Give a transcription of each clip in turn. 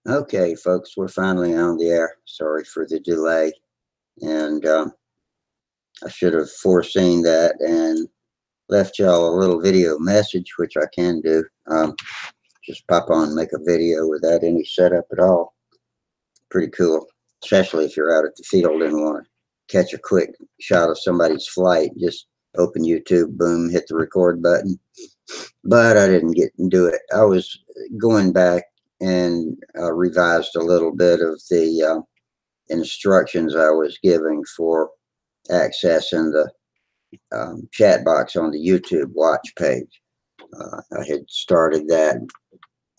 Okay, folks, we're finally on the air. Sorry for the delay. And I should have foreseen that and left y'all a little video message, which I can do. Just pop on and make a video without any setup at all. Pretty cool, especially if you're out at the field and want to catch a quick shot of somebody's flight. Just open YouTube, boom, hit the record button. But I didn't get to do it. I was going back and revised a little bit of the instructions I was giving for accessing the chat box on the YouTube watch page. I had started that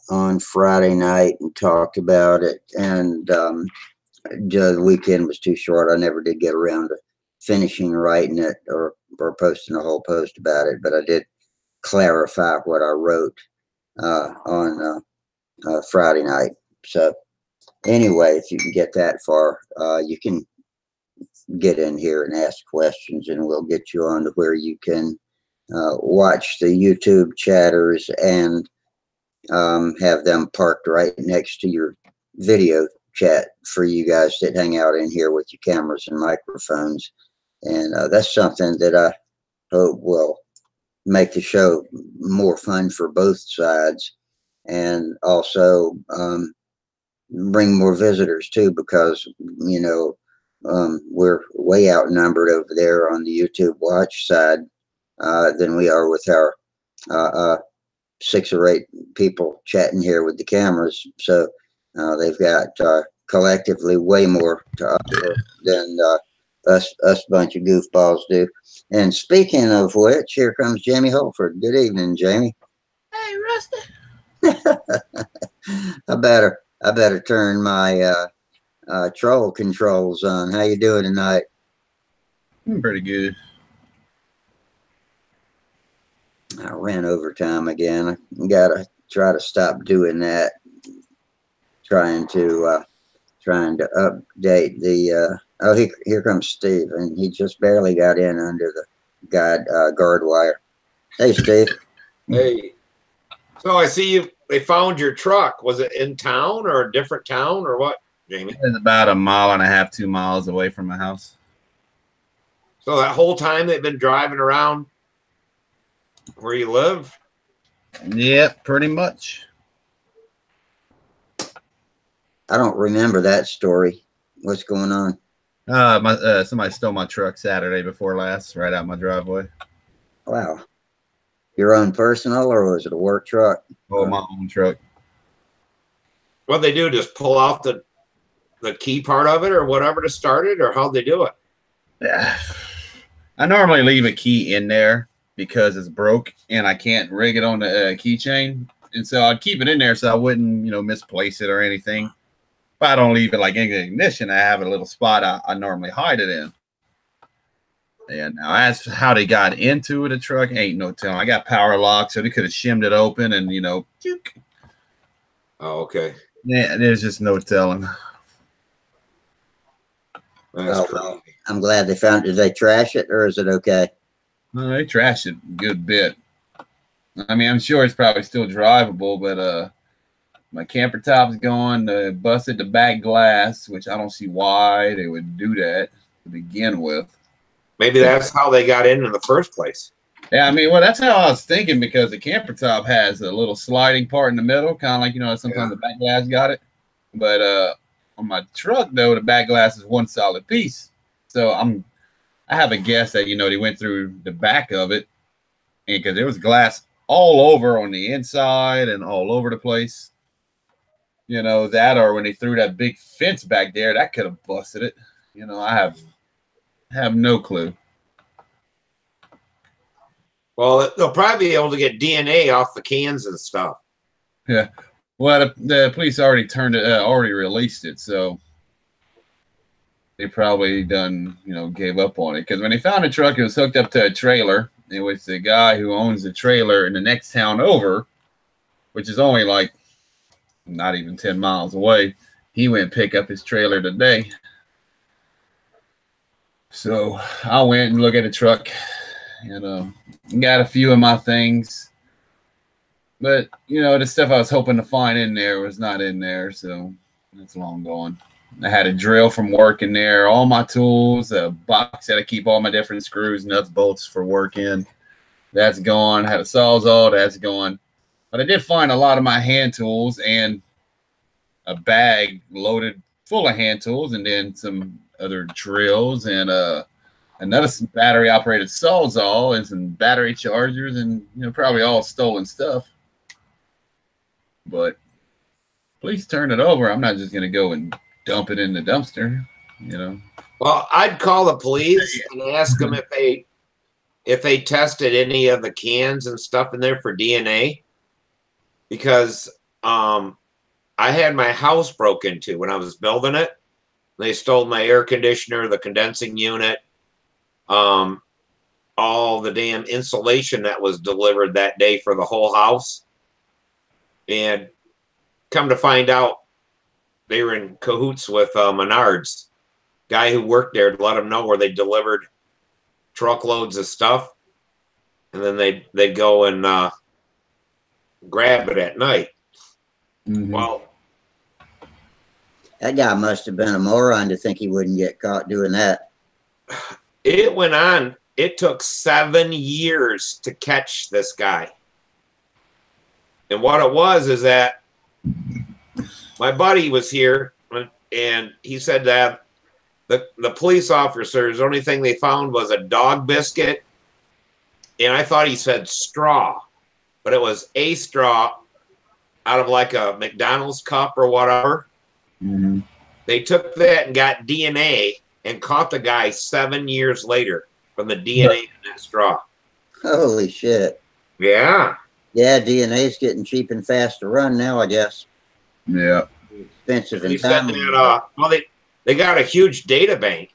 on Friday night and talked about it, and the weekend was too short. I never did get around to finishing writing it or posting a whole post about it, but I did clarify what I wrote on Friday night. So anyway, if you can get that far, you can get in here and ask questions, and we'll get you on to where you can watch the YouTube chatters and have them parked right next to your video chat for you guys that hang out in here with your cameras and microphones. And that's something that I hope will make the show more fun for both sides, and also bring more visitors too, because we're way outnumbered over there on the YouTube watch side than we are with our 6 or 8 people chatting here with the cameras. So they've got collectively way more to offer than us bunch of goofballs do. And speaking of which, here comes Jamie Holford. Good evening, Jamie. Hey, Rusty. I better turn my troll controls on. How you doing tonight? I'm pretty good. I ran overtime again. I gotta try to stop doing that. Trying to update the. Oh, here comes Steve, and he just barely got in under the guard wire. Hey, Steve. Hey. So I see they found your truck. Was it in town or a different town or what, Jamie? It's about 1.5 miles, 2 miles away from my house. So that whole time they've been driving around where you live? Yep, pretty much. I don't remember that story. What's going on? Somebody stole my truck Saturday before last, right out my driveway. Wow. Your own personal, or was it a work truck? Oh, my own truck. What'd they do? Just pull out the key part of it or whatever to start it, or how'd they do it? Yeah. I normally leave a key in there because it's broke and I can't rig it on the keychain. And so I'd keep it in there so I wouldn't, misplace it or anything. But I don't leave it like in the ignition. I have a little spot I normally hide it in. And now as for how they got into the truck, ain't no telling. I got power lock, so they could have shimmed it open and, juke. Oh, okay. Yeah, there's just no telling. Well, I'm glad they found it. Did they trash it, or is it okay? No, they trashed it a good bit. I mean, I'm sure it's probably still drivable, but my camper top's gone. They busted the back glass, which I don't see why they would do that to begin with. Maybe that's how they got in the first place. Yeah, I mean, well, that's how I was thinking, because the camper top has a little sliding part in the middle, kind of like, sometimes the back glass got it. But on my truck, though, the back glass is one solid piece. So I have a guess that, they went through the back of it, and because there was glass all over on the inside and all over the place. That, or when they threw that big fence back there, that could have busted it. I have no clue. Well, they'll probably be able to get DNA off the cans and stuff. Yeah. Well, the police already already released it, so they probably gave up on it. Because when they found the truck, it was hooked up to a trailer. It was the guy who owns the trailer in the next town over, which is only like not even 10 miles away. He went and picked up his trailer today. So I went and looked at the truck, got a few of my things. But you know, the stuff I was hoping to find in there was not in there, so that's long gone. I had a drill from work in there, all my tools, a box that I keep all my different screws, nuts, bolts for work in. That's gone. I had a sawzall, that's gone. But I did find a lot of my hand tools and a bag loaded full of hand tools, and then some other drills and another battery operated sawzall and some battery chargers, and you know, probably all stolen stuff. But please turn it over. I'm not just gonna go and dump it in the dumpster, you know. Well, I'd call the police and ask them if they tested any of the cans and stuff in there for DNA, because I had my house broke into when I was building it. They stole my air conditioner, the condensing unit, all the damn insulation that was delivered that day for the whole house. And come to find out, they were in cahoots with Menards, guy who worked there, to let them know where they delivered truckloads of stuff, and then they'd go and grab it at night. Mm-hmm. Well, that guy must have been a moron to think he wouldn't get caught doing that. it went on. It took 7 years to catch this guy. And what it was is that my buddy was here, and he said that the police officers, the only thing they found was a dog biscuit. And I thought he said straw, but it was a straw out of like a McDonald's cup or whatever. Mm-hmm. They took that and got DNA and caught the guy 7 years later from the DNA in that straw. Holy shit. Yeah. Yeah, DNA's getting cheap and fast to run now, I guess. Yeah. Expensive They and said time. that, well, they got a huge data bank.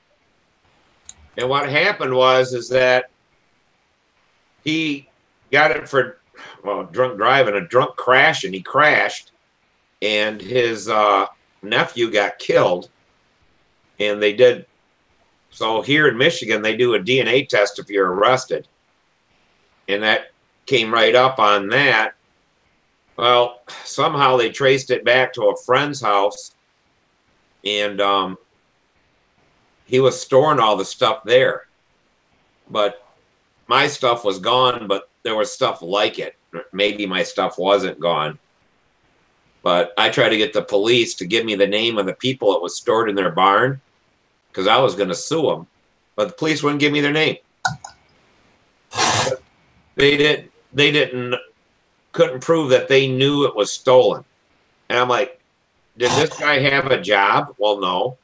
And what happened is that he got it for, well, drunk driving, a drunk crash, and he crashed, and his nephew got killed. And they did, so here in Michigan, they do a DNA test if you're arrested. And that came right up on that. Well, somehow they traced it back to a friend's house, and he was storing all the stuff there. But my stuff was gone, but there was stuff like it. Maybe my stuff wasn't gone. But I tried to get the police to give me the name of the people it was stored in their barn, because I was going to sue them. But the police wouldn't give me their name. They couldn't prove that they knew it was stolen. And I'm like, did this guy have a job? Well, no.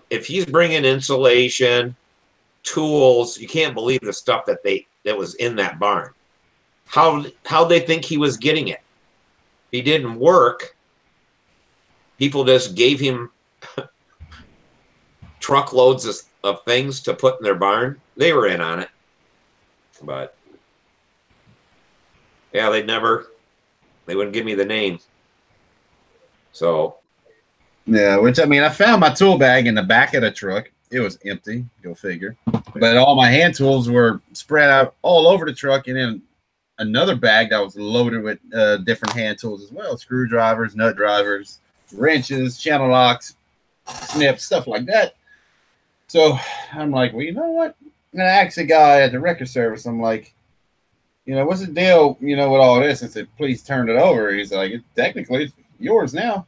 If he's bringing insulation, tools, you can't believe the stuff that was in that barn. How they think he was getting it? He didn't work. People just gave him truckloads of things to put in their barn. They were in on it. But yeah, they wouldn't give me the name. So yeah, which I mean, I found my tool bag in the back of the truck. It was empty, go figure. But all my hand tools were spread out all over the truck, and then another bag that was loaded with different hand tools as well: screwdrivers, nut drivers, wrenches, channel locks, snips, stuff like that. So I'm like, well, you know what? I'm gonna ask the guy at the record service. I'm like, you know, what's the deal, you know, with all this? And said, please turn it over. He's like, technically it's yours now.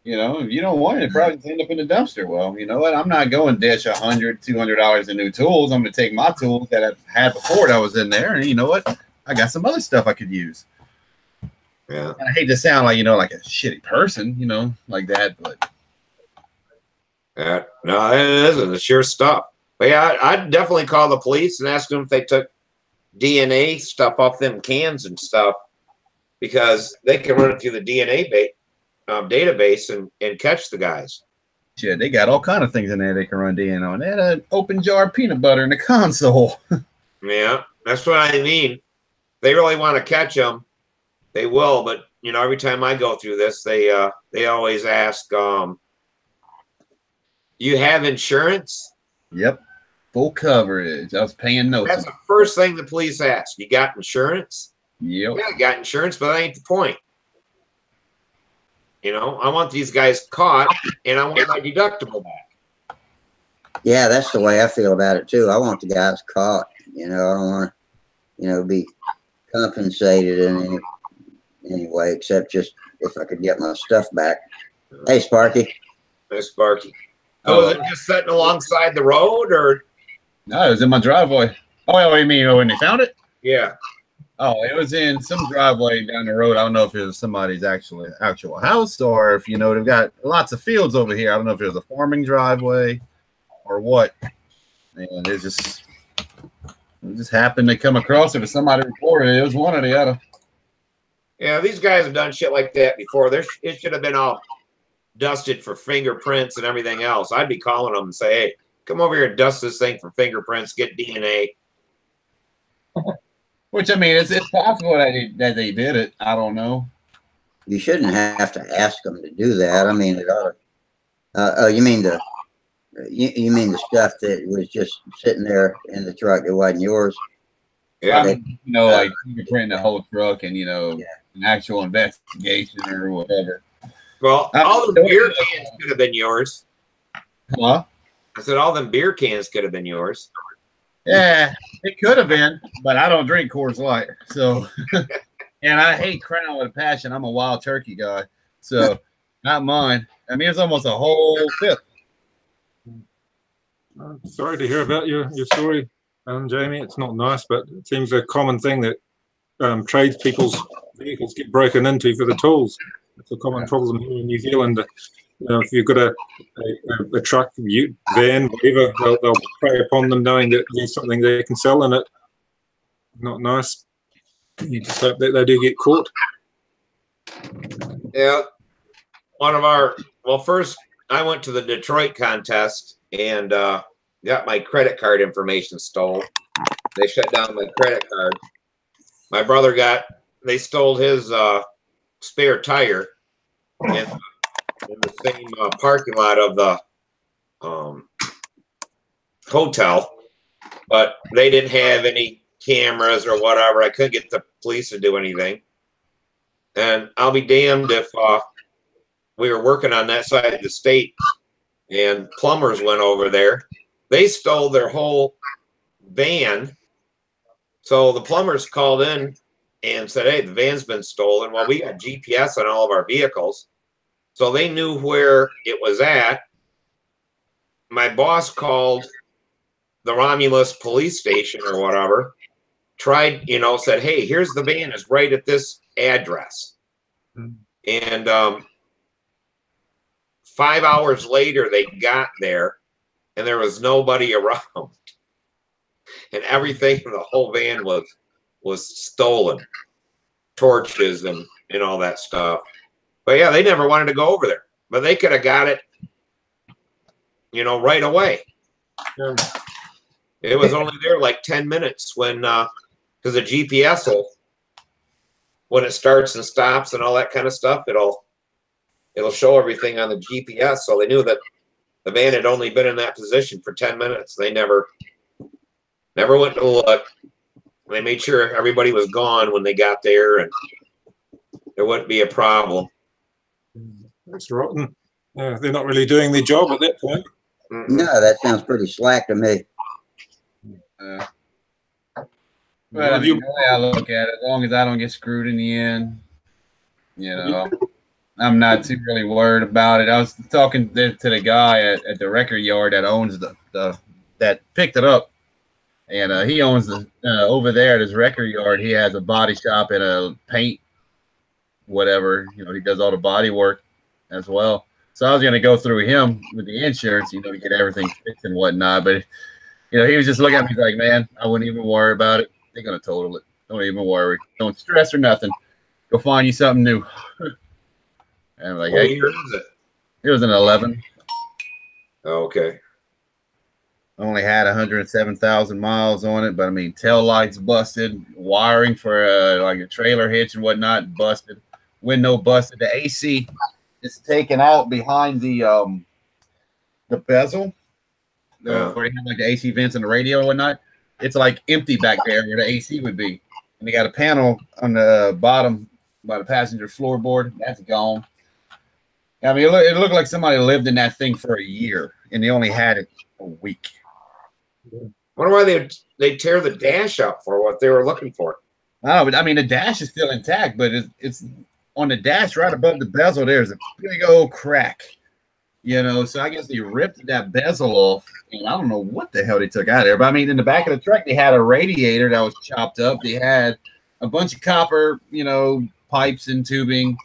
You know, if you don't want it, it probably end up in the dumpster. Well, you know what? I'm not going dish $100, $200 in new tools. I'm going to take my tools that I've had before that was in there. And you know what? I got some other stuff I could use. yeah. And I hate to sound like, you know, like a shitty person, you know, like that. But no, it isn't. It's your stuff. But yeah, I'd definitely call the police and ask them if they took DNA stuff off them cans and stuff, because they can run it through the DNA database and catch the guys. shit, they got all kind of things in there they can run DNA on. They had an open jar of peanut butter in the console. Yeah, that's what I mean. They really want to catch them, they will. But you know, every time I go through this, they always ask, "You have insurance?" Yep, full coverage. I was paying no. That's the first thing the police ask. You got insurance? Yep. Yeah, I got insurance, but that ain't the point. You know, I want these guys caught, and I want my deductible back. Yeah, that's the way I feel about it too. I want the guys caught. You know, I don't want to, you know, be compensated in any way except just if I could get my stuff back. Hey, Sparky. Hey, Sparky. So is it just sitting alongside the road, or? No, it was in my driveway. Oh, you mean when they found it? Yeah. Oh, it was in some driveway down the road. I don't know if it was somebody's actual house or if, you know, they've got lots of fields over here. I don't know if it was a farming driveway or what. And it just happened to come across it, or somebody reported it. It was one or the other. Yeah, these guys have done shit like that before. It should have been all dusted for fingerprints and everything else. I'd be calling them and say, hey, come over here and dust this thing for fingerprints, get DNA. Which, I mean, it's possible that they did it. I don't know. You shouldn't have to ask them to do that. I mean, it ought to. You mean the stuff that was just sitting there in the truck that wasn't yours? Yeah. You know, like fingerprinting the whole truck and, you know, an actual investigation or whatever. Well, all the beer cans could have been yours. Huh? I said all them beer cans could have been yours. Yeah, it could have been, but I don't drink Coors Light. So, and I hate Crown with a passion. I'm a Wild Turkey guy. So, not mine. I mean, it's almost a whole fifth. Sorry to hear about your story, Jamie. It's not nice, but it seems a common thing that tradespeople's vehicles get broken into for the tools. It's a common problem here in New Zealand. You know, if you've got a truck, van, whatever, they'll prey upon them knowing that there's something they can sell in it. Not nice. You just hope that they do get caught. Yeah. First I went to the Detroit contest and got my credit card information stolen. They shut down my credit card. My brother they stole his spare tire in the same parking lot of the hotel, but they didn't have any cameras or whatever. I couldn't get the police to do anything. And I'll be damned if we were working on that side of the state and plumbers went over there. They stole their whole van. So the plumbers called in and said, hey, the van's been stolen. Well, we got GPS on all of our vehicles. So they knew where it was at. My boss called the Romulus police station or whatever, said, hey, here's the van, is right at this address. And 5 hours later, they got there and there was nobody around. And everything in the whole van was stolen. Torches and all that stuff. But yeah, they never wanted to go over there. But they could have got it, right away. Yeah. It was only there like 10 minutes when, because the GPS when it starts and stops and all that kind of stuff, it'll show everything on the GPS. So they knew that the van had only been in that position for 10 minutes. They never went to look. They made sure everybody was gone when they got there and there wouldn't be a problem. That's rotten. Yeah, they're not really doing their job at that point. No, that sounds pretty slack to me. But I mean, the way I look at it, as long as I don't get screwed in the end, I'm not too really worried about it. I was talking to the guy at the record yard that owns that picked it up, and he owns over there at his record yard. He has a body shop and a paint, whatever. He does all the body work as well. So I was going to go through him with the insurance, to get everything fixed and whatnot. But he was just looking at me he's like, man, I wouldn't even worry about it. They're going to total it. Don't even worry. Don't stress or nothing. Go find you something new. And I'm like, what hey, year is it? It was an 11. Okay. Only had 107,000 miles on it, but I mean, tail lights busted, wiring for like a trailer hitch and whatnot busted, window busted. The AC is taken out behind the bezel, where they have like the AC vents and the radio and whatnot. It's like empty back there where the AC would be. and they got a panel on the bottom by the passenger floorboard. That's gone. I mean, it looked like somebody lived in that thing for a year, and they only had it a week. Wonder why they tear the dash up for what they were looking for. Oh, but I mean, the dash is still intact, but it's on the dash right above the bezel. There's a big old crack, you know. So I guess they ripped that bezel off, and I don't know what the hell they took out of there. But I mean, in the back of the truck, they had a radiator that was chopped up. They had a bunch of copper, you know, pipes and tubing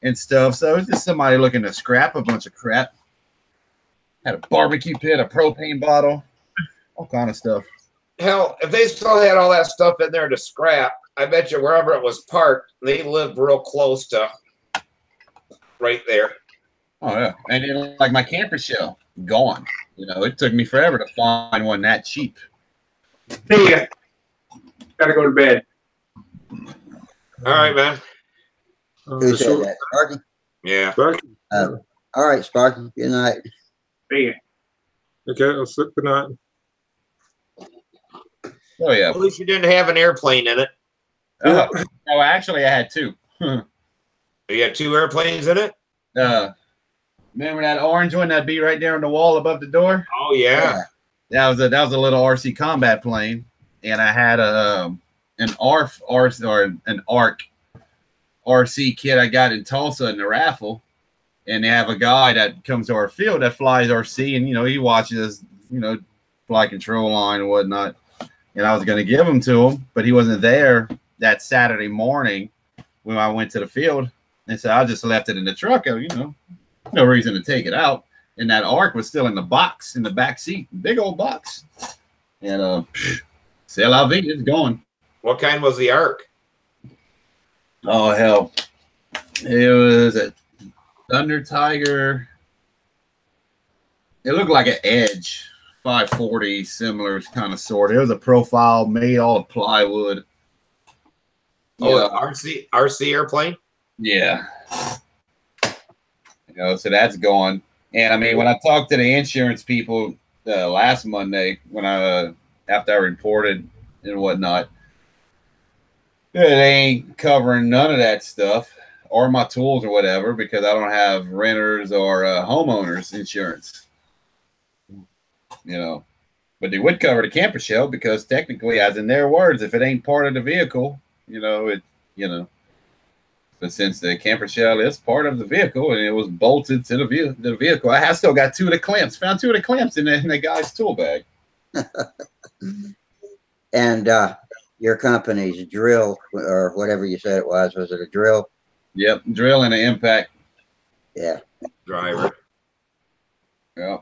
and stuff. So it's just somebody looking to scrap a bunch of crap. Had a barbecue pit, a propane bottle, all kind of stuff. Hell, if they still had all that stuff in there to scrap, I bet you wherever it was parked, they lived real close to right there. Oh yeah, and then like my camper shell, gone. You know, it took me forever to find one that cheap. See ya. Gotta go to bed. All right, man. Who said that? Sparky? Yeah. Sparky. All right, Sparky. Good night. See ya. Okay, I'll sleep. Good night. Oh yeah. At least you didn't have an airplane in it. Oh, no, actually, I had two. You had 2 airplanes in it? Remember that orange one that'd be right there on the wall above the door? Oh yeah. That was a little RC combat plane, and I had an ARC RC kit I got in Tulsa in the raffle, and they have a guy that comes to our field that flies RC, and you know he watches, you know, fly control line and whatnot. And I was going to give them to him, but he wasn't there that Saturday morning when I went to the field. And so I just left it in the truck. You know, no reason to take it out. And that ARC was still in the box in the back seat, big old box. And c'est la vie, it's gone. What kind was the ARC? Oh hell, it was a Thunder Tiger. It looked like an Edge 540, similar kind of sort. It was a profile made all of plywood. Oh, Yeah. RC airplane? Yeah. You know, so that's gone. And I mean, when I talked to the insurance people last Monday, when after I reported and whatnot, they ain't covering none of that stuff or my tools or whatever because I don't have renters or homeowners insurance. You know, but they would cover the camper shell because technically, as in their words, if it ain't part of the vehicle, but since the camper shell is part of the vehicle and it was bolted to the vehicle, I still got 2 of the clamps. Found 2 of the clamps in the guy's tool bag. And your company's drill or whatever you said it was it a drill? Yep, drill and an impact. Yeah. Driver. Yeah.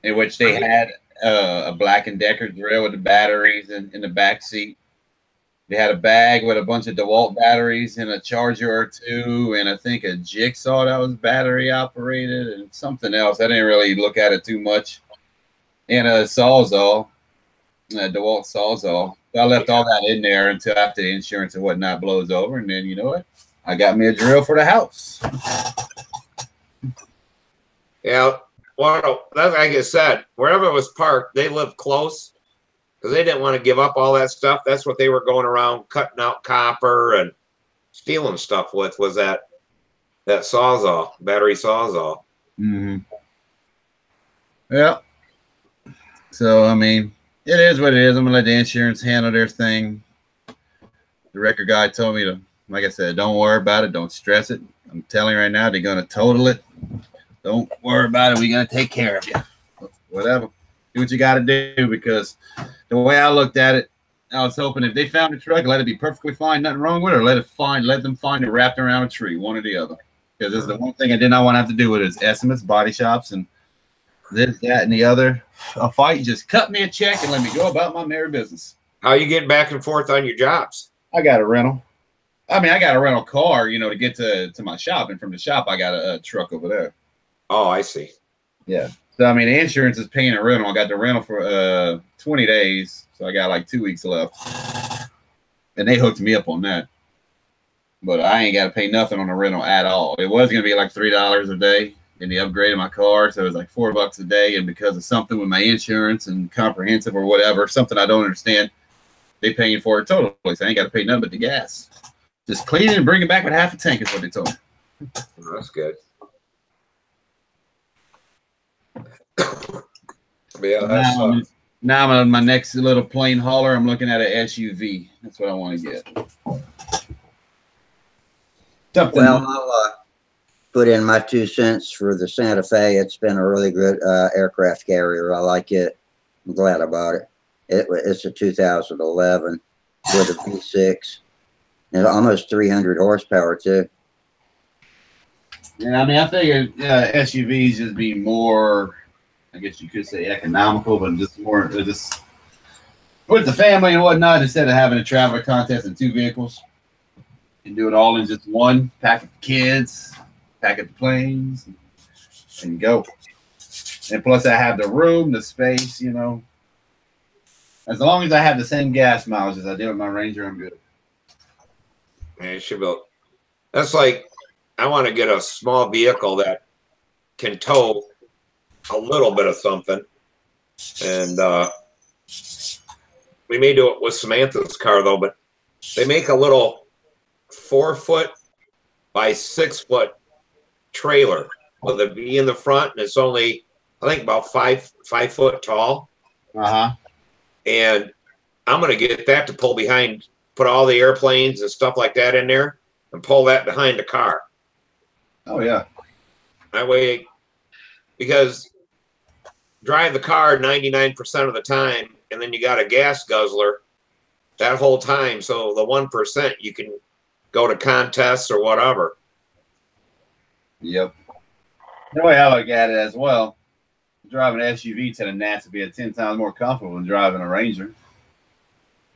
In which they had a Black & Decker drill with the batteries in the back seat. They had a bag with a bunch of DeWalt batteries and a charger or 2, and I think a jigsaw that was battery operated and something else. I didn't really look at it too much. And a Sawzall, a DeWalt Sawzall. So I left all that in there until after the insurance and whatnot blows over, and then you know what? I got me a drill for the house. Yeah. Well, that's like I said, wherever it was parked, they lived close because they didn't want to give up all that stuff. That's what they were going around cutting out copper and stealing stuff with was that Sawzall, battery Sawzall. Mm-hmm. Yeah. So, I mean, it is what it is. I'm going to let the insurance handle their thing. The record guy told me to, like I said, don't worry about it. Don't stress it. I'm telling you right now, they're going to total it. Don't worry about it. We're going to take care of you. Whatever. Do what you got to do because the way I looked at it, I was hoping if they found the truck, let it be perfectly fine, nothing wrong with it, or let them find it wrapped around a tree, one or the other. Because this is the one thing I did not want to have to do with is estimates, body shops, and this, that, and the other. A fight, just cut me a check and let me go about my merry business. How are you getting back and forth on your jobs? I got a rental. I mean, I got a rental car, you know, to get to my shop, and from the shop, I got a truck over there. Oh, I see. Yeah. So, I mean, the insurance is paying a rental. I got the rental for 20 days, so I got like 2 weeks left. And they hooked me up on that. But I ain't got to pay nothing on the rental at all. It was going to be like $3 a day, and they upgraded my car, so it was like $4 a day. And because of something with my insurance and comprehensive or whatever, something I don't understand, they paying for it totally. So I ain't got to pay nothing but the gas. Just clean it and bring it back with half a tank is what they told me. Oh, that's good. Yeah, that's, now I'm on my next little plane hauler. I'm looking at an SUV. That's what I want to get. Something. Well, I'll put in my 2 cents for the Santa Fe. It's been a really good aircraft carrier. I like it. I'm glad about it. It's a 2011 with a V6 and almost 300 horsepower too. Yeah, I mean, I figured SUVs just be more, I guess you could say economical, but just more, just with the family and whatnot, instead of having a traveler contest in 2 vehicles. You can do it all in just one, pack up the kids, pack up the planes, and go. And plus, I have the room, the space, you know. As long as I have the same gas mileage as I do with my Ranger, I'm good. man, it should be. That's like, I want to get a small vehicle that can tow a little bit of something. And we may do it with Samantha's car, though, but they make a little 4-foot by 6-foot trailer with a V in the front, and it's only, I think, about 5 foot tall. And I'm going to get that to pull behind, put all the airplanes and stuff like that in there, and pull that behind the car. Oh yeah. That way, because drive the car 99% of the time, and then you got a gas guzzler that whole time. So the 1% you can go to contests or whatever. Yep. The way I look at it as well, driving an SUV to the Nats would be 10 times more comfortable than driving a Ranger.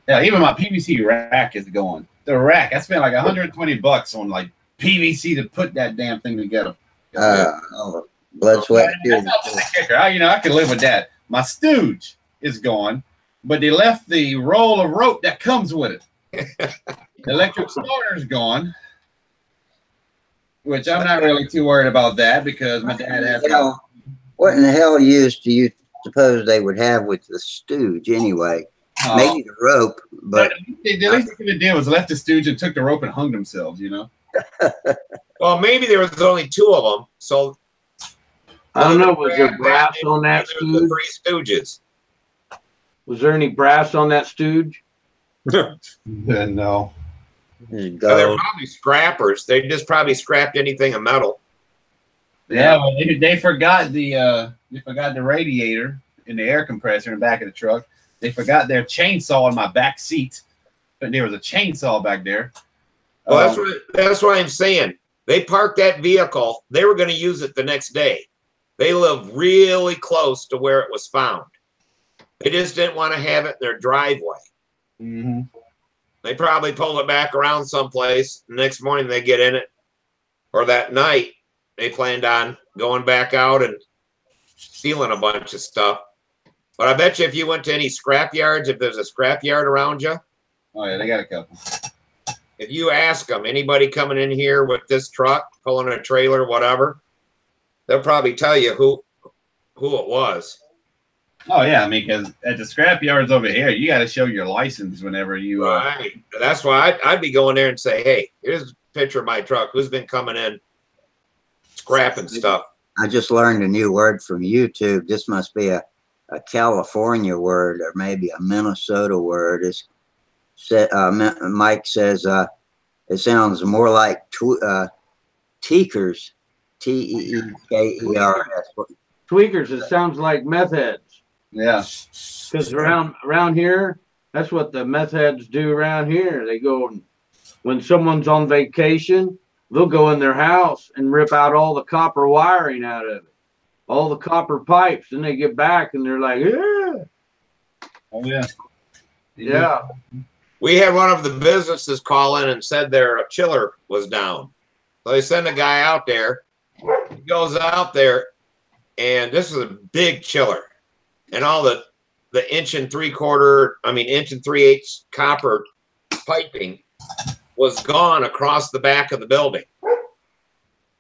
Yeah, even my PVC rack is going. The rack, I spent like $120 on like PVC to put that damn thing together. Blood, sweat, tears. That's not just a kicker. I can live with that. My stooge is gone, but they left the roll of rope that comes with it. The electric starter is gone, which I'm not really too worried about that because my dad has. What in the hell use do you suppose they would have with the stooge anyway? Maybe the rope, but the least they did was left the stooge and took the rope and hung themselves. You know. Well, maybe there was only 2 of them, so I don't know. Was there brass on that the stooge? 3 Stooges. Was there any brass on that stooge? No. They're probably scrappers. They just probably scrapped anything of metal. Yeah, well, they forgot the radiator in the air compressor in the back of the truck. They forgot their chainsaw in my back seat, but there was a chainsaw back there. Well, that's what I'm saying. They parked that vehicle. They were going to use it the next day. They live really close to where it was found. They just didn't want to have it in their driveway. Mm-hmm. They probably pulled it back around someplace. The next morning they get in it, or that night they planned on going back out and stealing a bunch of stuff. But I bet you if you went to any scrap yards, if there's a scrap yard around you. Oh, yeah, they got a couple. If you ask them, anybody coming in here with this truck, pulling a trailer, whatever, they'll probably tell you who it was. Oh, yeah, I mean, because at the scrap yards over here, you got to show your license whenever you... Right. That's why I'd be going there and say, hey, here's a picture of my truck. Who's been coming in scrapping stuff? I just learned a new word from YouTube. This must be a California word or maybe a Minnesota word. Mike says it sounds more like teakers, T-E-E-K-E-R-S. Tweakers. It sounds like meth heads. Yeah. Because around here, that's what the meth heads do around here. They go, when someone's on vacation, they'll go in their house and rip out all the copper wiring out of it. All the copper pipes, and they get back and they're like, yeah. Oh, yeah. Yeah. We had one of the businesses call in and said their chiller was down. So they send a guy out there. He goes out there, and this is a big chiller. And all the inch and 3/8 copper piping was gone across the back of the building.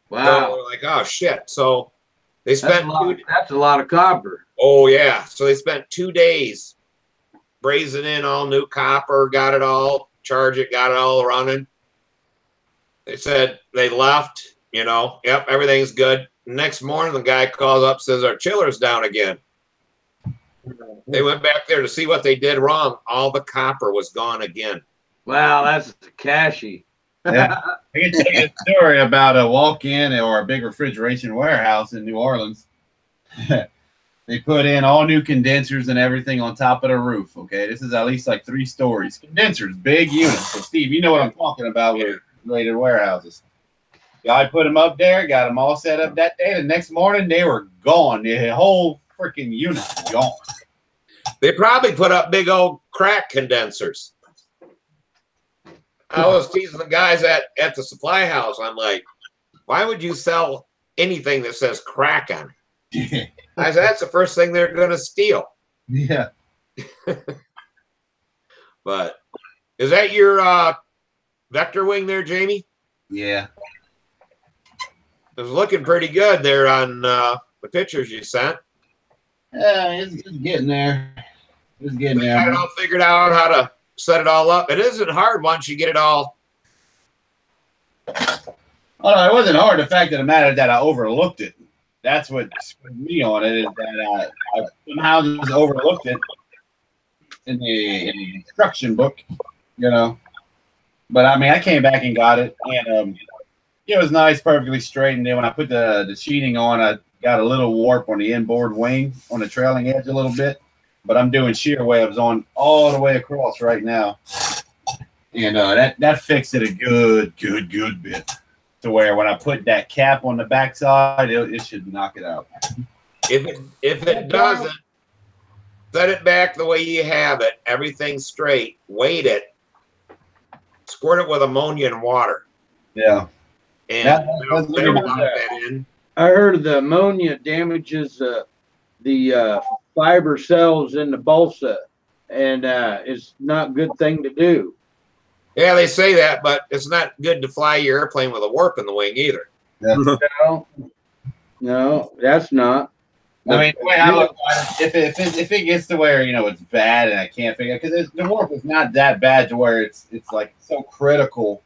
Wow. So we're like, oh, shit. So they spent that's a lot of copper. Oh, yeah. So they spent 2 days brazen in all new copper, got it all, charge it, got it all running. They said they left, you know, yep, everything's good. Next morning, the guy calls up, says our chiller's down again. They went back there to see what they did wrong. All the copper was gone again. Wow, that's cashy. Yeah. I can tell you a story about a walk-in or a big refrigeration warehouse in New Orleans. They put in all new condensers and everything on top of the roof. Okay, this is at least like 3 stories. Condensers, big units. So Steve, you know what I'm talking about with related warehouses. Guy put them up there, got them all set up that day. The next morning, they were gone. The whole freaking unit was gone. They probably put up big old crack condensers. I was teasing the guys at the supply house. I'm like, why would you sell anything that says crack on it? I said, that's the first thing they're going to steal. Yeah. But is that your vector wing there, Jamie? Yeah. It was looking pretty good there on the pictures you sent. Yeah, it's getting there. It's getting They there. got it all figured out how to set it all up. It isn't hard once you get it all. Oh, no, it wasn't hard. The fact of the matter is that I overlooked it. That's what screwed me on it, is that I somehow just overlooked it in the instruction book, you know. But I mean, I came back and got it, and it was nice, perfectly straight. And then when I put the sheeting on, I got a little warp on the inboard wing on the trailing edge a little bit. But I'm doing shear webs on all the way across right now, and that fixed it a good bit. To where when I put that cap on the backside, it should knock it out. If it doesn't, set it back the way you have it. Everything straight. Weight it. Squirt it with ammonia and water. Yeah. And That's they'll lock that in. I heard the ammonia damages the fiber cells in the balsa, and it's not a good thing to do. Yeah, they say that, but it's not good to fly your airplane with a warp in the wing either. Yeah. No, that's not. I mean, the way I look at it, if it gets to where, you know, it's bad and I can't figure it, because the warp is not that bad to where it's like so critical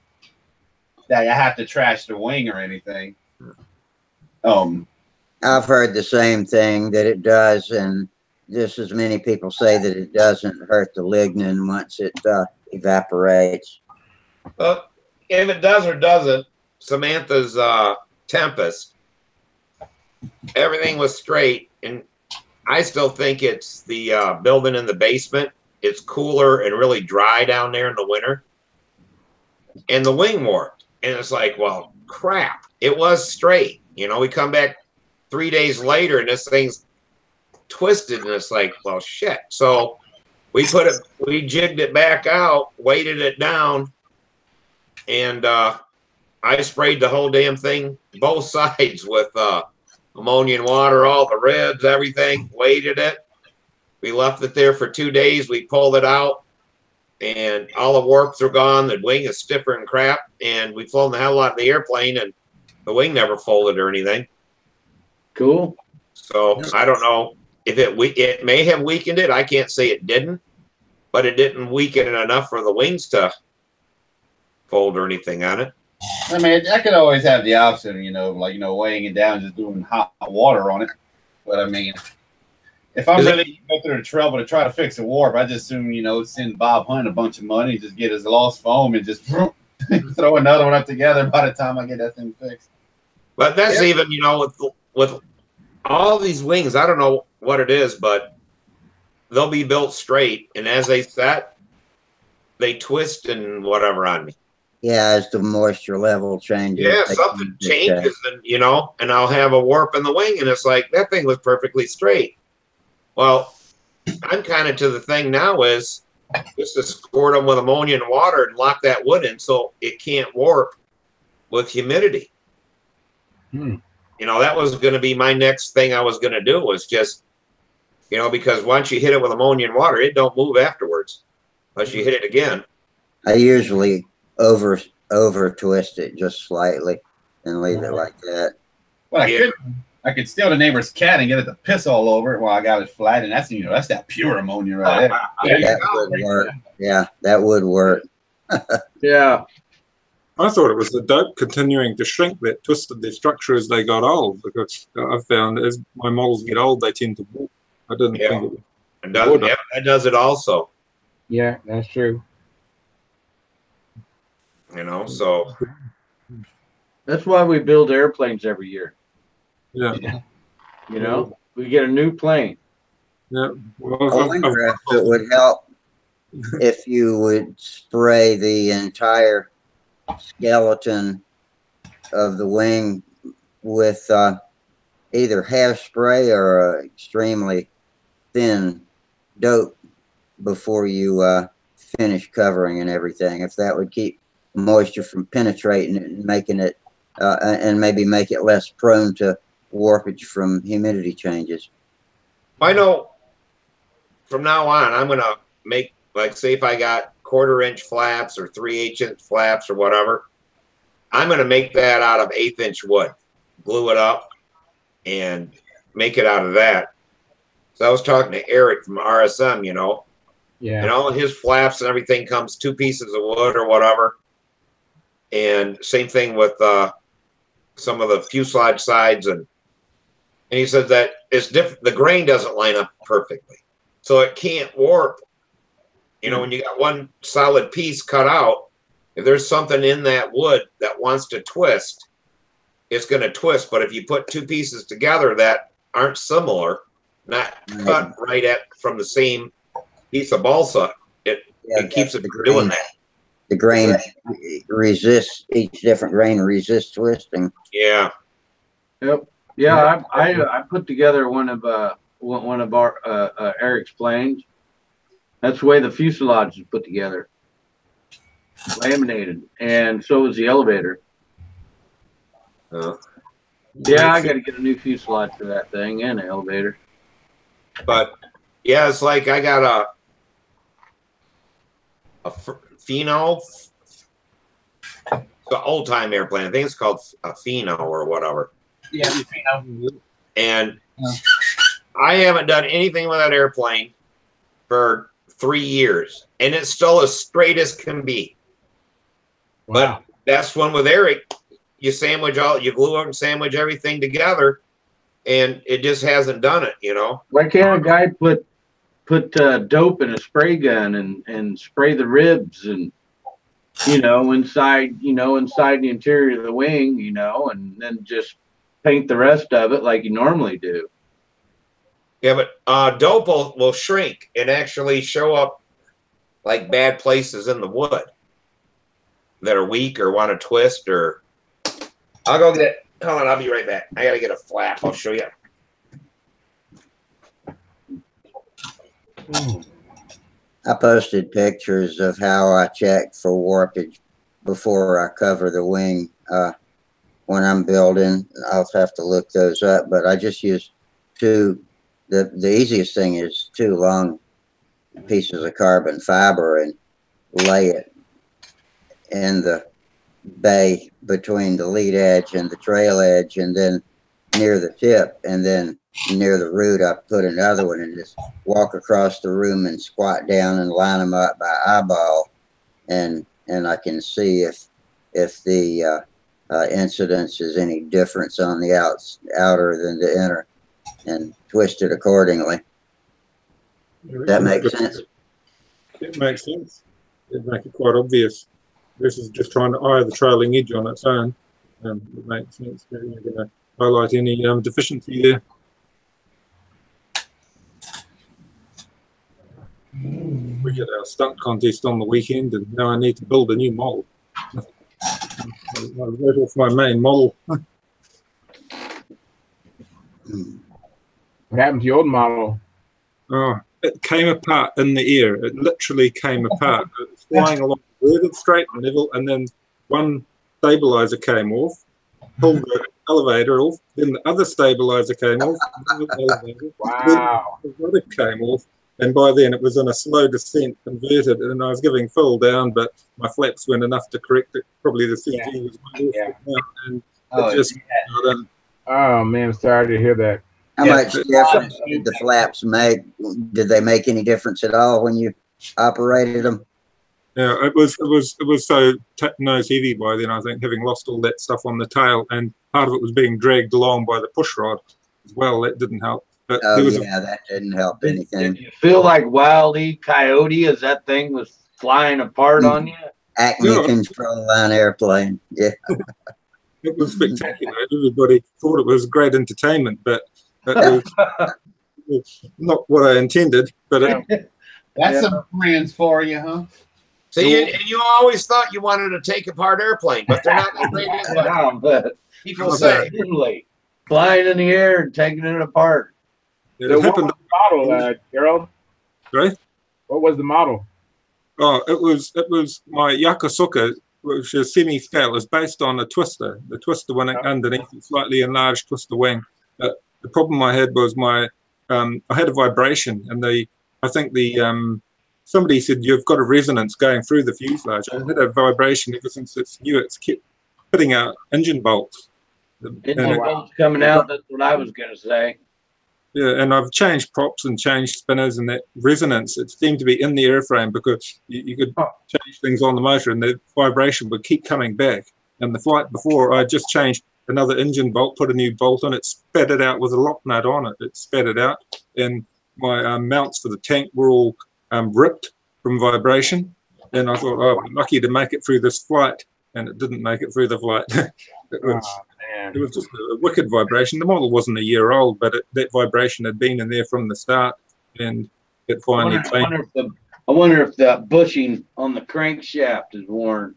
that I have to trash the wing or anything. I've heard the same thing, that it does, and just as many people say that it doesn't hurt the lignin once it evaporates. Well, if it does or doesn't, Samantha's Tempest, everything was straight, and I still think it's the building in the basement. It's cooler and really dry down there in the winter, and the wing warped, and it's like, well, crap, it was straight. You know, we come back 3 days later, and this thing's twisted, and it's like, well, shit. So we jigged it back out, weighted it down, and I sprayed the whole damn thing, both sides, with ammonia and water, all the ribs, everything, weighted it. We left it there for 2 days. We pulled it out, and all the warps are gone. The wing is stiffer and crap, and we've flown the hell out of the airplane, and the wing never folded or anything. Cool. So I don't know if it may have weakened it. I can't say it didn't, but it didn't weaken it enough for the wings to fold or anything on it. I mean, I could always have the option, you know, like, you know, weighing it down, just doing hot water on it. But I mean, if I'm really go through the trouble to try to fix a warp, I just assume, you know, send Bob Hunt a bunch of money, just get his lost foam and just throw another one up together by the time I get that thing fixed. But that's even, you know, with all these wings, I don't know what it is, but they'll be built straight, and as they set, they twist and whatever on me. Yeah, as the moisture level changes. Yeah, something changes, and you know, and I'll have a warp in the wing, and it's like that thing was perfectly straight. Well, I'm kind of to the thing now is just to squirt them with ammonia and water and lock that wood in so it can't warp with humidity. You know, that was going to be my next thing I was going to do, was just, you know, because once you hit it with ammonia and water, it don't move afterwards unless you hit it again. I usually over twist it just slightly and leave it like that. What I I could steal the neighbor's cat and get it to piss all over it while I got it flat, and that's that's that pure ammonia right there. That would work. Yeah, that would work. Yeah. I thought it was the dope continuing to shrink that twisted their structure as they got old, because I've found as my models get old, they tend to warp. I didn't think it would. That does it also. Yeah, that's true. You know, so That's why we build airplanes every year. Yeah. You know, we get a new plane. Yeah. Well, I wonder if it would help if you would spray the entire skeleton of the wing with either hairspray or extremely thin dope before you finish covering and everything. If that would keep moisture from penetrating it and making it, and maybe make it less prone to warpage from humidity changes. I know from now on, I'm going to make, like, say if I got 1/4-inch flaps or 3/8-inch flaps or whatever, I'm going to make that out of 1/8-inch wood, glue it up and make it out of that. So I was talking to Eric from RSM, you know, and all of his flaps and everything comes 2 pieces of wood or whatever. And same thing with some of the fuselage sides, and he said that it's different. The grain doesn't line up perfectly, so it can't warp. You know, when you got one solid piece cut out, if there's something in that wood that wants to twist, it's going to twist. But if you put 2 pieces together that aren't similar, not cut right at from the same piece of balsa, it keeps it from doing that. The grain resists, each different grain resists twisting. Yeah. Yep. Yeah, I put together one of our Eric's planes. That's the way the fuselage is put together, laminated, and so is the elevator. Yeah, I got to get a new fuselage for that thing and an elevator. But yeah, it's like I got a Pheno, the old time airplane. I think it's called a Pheno or whatever. Yeah, Pheno. And I haven't done anything with that airplane for 3 years, and it's still as straight as can be. Wow. But that's one with Eric. You glue up and sandwich everything together, and it just hasn't done it. You know. Why can't a guy put dope in a spray gun and spray the ribs and inside the interior of the wing, and then just paint the rest of it like you normally do? Yeah, but dope will shrink and actually show up like bad places in the wood that are weak or want to twist. Or I'll go get. Hold on, I'll be right back. I gotta get a flap. I'll show you. I posted pictures of how I check for warpage before I cover the wing when I'm building. I'll have to look those up, but I just use 2. The easiest thing is 2 long pieces of carbon fiber and lay it in the bay between the lead edge and the trail edge, and then near the tip, and then near the root I put another one, and just walk across the room and squat down and line them up by eyeball, and I can see if the incidence is any difference on the outer than the inner, and twist it accordingly. That makes sense? It makes sense. It makes it quite obvious. This is just trying to eye the trailing edge on its own. It makes sense. You're going to highlight any deficiency there. We get our stunt contest on the weekend, and now I need to build a new model. I wrote off my main model. What happened to your old model? Oh, it came apart in the air. It literally came apart. It was flying along really straight and level, and then one stabilizer came off, pulled the elevator off, then the other stabilizer came off, Wow. then the other came off, and by then it was in a slow descent, converted, and I was giving full down, but my flaps weren't enough to correct it. Probably the CG was way off, and it just Oh man, I'm sorry to hear that. How Yeah, much difference did the flaps make? Did they make any difference at all when you operated them? Yeah, it was so nose heavy by then, I think, having lost all that stuff on the tail, and part of it was being dragged along by the push rod as well. That didn't help. But Oh there was yeah, that didn't help Did anything. you feel like Wild E. Coyote as that thing was flying apart on you? Acme Yeah. control line airplane. Yeah. It was spectacular. Everybody thought it was great entertainment, but it was not what I intended. But it, That's Yeah. some friends for you, huh? See, and you always thought you wanted to take apart airplane, but they're not that great at what Wow, but people say. literally flying in the air and taking it apart. it So what happened. was the model, Gerald? Right? What was the model? Oh, it was my Yakusuka, which is semi-scale. It was based on a twister. The twister wing underneath, a slightly enlarged twister wing. The problem I had was I had a vibration, and I think somebody said you've got a resonance going through the fuselage. I had a vibration ever since it's new. It's kept putting out engine bolts. Engine bolts coming out. That's what I was gonna say. Yeah, and I've changed props and changed spinners, and that resonance, it seemed to be in the airframe because you could change things on the motor and the vibration would keep coming back. And the flight before, I just changed another engine bolt, put a new bolt on it, spat it out with a lock nut on it. It spat it out, and my mounts for the tank were all ripped from vibration. And I thought, oh, I'm lucky to make it through this flight, and it didn't make it through the flight. It was just a wicked vibration. The model wasn't a year old, but that vibration had been in there from the start, and it finally came. I wonder if the bushing on the crankshaft is worn.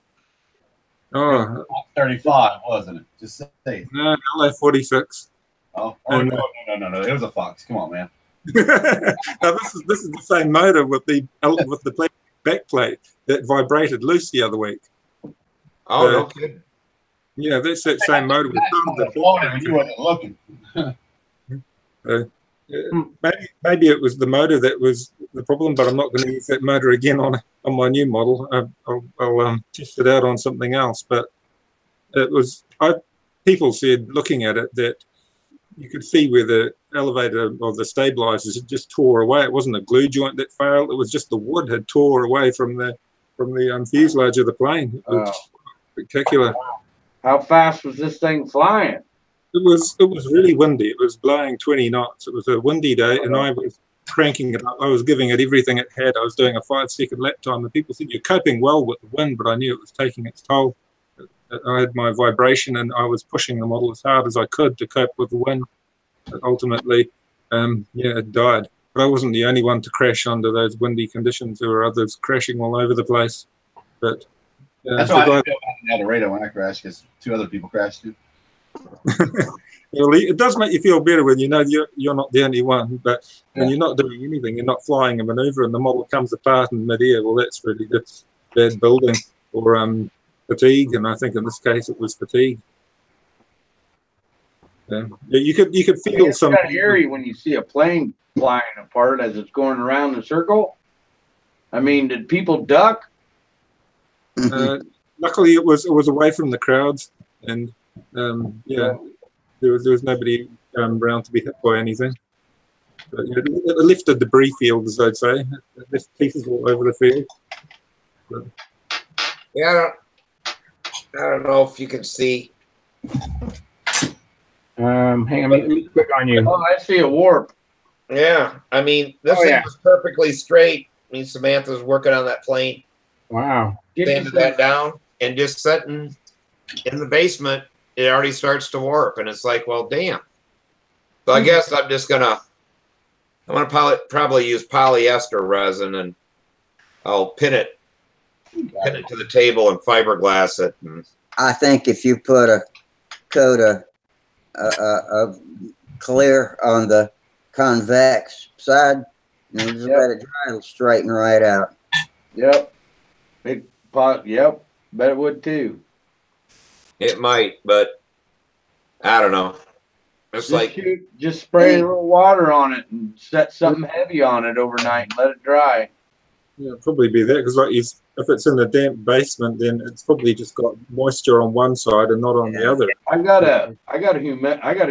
Oh, 35, wasn't it? Just say it. no, LA-46. Oh, And, no. It was a Fox. Come on, man. Now this is the same motor with the plastic back plate that vibrated loose the other week. Oh, no kidding. Yeah, that's that same motor. When you wasn't looking. Maybe it was the motor that was the problem, but I'm not going to use that motor again on my new model. I'll test it out on something else. But it was people said looking at it that you could see where the elevator or the stabilizers had just tore away. It wasn't a glue joint that failed. It was just the wood had tore away from the fuselage of the plane. It was spectacular. How fast was this thing flying? It was really windy. It was blowing 20 knots. It was a windy day, and I was cranking it up. I was giving it everything it had. I was doing a 5-second lap time. And people said, you're coping well with the wind, but I knew it was taking its toll. I had my vibration, and I was pushing the model as hard as I could to cope with the wind. But ultimately, it died. But I wasn't the only one to crash under those windy conditions. There were others crashing all over the place. But that's why I didn't feel bad in El Dorado when I crashed, because 2 other people crashed too. Well, it does make you feel better when you know you're not the only one. But when you're not doing anything, you're not flying a maneuver, and the model comes apart in midair. Well, that's really just bad building or fatigue. And I think in this case it was fatigue. You could feel It's some. kind of eerie when you see a plane flying apart as it's going around the circle. I mean, did people duck? Luckily, it was away from the crowds, and there was nobody around to be hit by anything. But, it left a debris field, as I'd say. It left pieces all over the field. But, yeah, I don't know if you can see. Hang on, let me click on you. Oh, I see a warp. Yeah, I mean, this thing was perfectly straight. I mean, Samantha's working on that plane. Wow. Sanded that down, and just sitting in the basement, it already starts to warp, and it's like, well, damn. So I guess I'm gonna probably use polyester resin, and I'll pin it to the table and fiberglass it. And I think if you put a coat of clear on the convex side, and just let it dry, it'll straighten right out. Yep. Big pot. Yep. Bet it would too. it might, but I don't know. It's just spray a little water on it and set something heavy on it overnight and let it dry. Yeah, probably be that because like if it's in a damp basement, then it's probably just got moisture on one side and not on the other. I got a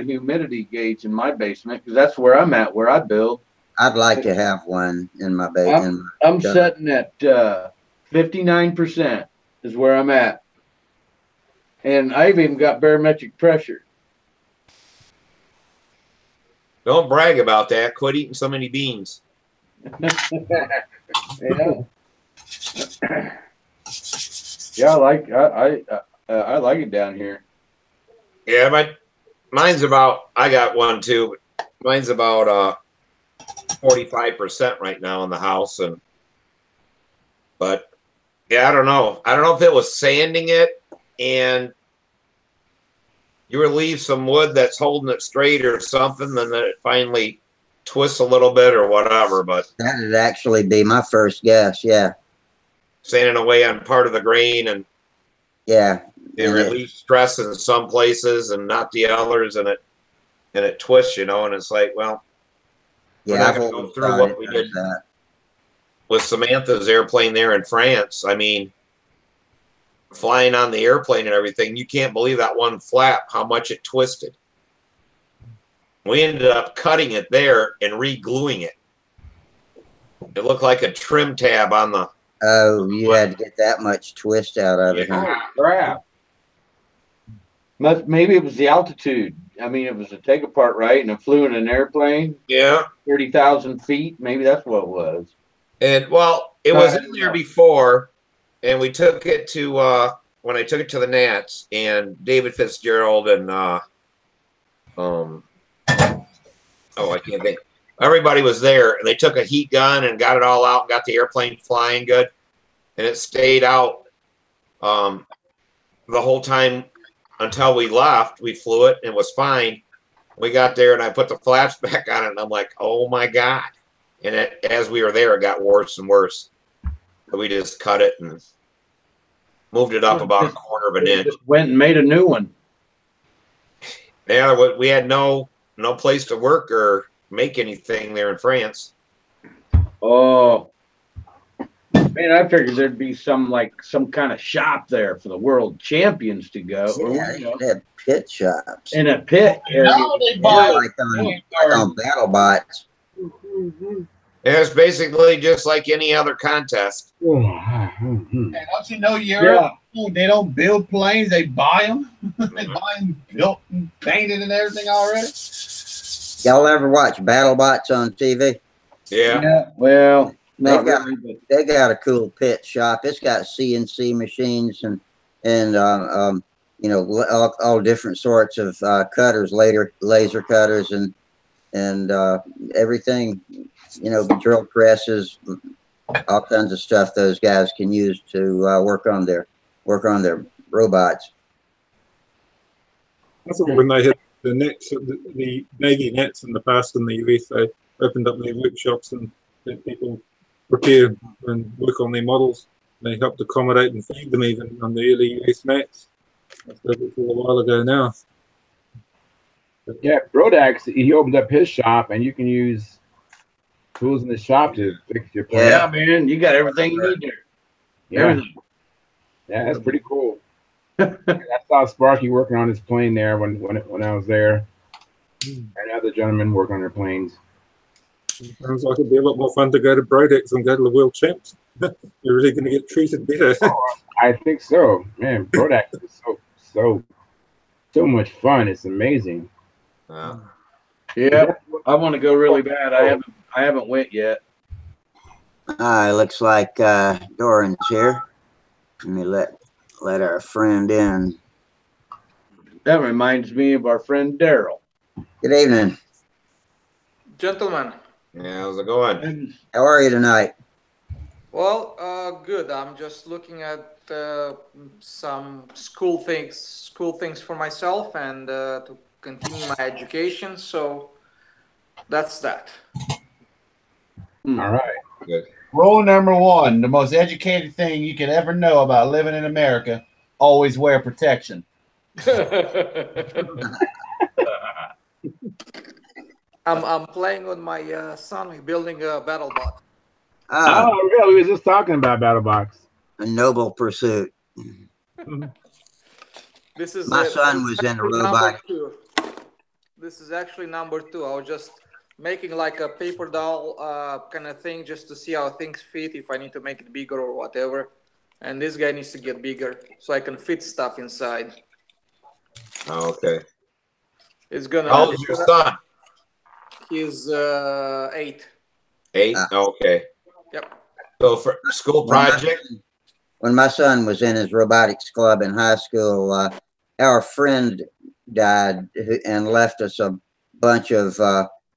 humidity gauge in my basement because that's where I'm at, where I build. I'd like to have one in my basement. I'm sitting at 59% is where I'm at, and I've even got barometric pressure. Don't brag about that. Quit eating so many beans. Yeah. Yeah, I like it down here. Yeah, mine's about. I got one too. But mine's about 45% right now in the house, but yeah, I don't know. I don't know if it was sanding it and you relieve some wood that's holding it straight or something, and then it finally twists a little bit or whatever. But that'd actually be my first guess. Yeah. sanding away on part of the grain and Yeah. it relieves stress in some places and not the others, and it twists, and it's like, well, we're not going to go through what we did with Samantha's airplane there in France. I mean, flying on the airplane and everything, you can't believe that one flap, how much it twisted. We ended up cutting it there and re-gluing it. It looked like a trim tab on the... Oh, you had to get that much twist out of it, huh? Oh, crap. Maybe it was the altitude. I mean, it was a take apart, right? And it flew in an airplane. Yeah. 30,000 feet. Maybe that's what it was. And, well, it was in there before, and we took it to, when I took it to the Nats, and David Fitzgerald and, I can't think. Everybody was there, and they took a heat gun and got it all out and got the airplane flying good. And it stayed out the whole time until we left. We flew it and it was fine. We got there, and I put the flaps back on it, and I'm like, oh, my God. And as we were there, it got worse and worse. So we just cut it and moved it up about a quarter of an inch. Just went and made a new one. Yeah, we had no place to work or make anything there in France. Oh, man, I figured there'd be some kind of shop there for the world champions to go. Yeah, they have pit shops. In a pit area. No, they buy like on BattleBots. Yeah, it's basically just like any other contest. And don't you know they don't build planes, they buy them. They buy them built and painted and everything already. Y'all ever watch BattleBots on TV? Yeah. Well, they got a cool pit shop. It's got CNC machines and all different sorts of cutters, laser cutters and everything. Drill presses, all kinds of stuff those guys can use to work on their robots. That's when they had the nets, the Navy nets in the past in the US. They opened up their workshops and let people prepare and work on their models. They helped accommodate and feed them even on the early US nets. That's a while ago now. Yeah, Brodax, he opened up his shop, and you can use tools in the shop to fix your plane. Yeah, man, you got everything you need there. Yeah, Everything. yeah, that's pretty cool. I saw Sparky working on his plane there when I was there, and other gentlemen working on their planes. Sounds like it'd be a lot more fun to go to Brodex than go to the World Champs. You're really going to get treated better. I think so, man. Brodax is so much fun. It's amazing. Yeah, I want to go really bad. I haven't went yet. It looks like Doran's here. Let me let our friend in. That reminds me of our friend Daryl. Good evening. Gentlemen. Yeah, how's it going? How are you tonight? Well, good. I'm just looking at some school things for myself and to continue my education. So that's that. All right. Good. Rule number one, the most educated thing you could ever know about living in America, always wear protection. I'm playing with my son. We're building a battle bot. Oh, yeah, we were just talking about BattleBox. a noble pursuit. This is My son was in a actually number robotic. 2. This is actually number 2. I was just making like a paper doll kind of thing just to see how things fit, if I need to make it bigger or whatever. And this guy needs to get bigger so I can fit stuff inside. Oh, okay. It's gonna. How old is your son? He's 8. 8? Okay. Yep. So for school project? When my son was in his robotics club in high school, our friend died and left us a bunch of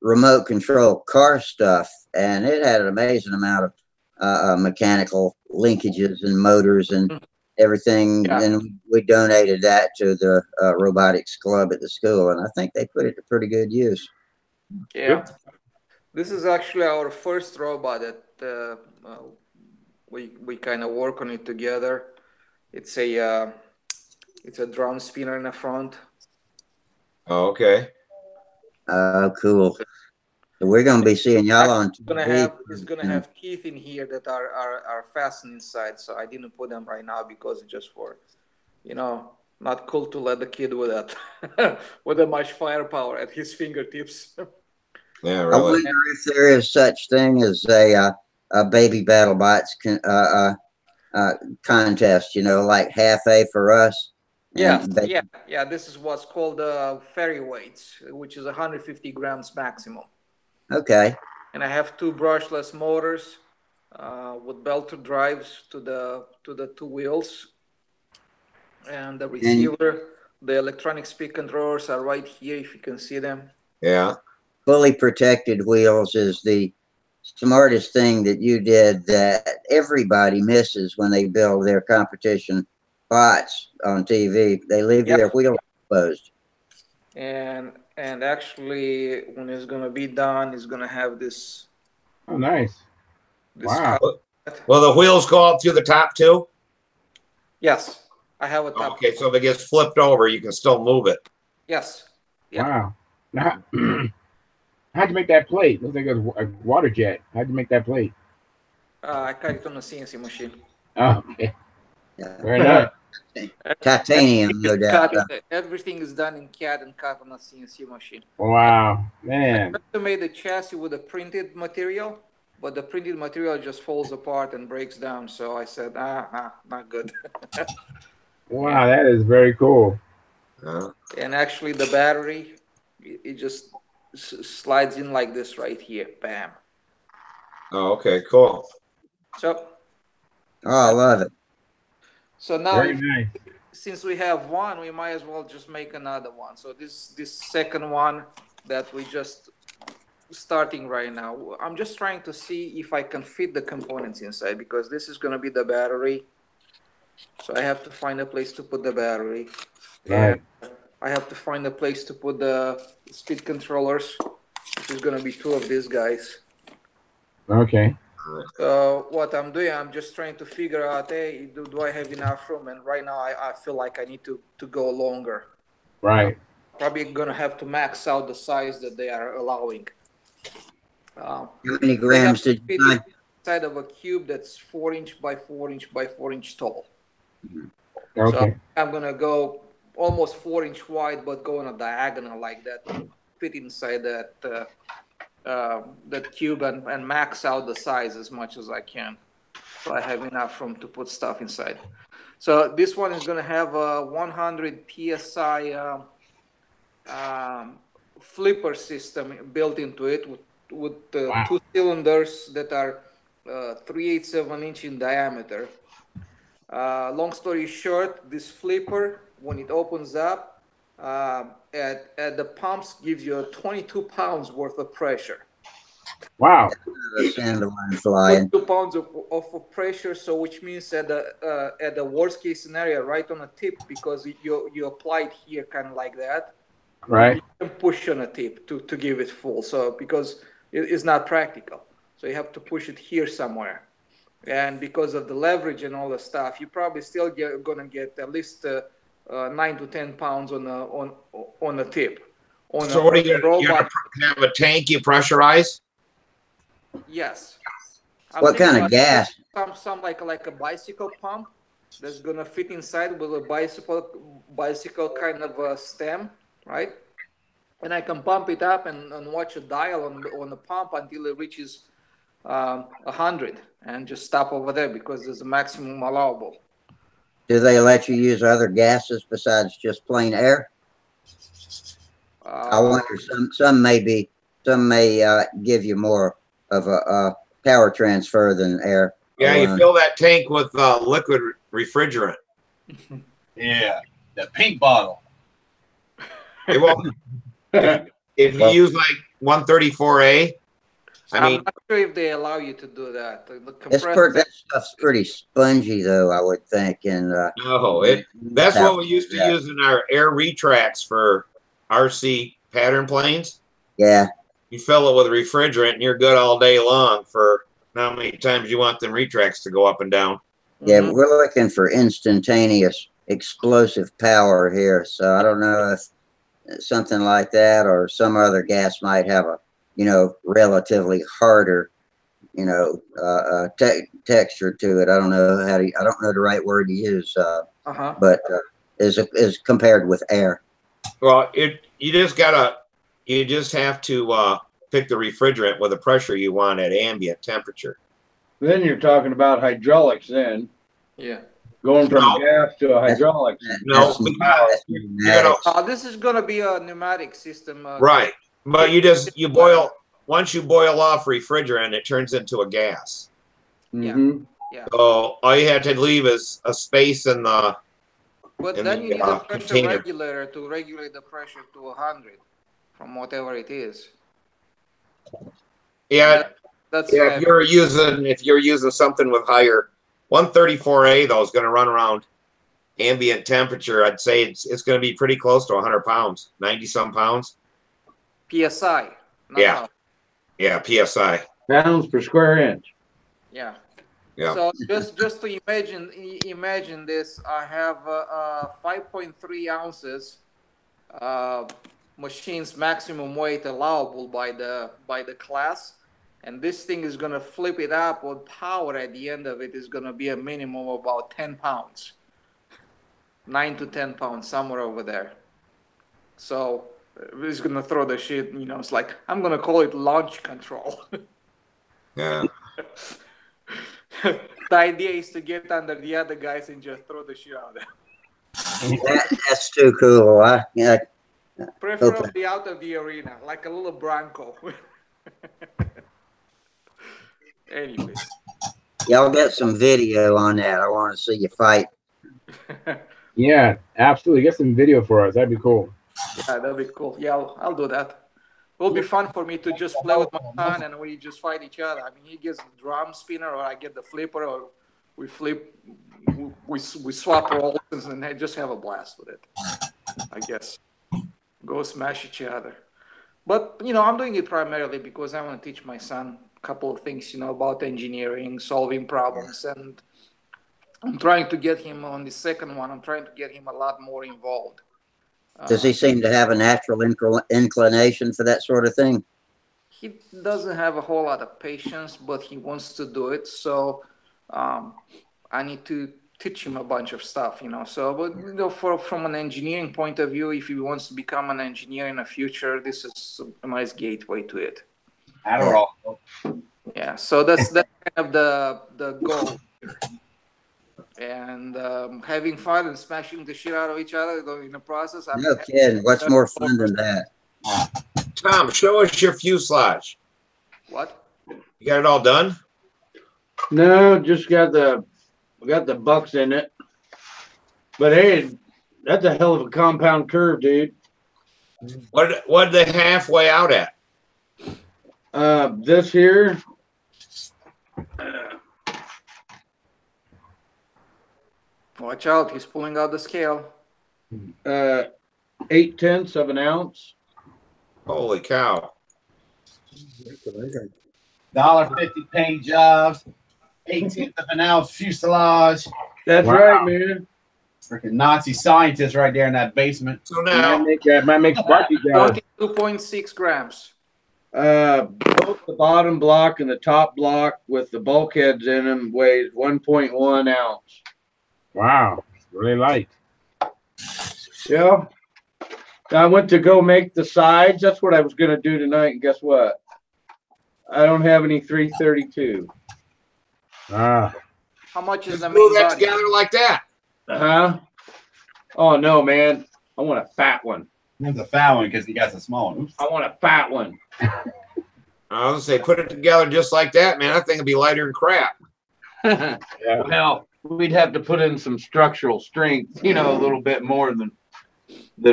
remote control car stuff, and it had an amazing amount of mechanical linkages and motors and everything. Yeah. And we donated that to the robotics club at the school, and I think they put it to pretty good use. Yeah. This is actually our first robot that we kind of work on it together. It's a drum spinner in the front. Oh, okay. Oh, cool. So we're going to be seeing y'all on TV. It's gonna have teeth in here that are fastened inside. So I didn't put them right now because it's just for, not cool to let the kid with that with that much firepower at his fingertips. Yeah, I really. wonder if there is such thing as a baby BattleBots contest, like half A for us. Yeah. This is what's called ferry weights, which is 150 grams maximum. Okay. And I have 2 brushless motors with belted drives to the 2 wheels, and the receiver. The electronic speed controllers are right here, if you can see them. Yeah. Fully protected wheels is the smartest thing that you did that everybody misses when they build their competition bots on TV. They leave their wheels exposed. And actually, when it's gonna be done, it's gonna have this. Oh, nice! Wow. Will the wheels go out through the top too? Yes, I have a top. Okay, so if it gets flipped over, you can still move it. Yes. Yeah. Wow. Now, how'd you make that plate? Looks like a water jet. How'd you make that plate? I cut it on a CNC machine. Oh, okay. Very nice. Titanium, no doubt. Everything is done in CAD and cut on a CNC machine. Wow, man. I made the chassis with a printed material, but the printed material just falls apart and breaks down. So I said, not good. Wow, that is very cool. And actually, the battery, it just slides in like this right here. Bam. Oh, okay, cool. So. Oh, I love it. So now, nice. Since we have one, we might as well just make another one. So this second one that we just starting right now, I'm just trying to see if I can fit the components inside, because this is going to be the battery. So I have to find a place to put the battery. Right. And I have to find a place to put the speed controllers, which is going to be 2 of these guys. Okay. So what I'm doing, I'm just trying to figure out, hey, do I have enough room? And right now I feel like I need to go longer. Right. Probably going to have to max out the size that they are allowing. How many grams did you find? Inside of a cube that's 4 inch by 4 inch by 4 inch tall. Okay. So I'm going to go almost 4 inch wide, but go on a diagonal like that, fit inside that cube and max out the size as much as I can, so I have enough room to put stuff inside. So this one is going to have a 100 psi flipper system built into it with Wow. 2 cylinders that are 3/8 of an inch in diameter. Long story short, this flipper, when it opens up, at the pumps, gives you 22 pounds worth of pressure. Wow. 22 pounds of pressure, so which means at the worst case scenario, right on a tip, because you apply it here kind of like that. Right. You can push on a tip to give it full. So because it's not practical, so you have to push it here somewhere. And because of the leverage and all the stuff, you're probably still gonna get at least 9 to 10 pounds on a tip. So what are you gonna have a tank you pressurize? Yes. I'm What thinking kind of about gas? some like a bicycle pump that's gonna fit inside with a bicycle kind of a stem, right? And I can pump it up and watch a dial on the pump until it reaches 100, and just stop over there because there's a maximum allowable. Do they let you use other gases besides just plain air? I wonder. Some may give you more of a power transfer than air. Yeah, you alone. fill that tank with liquid refrigerant. Yeah, the pink bottle. It won't. If you use like 134A, I mean, I'm not sure if they allow you to do that. The That stuff's pretty spongy, though, I would think. And no, that's what we used to use in our air retracts for RC pattern planes. Yeah. You fill it with refrigerant and you're good all day long for how many times you want them retracts to go up and down. Yeah, but we're looking for instantaneous explosive power here. So I don't know if something like that or some other gas might have a, relatively harder, texture to it. I don't know I don't know the right word to use. But is compared with air. Well, you just have to pick the refrigerant with the pressure you want at ambient temperature. Then you're talking about hydraulics then. Yeah. Going from gas to a hydraulics. No, this is going to be a pneumatic system. Right. But once you boil off refrigerant, it turns into a gas. Mm-hmm. Yeah. So all you have to leave is a space in the But then you need a pressure container. regulator to regulate the pressure to 100 from whatever it is. Yeah. That's if you're using something with higher 134A though is going to run around ambient temperature. I'd say it's going to be pretty close to 100 pounds, 90 some pounds. PSI. Yeah. Yeah, PSI. Pounds per square inch. Yeah. Yeah. So just to imagine this, I have 5.3 ounces machine's maximum weight allowable by the class, and this thing is going to flip it up with power at the end of it is going to be a minimum of about 10 pounds, 9 to 10 pounds, somewhere over there. So it's going to throw the shit, it's like, I'm going to call it launch control. Yeah. The idea is to get under the other guys and just throw the shit out there. That's too cool. Preferably out of the arena, like a little Bronco. Anyways. Y'all get some video on that. I want to see you fight. Yeah, absolutely. Get some video for us. That'd be cool. Yeah, that'd be cool. Yeah, I'll do that. It'll be fun for me to just play with my son and we just fight each other. I mean, he gets the drum spinner or I get the flipper, or we flip, we swap roles and just have a blast with it, I guess. Go smash each other. But, I'm doing it primarily because I want to teach my son a couple of things, about engineering, solving problems, and I'm trying to get him on the second one. I'm trying to get him a lot more involved. Does he seem to have a natural inclination for that sort of thing? He doesn't have a whole lot of patience, but he wants to do it. So I need to teach him a bunch of stuff, So, but from an engineering point of view, if he wants to become an engineer in the future, this is a nice gateway to it. Adderall. Yeah. So that's kind of the goal. And having fun and smashing the shit out of each other in the process. No kidding. What's more fun than that? Tom, show us your fuselage. What? You got it all done? No, just got the bucks in it. But hey, that's a hell of a compound curve, dude. What they halfway out at? This here. Watch out, he's pulling out the scale. 0.8 of an ounce. Holy cow. $1.50 paint jobs, 1/18 of an ounce fuselage. That's right, man. Freaking Nazi scientist right there in that basement. So now Might make Sparky jealous. 2.6 grams. Both the bottom block and the top block with the bulkheads in them weighs 1.1 ounce. Wow, it's really light. Yeah. I went to go make the sides. That's what I was going to do tonight. And guess what? I don't have any 332. Ah, How much is Just the glue main that body? together like that. Huh? Oh, no, man. I want a fat one. There's a fat one because he got the small one. Oops. I want a fat one. I was gonna say, put it together just like that, man. That thing would be lighter than crap. yeah. Well, we'd have to put in some structural strength, you know, a little bit more than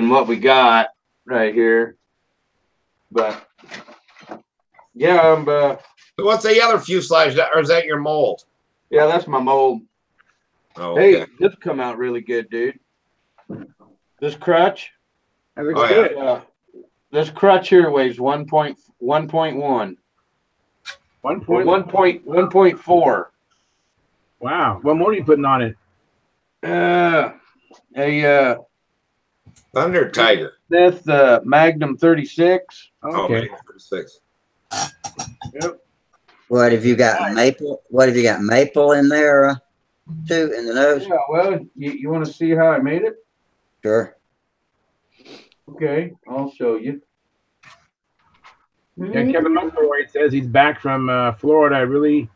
what we got right here. But yeah, So what's the other fuselage? Or is that your mold? yeah, that's my mold. Oh, okay. Hey, this come out really good, dude. This crutch. That looks Oh, good. This crutch here weighs 1.1. 1.4. Wow. What more are you putting on it? A Thunder Tiger. Smith Magnum 36. Okay. Oh, 36. Yep. What have you got? Maple? What have you got? Maple in there too in the nose? Yeah. Well, you want to see how I made it? Sure. Okay, I'll show you. Yeah, Kevin McElroy says he's back from Florida. I really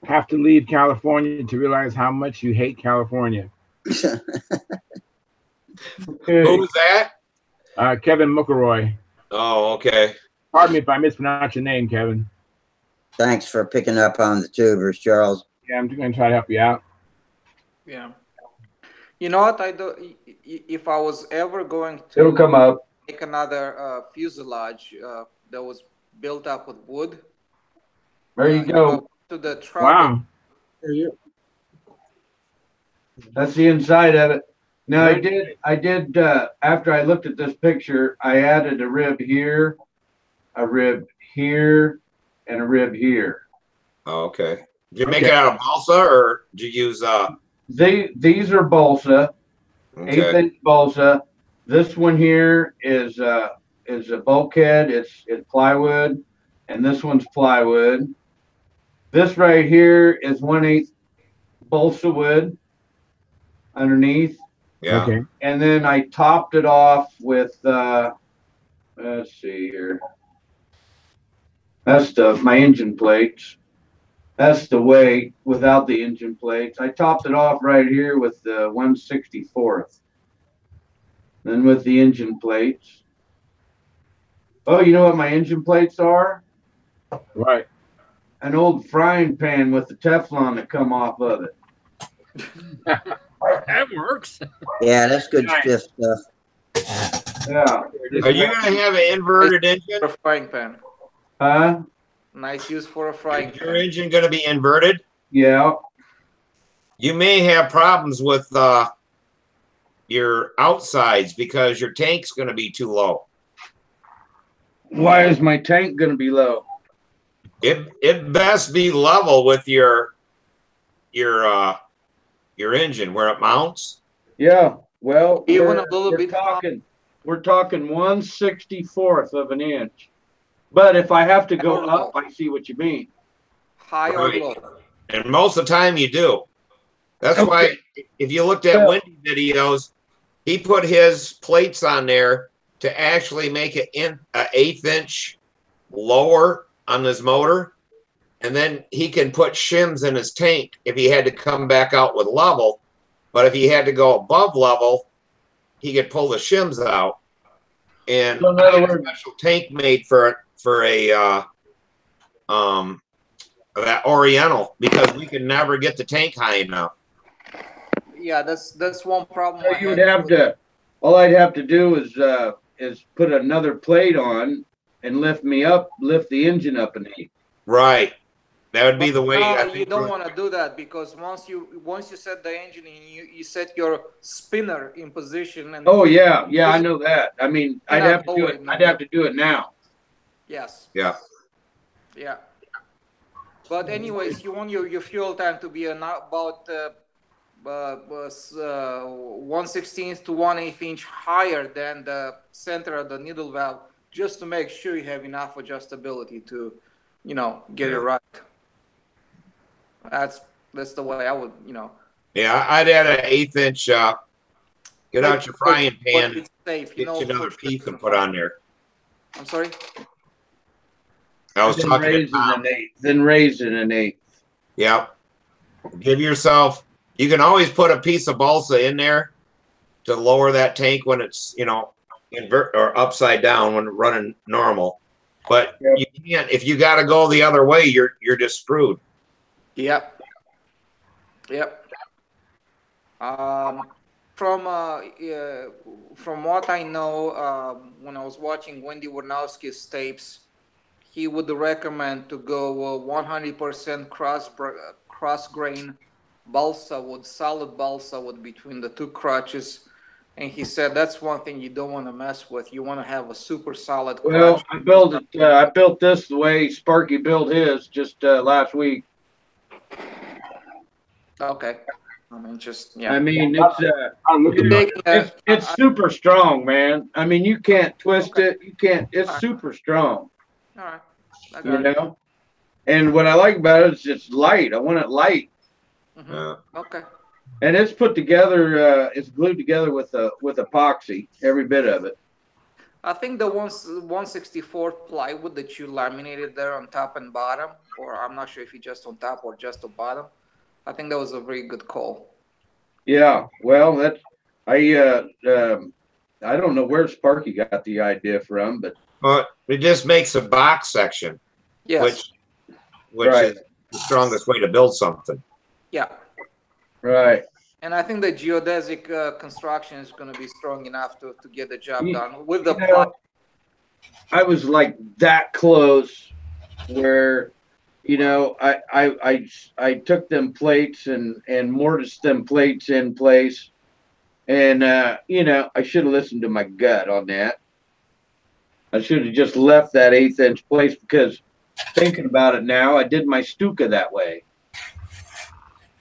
have to leave California to realize how much you hate California. Okay. Who was that? Kevin McElroy. Oh, okay. Pardon me if I mispronounce your name, Kevin. Thanks for picking up on the tubers, Charles. Yeah, I'm going to try to help you out. Yeah. You know what I do? If I was ever going It'll to come up. make another fuselage that was built up with wood, There you go. to the trouble. Wow. That's the inside of it. Now I did after I looked at this picture, I added a rib here, a rib here, and a rib here. Oh, okay. Did you make it out of balsa or did you use These are balsa, okay. 1/8 balsa. This one here is a bulkhead. It's plywood, and this one's plywood. This right here is 1/8 balsa wood underneath. Yeah. Okay. And then I topped it off with let's see here. That's my engine plates. That's the weight without the engine plates. I topped it off right here with the 1/64. Then with the engine plates. Oh, you know what my engine plates are? Right. An old frying pan with the Teflon that come off of it. That works. Yeah, that's good Nice. stuff. Yeah. Are you gonna have an inverted engine? For a frying pan. Huh? Nice use for a frying Is your pan. engine gonna be inverted? Yeah. You may have problems with your outsides because your tank's gonna be too low. Why is my tank going to be low? It best be level with your engine where it mounts. Yeah. Well, Even a little bit we're talking 1/64 of an inch. But if I have to go Or up, low. I see what you mean. High or Right. low. And most of the time you do. That's why if you looked at Wendy videos, he put his plates on there to actually make it in an 1/8 inch lower on his motor. And then he can put shims in his tank if he had to come back out with level. But if he had to go above level, he could pull the shims out. And So in I other had a words- special tank made for a that Oriental because we could never get the tank high enough. Yeah, that's one problem. So I you would had have with- to. All I'd have to do is put another plate on and lift the engine up an eighth. Right. That would be the way. No, I you think don't want to do that because once you set the engine and you set your spinner in position and Oh yeah, I know that. I mean, I'd Cannot have to do lower it. it I'd now. have to do it now. yes, Yeah. yeah. But anyways, you want your fuel tank to be about 1/16 to 1/8 inch higher than the center of the needle valve, just to make sure you have enough adjustability to, you know, get it right. That's the way I would, you know. Yeah, I'd add an 1/8 inch. Get out your frying pan. It's safe, Get you another piece and put fire. on there. I'm sorry. I was Then talking to raise it Tom. an eighth. Then raise it an eighth. Yep. Give yourself. You can always put a piece of balsa in there to lower that tank when it's, you know, invert or upside down when running normal. But you can't. If you got to go the other way, you're just screwed. Yep. Yep. From what I know, when I was watching Wendy Warnowski's tapes, he would recommend to go 100% cross grain balsa wood, solid balsa wood between the two crotches. And he said that's one thing you don't want to mess with. You want to have a super solid crotch. Well, I built it. I built this the way Sparky built his just last week. Okay. I mean, just yeah. I mean, I'm looking at it. it's super strong, man. I mean, you can't twist it. You can't. It's super strong. All right. I You got it. know. And what I like about it is it's light. I want it light. Okay. And it's put together. It's glued together with epoxy. Every bit of it. I think the 164 plywood that you laminated there on top and bottom, or I'm not sure if you just on top or just the bottom. I think that was a very good call. Yeah. Well, that's I don't know where Sparky got the idea from, but It just makes a box section, Yes. which Right. is the strongest way to build something. Yeah. right. And I think the geodesic construction is going to be strong enough to get the job done with the You know, I was like that close where, you know, I took them plates and mortised them plates in place. And, you know, I should have listened to my gut on that. I should have just left that 1/8 inch place because thinking about it now, I did my Stuka that way.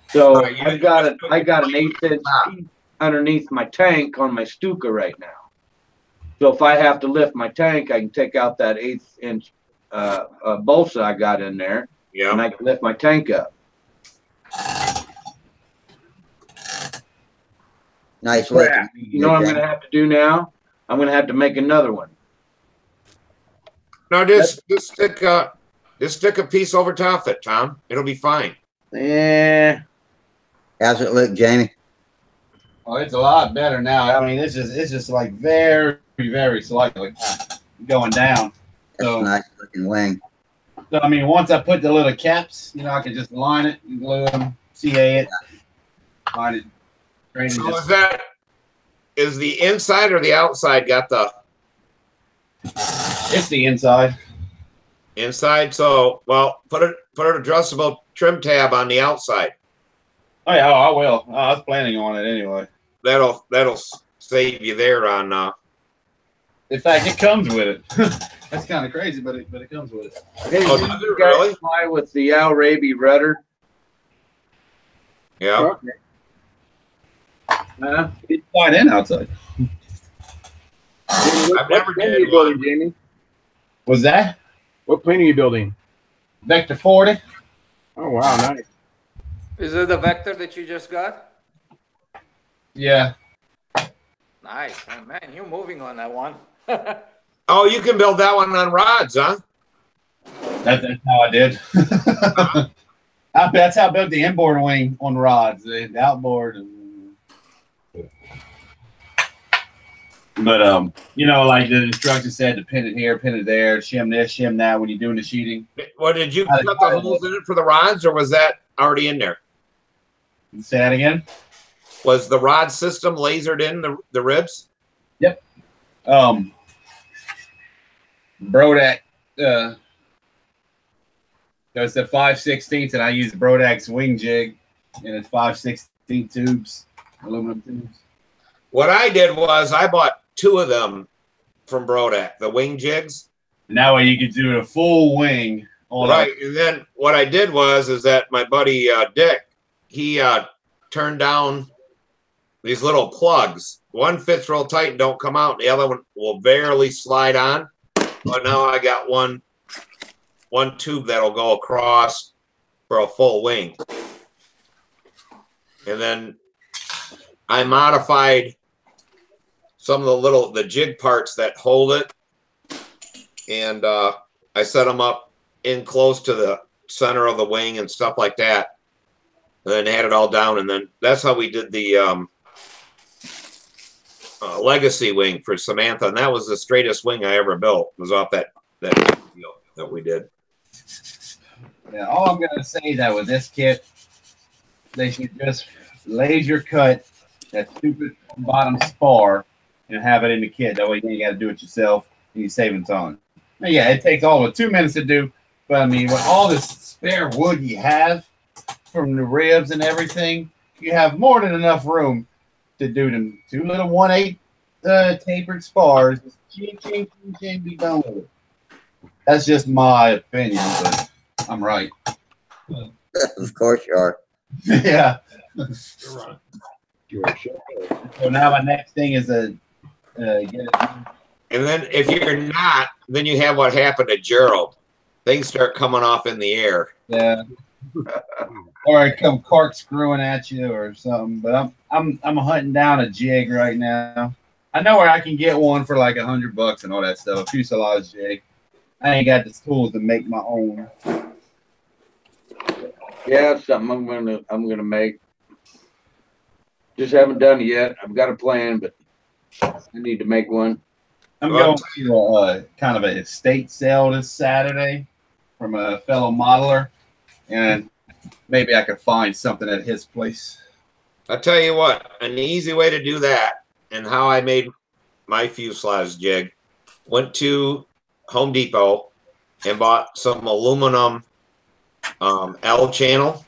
So Right, I got an 1/8 inch piece underneath my tank on my Stuka right now. So if I have to lift my tank, I can take out that 1/8 inch balsa I got in there, and Yeah. I can lift my tank up. Nice Crap. looking. You know what I'm going to have to do now? I'm going to have to make another one. No, just stick a piece over top of it, Tom. It'll be fine. Yeah. How's it look, Jamie? Oh, it's a lot better now. I mean, it's just like very, very slightly going down. That's So, a nice looking wing. so I mean, once I put the little caps, you know, I can just line it and glue them, CA it, line it. Train it So just- is the inside or the outside got the it's the inside. inside? So put an adjustable trim tab on the outside. Oh yeah, I will. I was planning on it anyway. That'll save you there on. In fact, it comes with it. That's kind of crazy, but it comes with it. Hey, Oh, did does you it guys really? fly with the Al Raby rudder? Yeah. Huh? It's fine and outside. I've never What plane are did you building, one. Jamie? Was that What plane are you building? Vector 40? Oh wow, nice. Is it the Vector that you just got? Yeah. Nice. Oh, man, you're moving on that one. Oh, you can build that one on rods, huh? That's how I did. That's how I built the inboard wing on rods, the outboard. But you know, like the instructions said, to pin it here, pin it there, shim this, shim that when you're doing the sheeting. Well, did you cut the holes in it for the rods, or was that already in there? Say that again. Was the rod system lasered in the ribs? Yep. Brodak. That's the 5/16, and I use Brodak's wing jig, and it's 5/16 tubes, aluminum tubes. What I did was I bought 2 of them from Brodak, the wing jigs. And that way you could do a full wing on Right, and then what I did is that my buddy Dick, he turned down these little plugs. One fits real tight and don't come out, and the other one will barely slide on. But now I got one tube that'll go across for a full wing. And then I modified some of the jig parts that hold it. And I set them up in close to the center of the wing and stuff like that. And then had it all down. And then that's how we did the legacy wing for Samantha. And that was the straightest wing I ever built. It was off that deal that we did. Yeah, all I'm gonna say that with this kit, they should just laser cut that stupid bottom spar and have it in the kit. That way you ain't got to do it yourself and you're saving time. Now, yeah, it takes all of 2 minutes to do, but I mean, with all this spare wood you have from the ribs and everything, you have more than enough room to do them 2 little 1/8 tapered spars. Just ching, ching, ching, ching, be done with it. That's just my opinion, but I'm right. Of course you are. Yeah. You're right. So now my next thing is get it. And then if you're not, then you have what happened to Gerald. Things start coming off in the air. Yeah. Or I come corkscrewing at you or something. But I'm hunting down a jig right now. I know where I can get one for like $100 and all that stuff. A fuselage jig. I ain't got the tools to make my own. Yeah, it's something I'm gonna make. Just haven't done it yet. I've got a plan, but I need to make one. I'm going to a kind of an estate sale this Saturday from a fellow modeler, and maybe I could find something at his place. I'll tell you what, an easy way to do that and how I made my fuselage jig, went to Home Depot and bought some aluminum L channel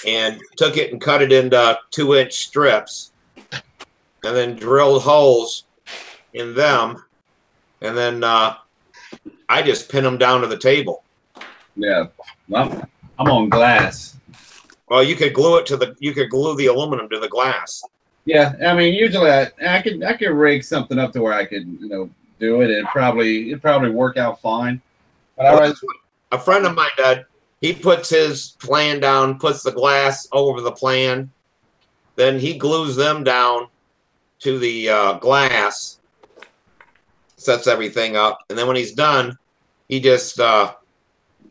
and took it and cut it into 2-inch strips and then drilled holes in them. And then I just pin them down to the table. Yeah, well, I'm on glass. Well, you could glue the aluminum to the glass. Yeah, I mean, usually I could rig something up to where I could, do it, and it'd probably work out fine. But A friend of mine did. He puts his plan down, puts the glass over the plan, then he glues them down to the glass, sets everything up, and then when he's done, he just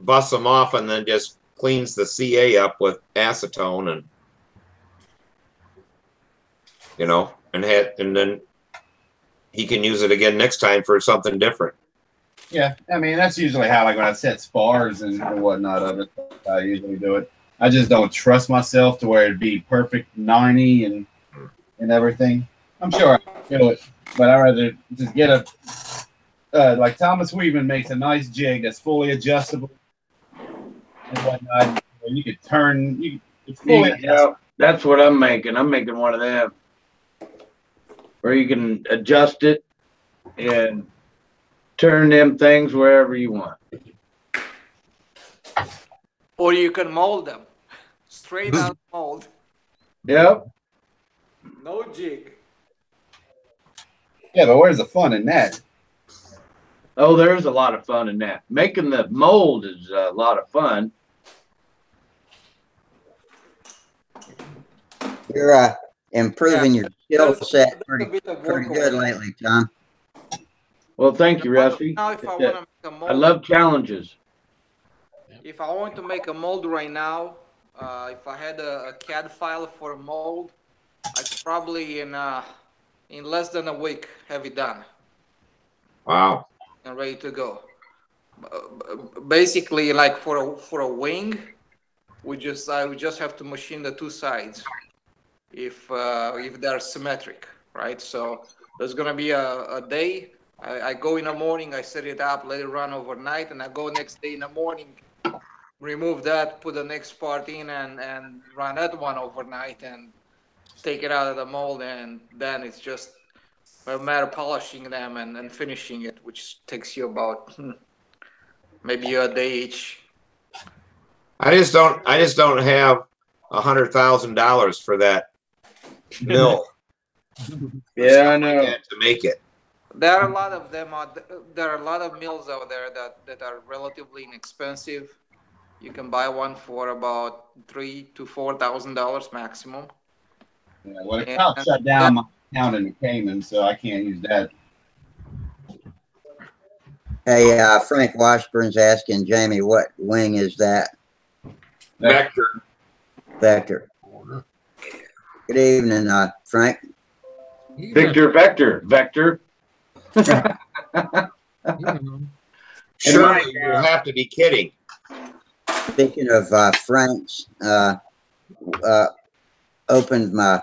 busts them off and then just cleans the CA up with acetone and then he can use it again next time for something different. yeah, I mean, that's usually how, like, when I set spars and whatnot of it, I usually do it. I just don't trust myself to where it'd be perfect 90 and everything. I'm sure I can do it, but I'd rather just get like Thomas Weedman makes a nice jig that's fully adjustable and whatnot. You could turn, it's fully adjustable. That's what I'm making. I'm making one of them where you can adjust it and turn them things wherever you want. Or you can mold them. Straight out mold. Yep. No jig. Yeah, but where's the fun in that? Oh, there's a lot of fun in that. Making the mold is a lot of fun. You're improving your skill set pretty good lately, Tom. Well, thank you, Rusty. Now, if I want to make a mold, I love challenges. if I want to make a mold right now, if I had a CAD file for a mold, I could probably in less than a week have it done. Wow. And ready to go. Basically, like for a wing, I would just have to machine the 2 sides if they're symmetric, right? So there's gonna be a day. I go in the morning, I set it up, let it run overnight, and I go next day in the morning, remove that, put the next part in, and run that one overnight, and take it out of the mold, and then it's just a matter of polishing them and finishing it, which takes you about maybe a day each. I just don't have $100,000 for that mill. Yeah, I know. To make it. There are a lot of them. There are a lot of mills out there that are relatively inexpensive. You can buy one for about $3,000 to $4,000 maximum. Yeah, well, the account shut down my account in the Cayman, so I can't use that. Hey, Frank Washburn's asking Jamie, what wing is that? Vector. Vector. Good evening, Frank. Victor, Vector. Surely you have to be kidding. Speaking of Frank's, opened my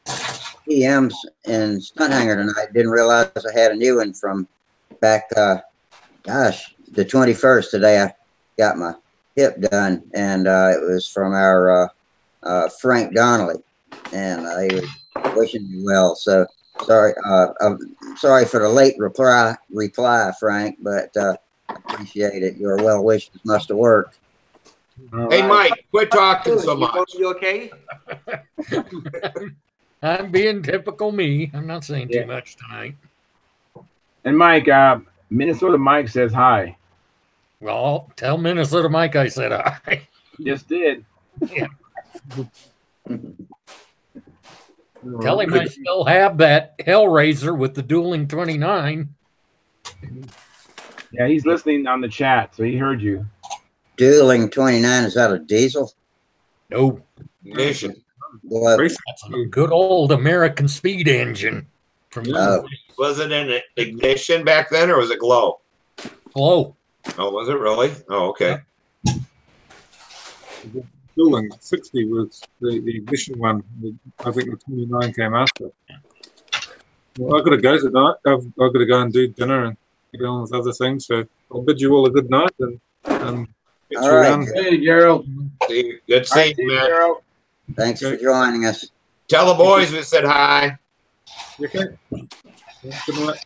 PMs in Stunthangar tonight. Didn't realize I had a new one from back, gosh, the 21st. Today I got my hip done, and it was from our Frank Donnelly, and he was wishing me well. So sorry, I'm sorry for the late reply, Frank, but I appreciate it. Your well wishes must have worked. Hey, Mike, quit talking so much. You okay? I'm being typical me. I'm not saying too much tonight. And Mike, Minnesota Mike says hi. Well, tell Minnesota Mike I said hi. Just did. Yeah. Tell him I still have that Hellraiser with the dueling 29. Yeah, he's listening on the chat, so he heard you. Dueling 29, is that a diesel? No. Ignition. Well, That's a good old American speed engine. From Was it an ignition back then, or was it glow? Glow. Oh, was it really? Oh, okay. Dueling 60 was the ignition one. I think the 29 came after. Well, I've got to go tonight. I've got to go and do dinner and get on with other things. So I'll bid you all a good night and get all you right. around. Hey, Gerald. Good seeing you, man. Thanks for joining us. Tell the boys we said hi. You okay? Yeah, good night.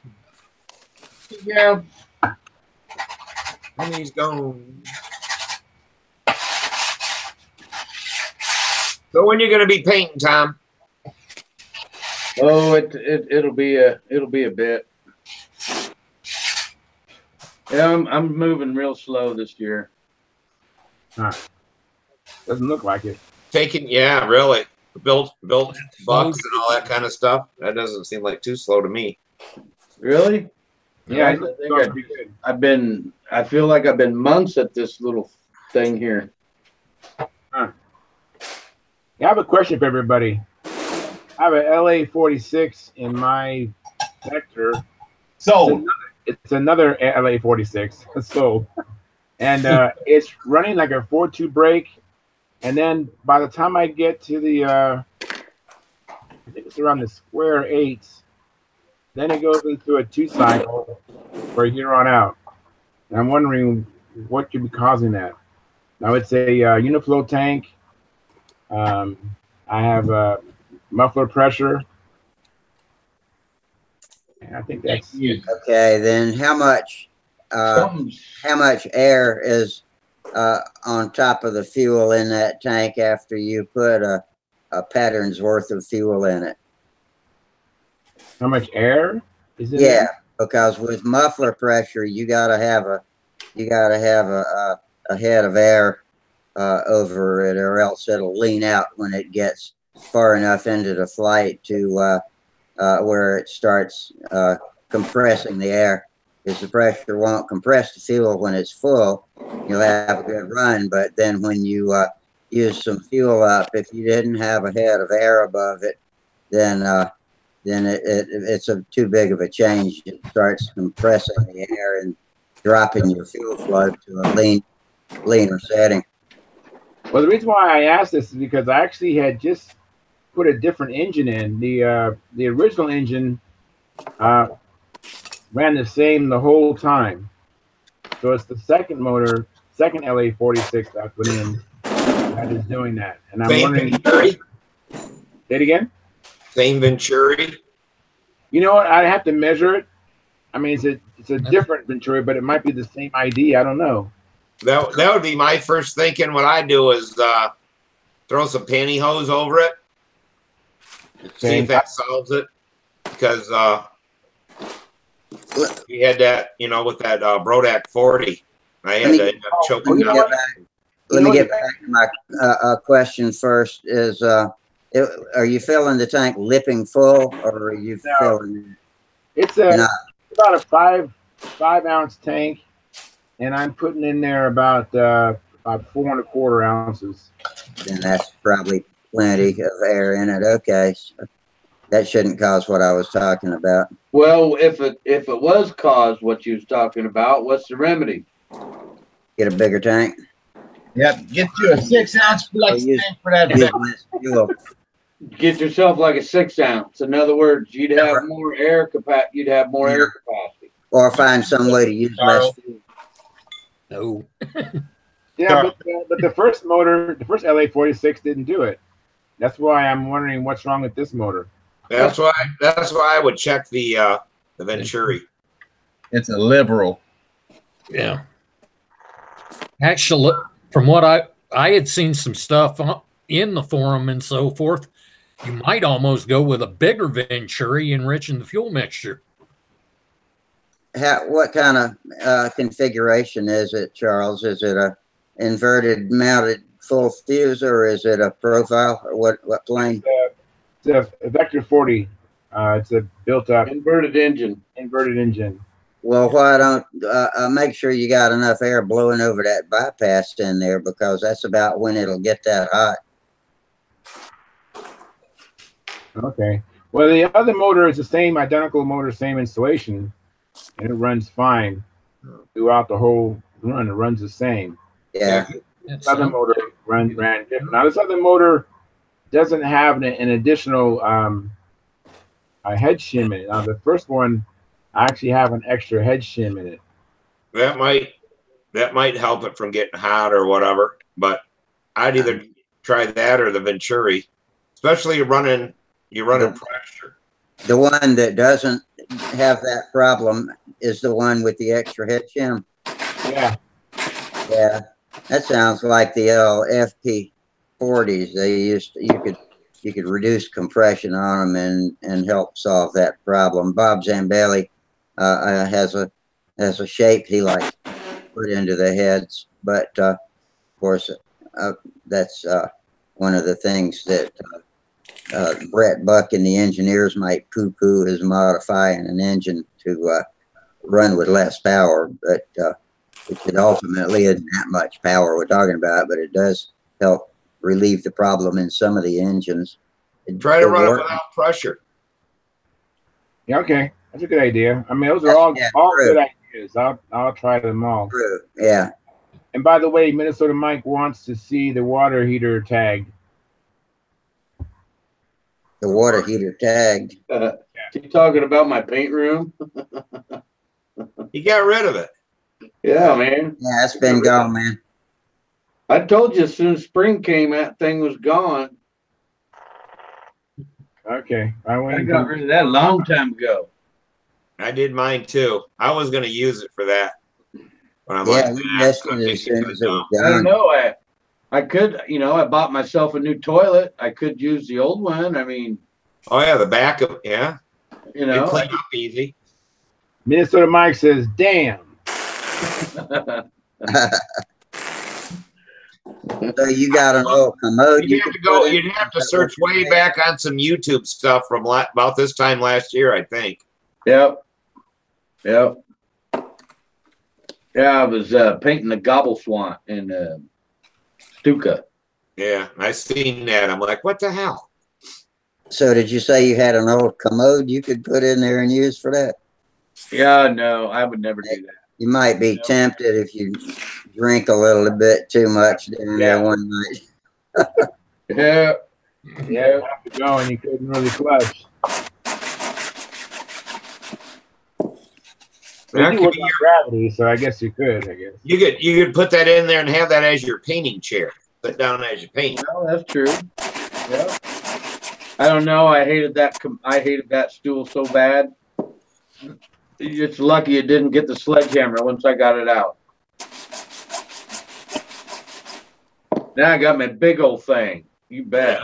Yeah. And he's gone. So when you going to be painting, Tom? Oh, it'll be a bit. Yeah, I'm moving real slow this year. Huh. Doesn't look like it. Taking, yeah, really. Built bucks and all that kind of stuff. That doesn't seem like too slow to me. Really? Yeah, I feel like I've been months at this little thing here. Huh. Yeah, I have a question for everybody. I have a LA 46 in my sector. So it's another LA 46. So, and it's running like a 4.2 brake. And then by the time I get to the, I think it's around the square 8s, then it goes into a 2-cycle for here on out. And I'm wondering what could be causing that. Now it's a Uniflow tank. I have muffler pressure. And I think that's Okay, then how much air is on top of the fuel in that tank after you put a pattern's worth of fuel in it? how much air is in Yeah, it? because with muffler pressure, you gotta have a head of air over it, or else it'll lean out when it gets far enough into the flight to where it starts compressing the air. Because the pressure won't compress the fuel when it's full, you'll have a good run. But then when you use some fuel up, if you didn't have a head of air above it, then it's too big of a change. It starts compressing the air and dropping your fuel flow to a leaner setting. Well, the reason why I asked this is because I actually had just put a different engine in. The original engine ran the same the whole time. So it's the second motor, second LA 46 that I put in that is doing that. And I'm wondering. Venturi? Say it again? Same Venturi? You know what? I'd have to measure it. I mean, it's a different Venturi, but it might be the same ID. I don't know. That would be my first thinking. What I do is throw some pantyhose over it. See if that solves it. Because He had that, you know, with that Brodak 40. I had to end up choking down. Let me get back to my question first. Is are you filling the tank lipping full, or are you filling? It's about a 5-ounce tank, and I'm putting in there about 4¼ ounces. Then that's probably plenty of air in it. Okay, so that shouldn't cause what I was talking about. Well, if it was caused what you was talking about, what's the remedy? Get a bigger tank. Yep, get you a 6-ounce flex tank for that. Get yourself like a 6-ounce. In other words, you'd have more air capacity. You'd have more air capacity. Or find some way to use less fuel. No. Yeah, but the first motor, the first LA46 didn't do it. That's why I'm wondering what's wrong with this motor. That's why I would check the Venturi. It's a liberal. Yeah. Actually, from what I had seen some stuff in the forum and so forth, you might almost go with a bigger Venturi enriching the fuel mixture. What kind of configuration is it, Charles? Is it a inverted mounted full fuse, or is it a profile, or what plane? It's a Vector 40. It's a built-up inverted engine. Well, why don't make sure you got enough air blowing over that bypass in there, because that's about when it'll get that hot. Okay. Well, the other motor is the same, identical motor, same installation, and it runs fine throughout the whole run. It runs the same. Yeah. This other motor ran different. Now, this other motor doesn't have an additional a head shim in it. Now, the first one, I actually have an extra head shim in it. That might help it from getting hot or whatever. But I'd either try that or the Venturi, especially you're running pressure. The one that doesn't have that problem is the one with the extra head shim. Yeah. Yeah. That sounds like the FP40s. They you could reduce compression on them and help solve that problem. Bob Zambelli has a shape he likes to put into the heads, but of course that's one of the things that Brett Buck and the engineers might poo-poo, is modifying an engine to run with less power, but it ultimately isn't that much power we're talking about, but it does help relieve the problem in some of the engines. Try to run it without pressure. Yeah, okay, that's a good idea. I mean, those are all good ideas. I'll try them all. True. Yeah. And by the way, Minnesota Mike wants to see the water heater tagged. The water heater tagged. You talking about my paint room? You got rid of it. Yeah, man. Yeah, it's been gone, man. I told you as soon as spring came, that thing was gone. Okay. I got rid of that a long time ago. I did mine too. I was going to use it for that. But I'm yeah, we messed it as soon as it was done. I don't know. I could, I bought myself a new toilet. I could use the old one. I mean. Oh, yeah, the backup. Yeah. You know. It cleaned up easy. Minnesota Mike says, damn. So you got an old commode. You'd have to search way back on some YouTube stuff from about this time last year, I think. Yep. Yeah, I was painting the gobble swant in Stuka. Yeah, I seen that. I'm like, what the hell? So did you say you had an old commode you could put in there and use for that? Yeah, no, I would never do that. You might be tempted if you drink a little bit too much during that one night. Yeah. Yeah, have to go and you couldn't really clutch. You work on gravity, so I guess you could. I guess you could put that in there and have that as your painting chair. Put down as you paint. Well, that's true. Yeah. I don't know. I hated that stool so bad. It's lucky it didn't get the sledgehammer once I got it out. Now I got my big old thing. You bet.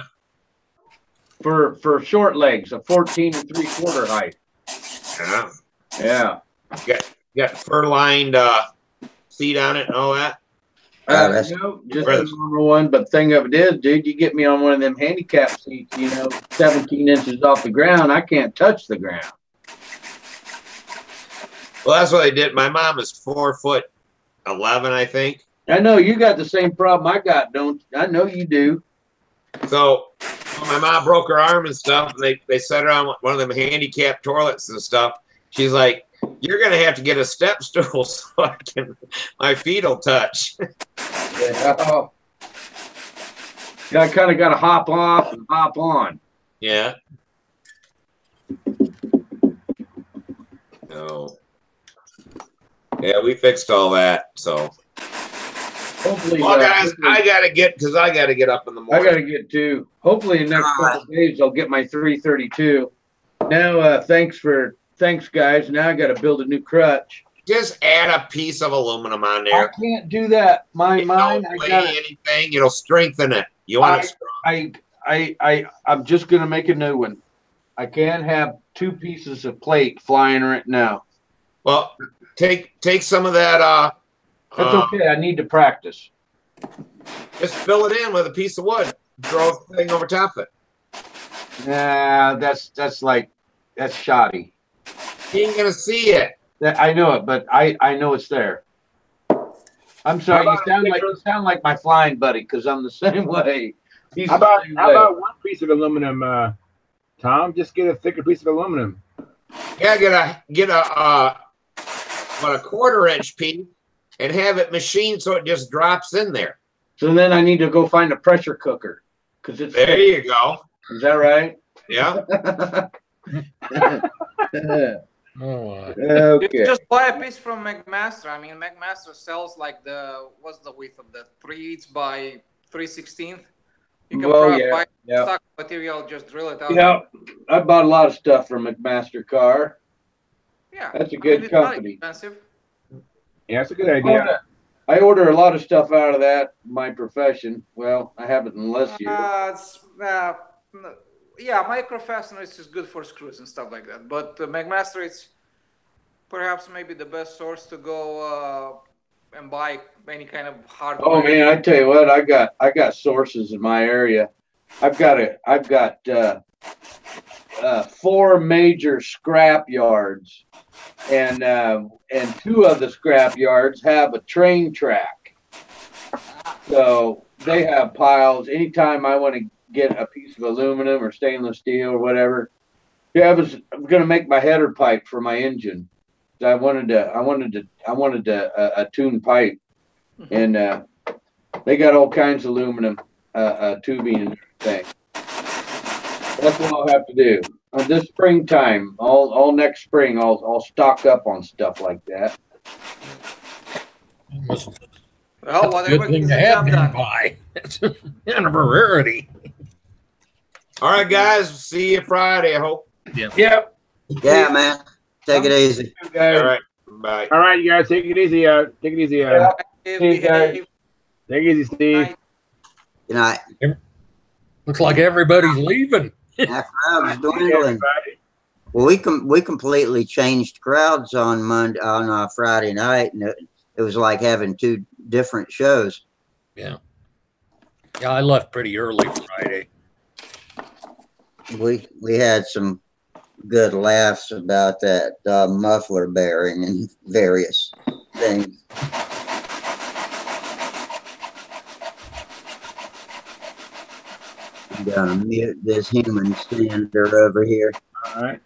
For short legs, a 14 3/4 height. Yeah. Yeah. Got fur-lined seat on it and all that. No, just a normal one. But thing of it is, dude, you get me on one of them handicap seats, 17 inches off the ground, I can't touch the ground. Well, that's what I did. My mom is 4'11", I think. I know you got the same problem I got, don't I? Know you do. So when my mom broke her arm and stuff, and they set her on one of them handicap toilets and stuff. She's like, "You're gonna have to get a step stool so my feet will touch." Yeah. I kind of got to hop off and hop on. Yeah. No. Yeah, we fixed all that. So. Hopefully, well, guys, I gotta get up in the morning. I gotta get to. Hopefully, in the next couple of days, I'll get my 332. Now, thanks, guys. Now I got to build a new crutch. Just add a piece of aluminum on there. I can't do that. Mine. Don't weigh anything. It'll strengthen it. You want it strong. I'm just gonna make a new one. I can't have 2 pieces of plate flying right now. Well, take some of that. That's okay. I need to practice. Just fill it in with a piece of wood. Throw the thing over top of it. Nah, that's shoddy. You ain't gonna see it. I know it, but I know it's there. I'm sorry. You sound like my flying buddy because I'm the same way. How about one piece of aluminum, Tom? Just get a thicker piece of aluminum. Yeah, get a 1/4-inch piece and have it machined so it just drops in there. So then I need to go find a pressure cooker because it's there. You go. Is that right? Yeah. Okay. You just buy a piece from McMaster. I mean, McMaster sells like what's the width of that? 3/8 by 3/16. You can buy stock material, just drill it out. Yeah, I bought a lot of stuff from McMaster Car. Yeah, that's a good company. Not expensive. Yeah, that's a good idea. I order a lot of stuff out of that. My profession. Well, I haven't in less years. Yeah, micro fasteners is good for screws and stuff like that. But McMaster is perhaps maybe the best source to go and buy any kind of hardware. Oh man, I tell you what, I got sources in my area. I've got 4 major scrap yards, and 2 of the scrap yards have a train track. So they have piles. Anytime I want to get a piece of aluminum or stainless steel or whatever. Yeah, I was going to make my header pipe for my engine. I wanted a tuned pipe, and they got all kinds of aluminum tubing and everything. That's what I'll have to do. This springtime, all next spring, I'll stock up on stuff like that. Well, that's a good thing to have nearby. It's kind of a rarity. All right, guys. See you Friday, I hope. Yep. Yeah, man. Take it easy. All right. Bye. All right, you guys. Take it easy. Take it easy. See you guys. Take it easy, Steve. Good night. Looks like everybody's leaving. That crowd's dwindling. Well, we completely changed crowds on Friday night, and it was like having 2 different shows. Yeah. Yeah, I left pretty early Friday. We had some good laughs about that muffler bearing and various things. I'm gonna mute this human stander over here. All right.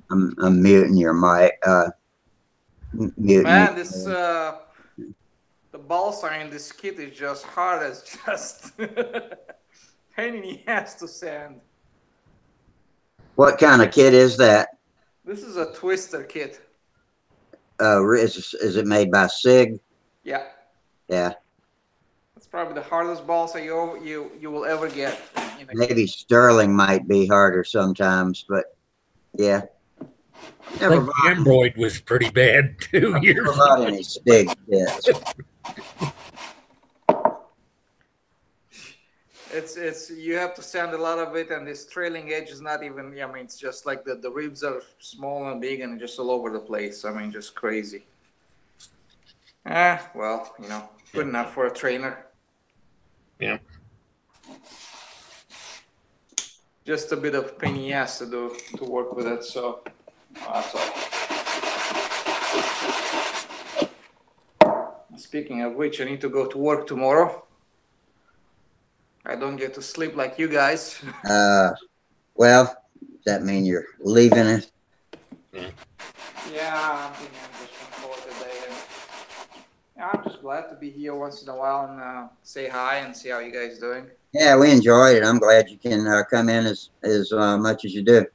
I'm muting your mic. Man, this the balsa in this kit is just hard as just pain in the ass to sand. What kind of kit is that? This is a twister kit. Is it made by SIG? Yeah. Yeah. It's probably the hardest balsa you will ever get. Maybe Sterling might be harder sometimes, but yeah. I think the Android was pretty bad 2 years ago. Not any SIG kits. it's you have to sand a lot of it, and this trailing edge is not even. I mean, it's just like the ribs are small and big and just all over the place. I mean, just crazy. Well, you know, good enough for a trainer. Yeah. Just a bit of pain in the ass to work with it. So that's all. Speaking of which, I need to go to work tomorrow. I don't get to sleep like you guys. Well, does that mean you're leaving it? Yeah, I'm thinking I'm just gonna call it a day. And yeah, I'm just glad to be here once in a while and say hi and see how you guys doing. Yeah, we enjoyed it. I'm glad you can come in as much as you do.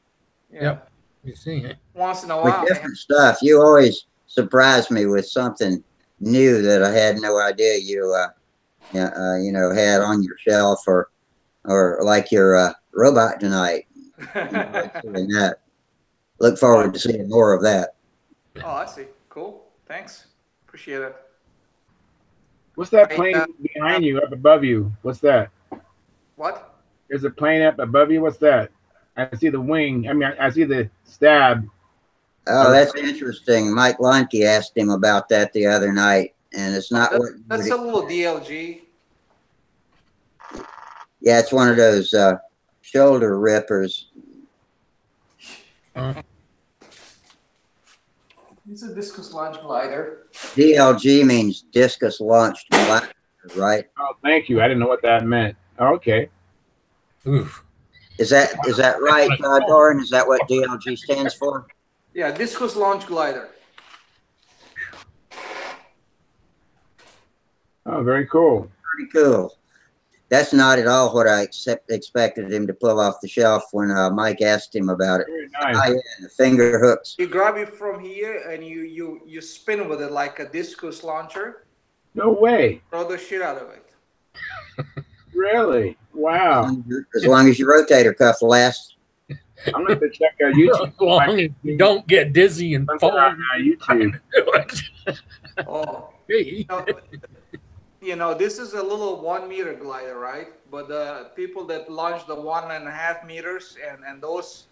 Yeah. Yep. You see it. Once in a With while. different stuff. You always surprise me with something new that I had no idea you you know, had on your shelf, or like your robot tonight. Doing that. Look forward to seeing more of that. Oh, I see. Cool. Thanks. Appreciate it. What's that plane behind you, up above you? What's that? What? There's a plane up above you. What's that? I see the wing. I mean, I see the stab. Oh, that's interesting. Mike Leinke asked him about that the other night, and it's not what. That's a little DLG. Yeah, it's one of those shoulder rippers. It's a discus launch glider. DLG means discus launched glider, right? Oh, thank you. I didn't know what that meant. Okay. Oof. Is that right, Doran? Is that what DLG stands for? Yeah, discus launch glider. Oh, very cool. Pretty cool. That's not at all what I expected him to pull off the shelf when Mike asked him about it. Very nice. The finger hooks. You grab it from here and you spin with it like a discus launcher. No way. Throw the shit out of it. Really? Wow. As long as your rotator cuff lasts. I'm going to check out YouTube. As long as you don't get dizzy and fall. YouTube. Oh. Hey. You know, this is a little 1 meter glider, right? But the people that launch the 1.5 meters and those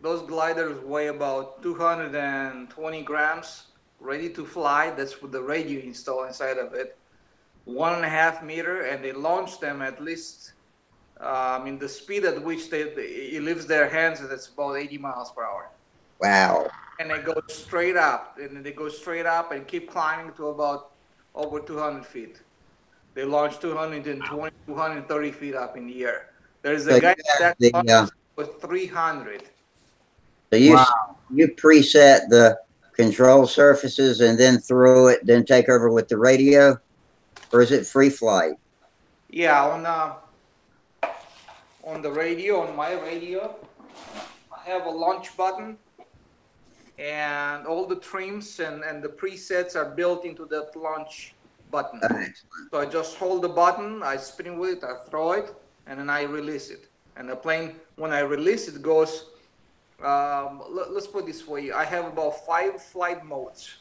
gliders weigh about 220 grams, ready to fly. That's with the radio installed inside of it. 1.5 meter, and they launch them at least. In the speed at which it leaves their hands, that's about 80 miles per hour. Wow. And they go straight up, and they go straight up and keep climbing to about over 200 feet. They launch 220, 230 feet up in the air. There's a guy that launches with 300. So you preset the control surfaces and then throw it, then take over with the radio, or is it free flight? Yeah, on the radio, on my radio, I have a launch button, and all the trims and the presets are built into that launch button. So I just hold the button, I spin with it, I throw it, and then I release it. And the plane, when I release it, goes. Let's put it this way: I have about 5 flight modes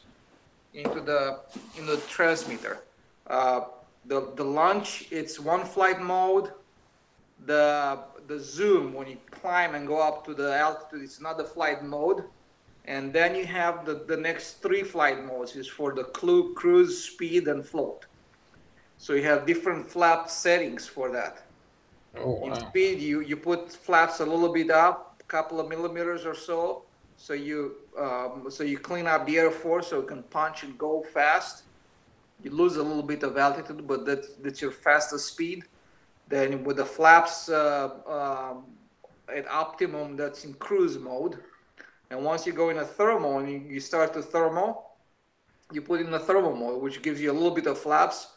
into the transmitter. The launch, it's 1 flight mode. The zoom, when you climb and go up to the altitude, it's another flight mode. And then you have the next 3 flight modes is for the cruise, speed, and float. So you have different flap settings for that. Oh, wow. In speed, you put flaps a little bit up, a couple of millimeters or so. So you clean up the airforce so you can punch and go fast. You lose a little bit of altitude, but that's your fastest speed. Then with the flaps at optimum, that's in cruise mode. And once you go in a thermal and you start to thermal, you put in the thermal mode, which gives you a little bit of flaps.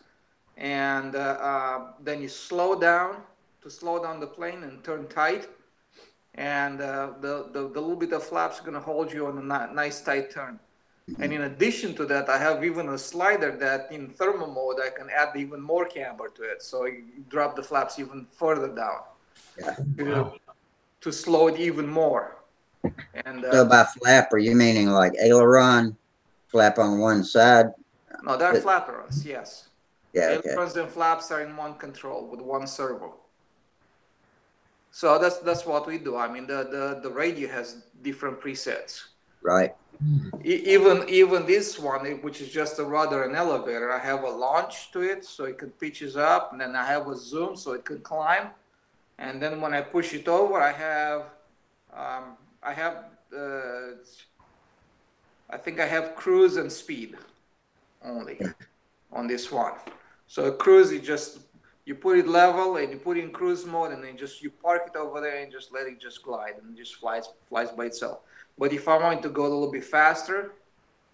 And then you slow down the plane and turn tight. And the little bit of flaps are going to hold you on a nice tight turn. And in addition to that, I have even a slider that in thermal mode, I can add even more camber to it. So you drop the flaps even further down to slow it even more. And so by flap, are you meaning like aileron, flap on one side? No, they're flaperons, yes. Yeah, Ailerons and flaps are in one control with one servo. So that's what we do. I mean, the radio has different presets. Right. Even this one, which is just a rudder and elevator, I have a launch to it, so it can pitches up, and then I have a zoom, so it can climb, and then when I push it over, I have I think I have cruise and speed only on this one. So cruise, you just you put it level and you put it in cruise mode, and then you park it over there and just let it just glide and it just flies by itself. But if I want to go a little bit faster,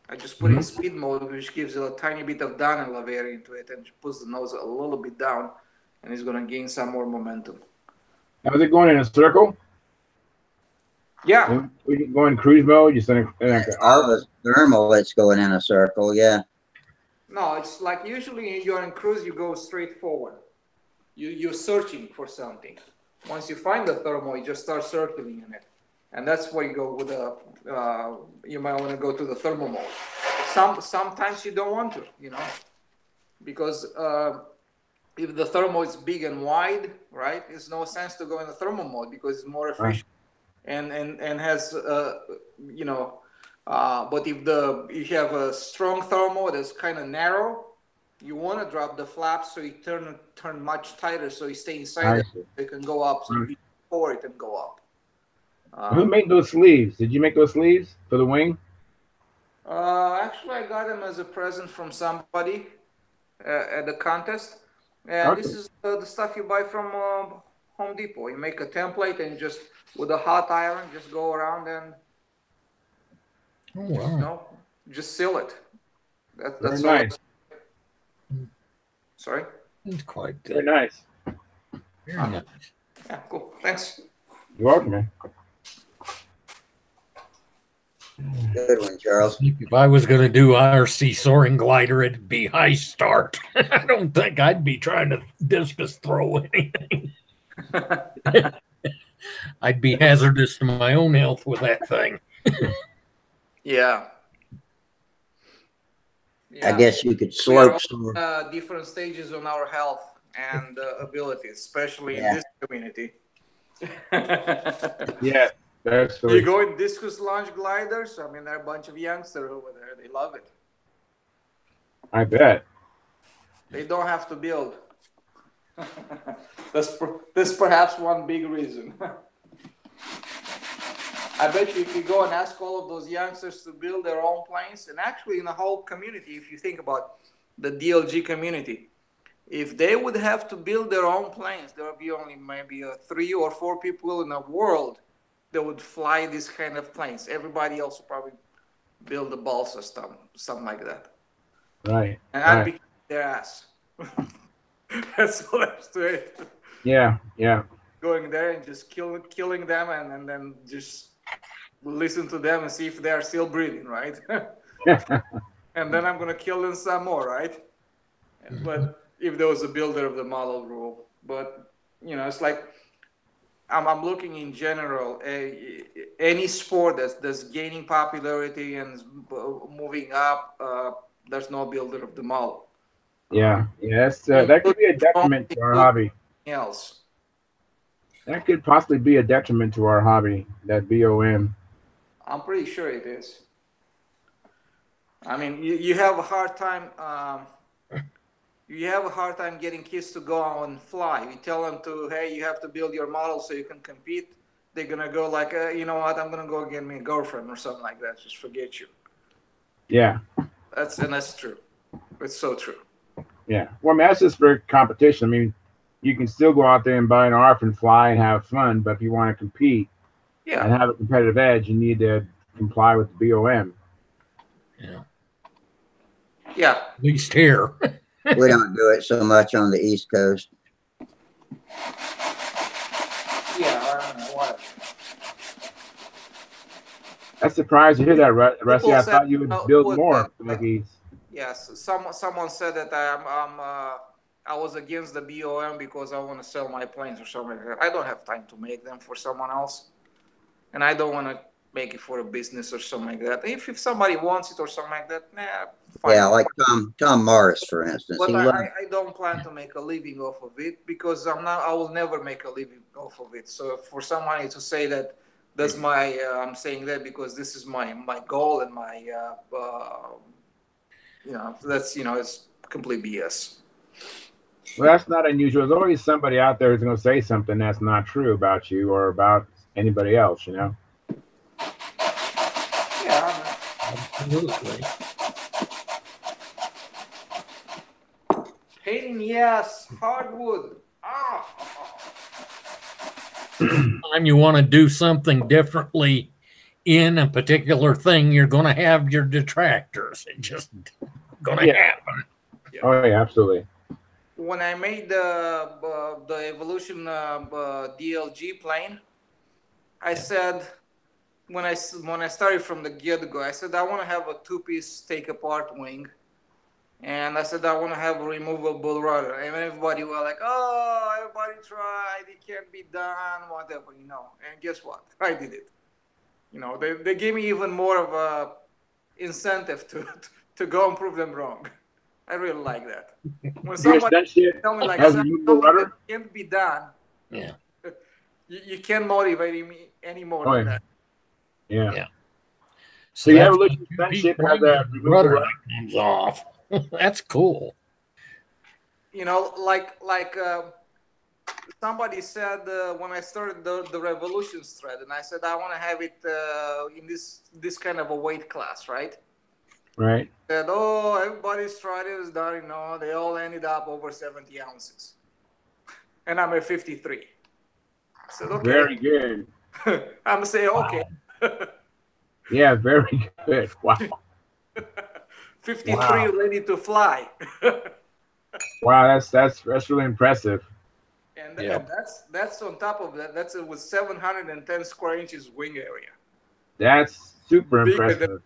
I just put it in speed mode, which gives a tiny bit of down elevator into it and puts the nose a little bit down, and it's going to gain some more momentum. Now, is it going in a circle? Yeah. We can go in cruise mode. Just All the thermal, it's going in a circle. Yeah. No, it's like usually you're in cruise, you go straight forward. You're searching for something. Once you find the thermal, you just start circling in it. And that's where you go with the, you might want to go to the thermal mode. Sometimes you don't want to, because if the thermal is big and wide, right, it's no sense to go in the thermal mode because it's more efficient and has, but if you have a strong thermal that's kind of narrow, you want to drop the flaps so you turn much tighter so you stay inside it. It can go up, so before it can go up. Who made those sleeves? Did you make those sleeves for the wing? Actually, I got them as a present from somebody at the contest. And this is the stuff you buy from Home Depot. You make a template and just with a hot iron, just go around and just seal it. That's very nice. Sorry? It's quite good. Very nice. Very nice. Yeah, cool. Thanks. You're welcome, man. Good one, Charles. If I was going to do IRC soaring glider, it'd be high start. I don't think I'd be trying to discus throw anything. I'd be hazardous to my own health with that thing. Yeah. I guess you could slope some different stages on our health and abilities, especially in this community. Yeah. You go in discus launch gliders. I mean, there are a bunch of youngsters over there. They love it. I bet. They don't have to build. That's perhaps one big reason. I bet you if you go and ask all of those youngsters to build their own planes, and actually in the whole community, if you think about the DLG community, if they would have to build their own planes, there would be only maybe 3 or 4 people in the world that would fly these kind of planes. Everybody else would probably build a balsa something like that. Right. And I'd be their ass. That's all there's to it. Yeah, yeah. Going there and just killing them and then just listen to them and see if they are still breathing, right? And then I'm going to kill them some more, right? But if there was a builder of the model rule. But, it's like, I'm looking in general, any sport that's gaining popularity and moving up, there's no builder of the model. Yeah, yes, that could be a detriment to our hobby. Else. That could possibly be a detriment to our hobby, that BOM. I'm pretty sure it is. I mean, you have a hard time. You have a hard time getting kids to go out and fly. You tell them hey, you have to build your model so you can compete. They're gonna go like, you know what? I'm gonna go get me a girlfriend or something like that. Just forget you. Yeah. That's true. It's so true. Yeah. Well, I mean, that's just for competition. I mean, you can still go out there and buy an ARF and fly and have fun, but if you want to compete and have a competitive edge, you need to comply with the BOM. Yeah. Yeah. At least here. We don't do it so much on the East Coast. Yeah, I don't know what. I'm surprised to hear that, Rusty. I thought you would build more like Yes, someone said that I was against the BOM because I want to sell my planes or something like that. I don't have time to make them for someone else, and I don't want to make it for a business or something like that. If somebody wants it or something like that, nah, fine. Yeah, like Tom Morris, for instance. But He I don't plan to make a living off of it because I will never make a living off of it. So for somebody to say that that's my, I'm saying that because this is my goal and my, that's, it's complete BS. Well, that's not unusual. There's always somebody out there who's going to say something that's not true about you or about anybody else, Yeah. Absolutely. Pain in the ass, hardwood. Time you want to do something differently in a particular thing, you're going to have your detractors. It's just going to happen. Yeah. Oh yeah, absolutely. When I made the Evolution DLG plane, I said when I started from the get-go, I said I want to have a two-piece take-apart wing, and I said I want to have a removable rudder. And everybody were like, "Oh, everybody tried. It can't be done. Whatever, And guess what? I did it. They gave me even more of a incentive to go and prove them wrong. I really like that. When somebody tell me like something that can't be done, yeah, you can't motivate me any more than that. Yeah. So the Evolution Friendship has a rudder that comes off. That's cool. Like somebody said when I started the Revolutions thread, and I said I want to have it in this kind of a weight class, right? Right. Said, oh, everybody's tried it, it's done. They all ended up over 70 ounces, and I'm at 53. I said, okay. Very good. I'm saying, okay. Yeah, very good. Wow. 53 ready to fly. Wow, that's really impressive. And that's on top of that. That's with 710 square inches wing area. That's super impressive.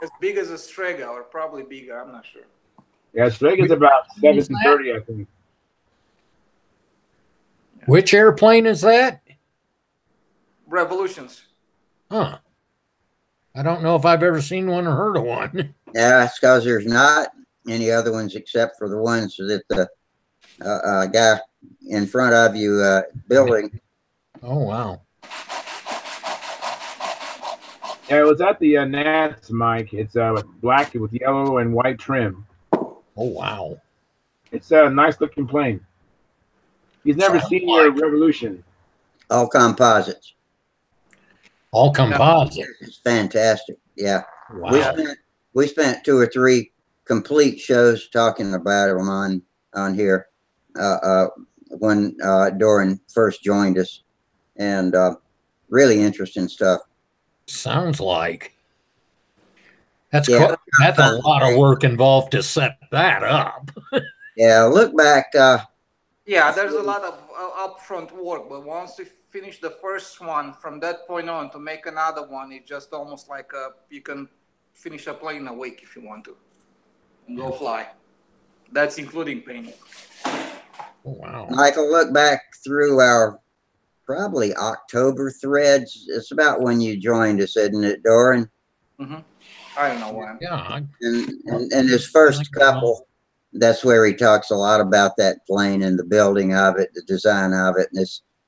As big as a Strega, or probably bigger. I'm not sure. Yeah, Strega's about 730, I think. Which airplane is that? Revolutions. Huh. I don't know if I've ever seen one or heard of one. Yeah, it's because there's not any other ones except for the ones that the guy in front of you building. Oh, wow. Yeah, it was at the Nats, Mike. It's black with yellow and white trim. Oh, wow. It's a nice looking plane. He's never seen your Revolution. All composites. All composite. It's fantastic. Yeah. Wow. We spent 2 or 3 complete shows talking about them on here when Doran first joined us, and really interesting stuff. Sounds like that's a lot of work involved to set that up. Yeah, look back. Yeah, there's a lot of upfront work, but once we finish the first one, from that point on to make another one, it's just almost like you can finish a plane in a week if you want to and go fly. That's including painting. Oh, wow. Michael, look back through our probably October threads. It's about when you joined us, isn't it, Doran? Mm-hmm. I don't know when. Yeah. And his first couple, that's where he talks a lot about that plane and the building of it, the design of it, and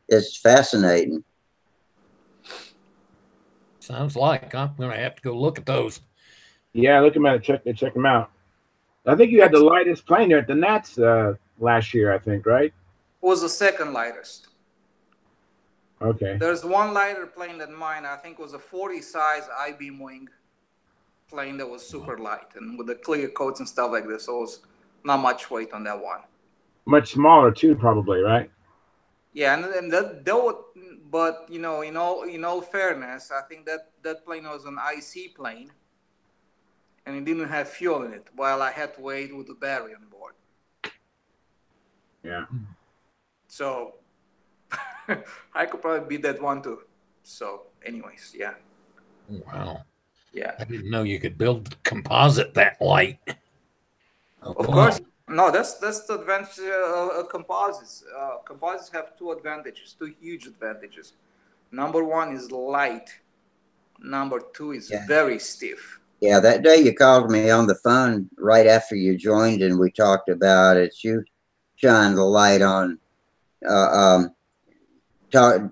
it's fascinating. Sounds like I'm going to have to go look at those. Yeah, look them at check them out. I think you had the lightest plane there at the Nats last year, I think, right? Was the second lightest. Okay. There's one lighter plane than mine. I think it was a 40 size I-beam wing plane that was super light and with the clear coats and stuff like this. So it was not much weight on that one. Much smaller too, probably, right? Yeah, and that would, but in all fairness, I think that plane was an IC plane, and it didn't have fuel in it. While I had to wait with the battery on board. Yeah. So I could probably beat that one too. So, anyways, yeah. Wow. Yeah. I didn't know you could build composite that light. Of course. No, that's the advantage of composites. Composites have two huge advantages. Number one is light. Number 2 is Yeah. very stiff. Yeah, that day you called me on the phone right after you joined, and we talked about it. You shined the light on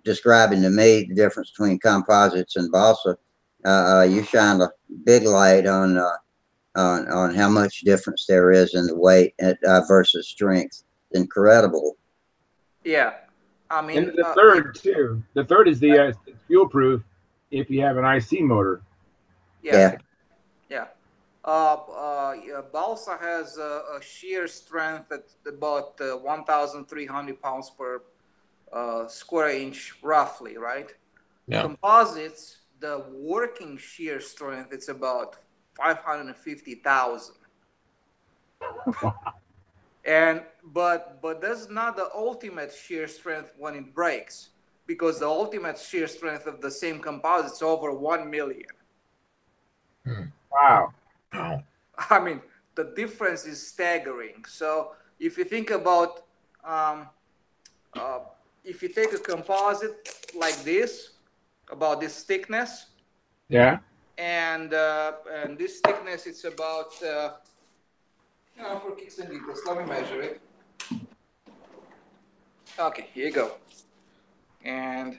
describing to me the difference between composites and balsa. You shined a big light on how much difference there is in the weight versus strength. Incredible. Yeah, I mean, And the third too. The third is the fuel proof if you have an IC motor. yeah. Balsa has a shear strength at about 1,300 pounds per square inch, roughly, right? Yeah. Composites, the working shear strength, it's about 550,000. But that's not the ultimate shear strength when it breaks, because the ultimate shear strength of the same composite is over 1 million. Wow. Wow. I mean, the difference is staggering. So if you think about, if you take a composite like this, about this thickness, Yeah. and this thickness, it's about, for kicks and giggles, let me measure it. Okay, here you go. And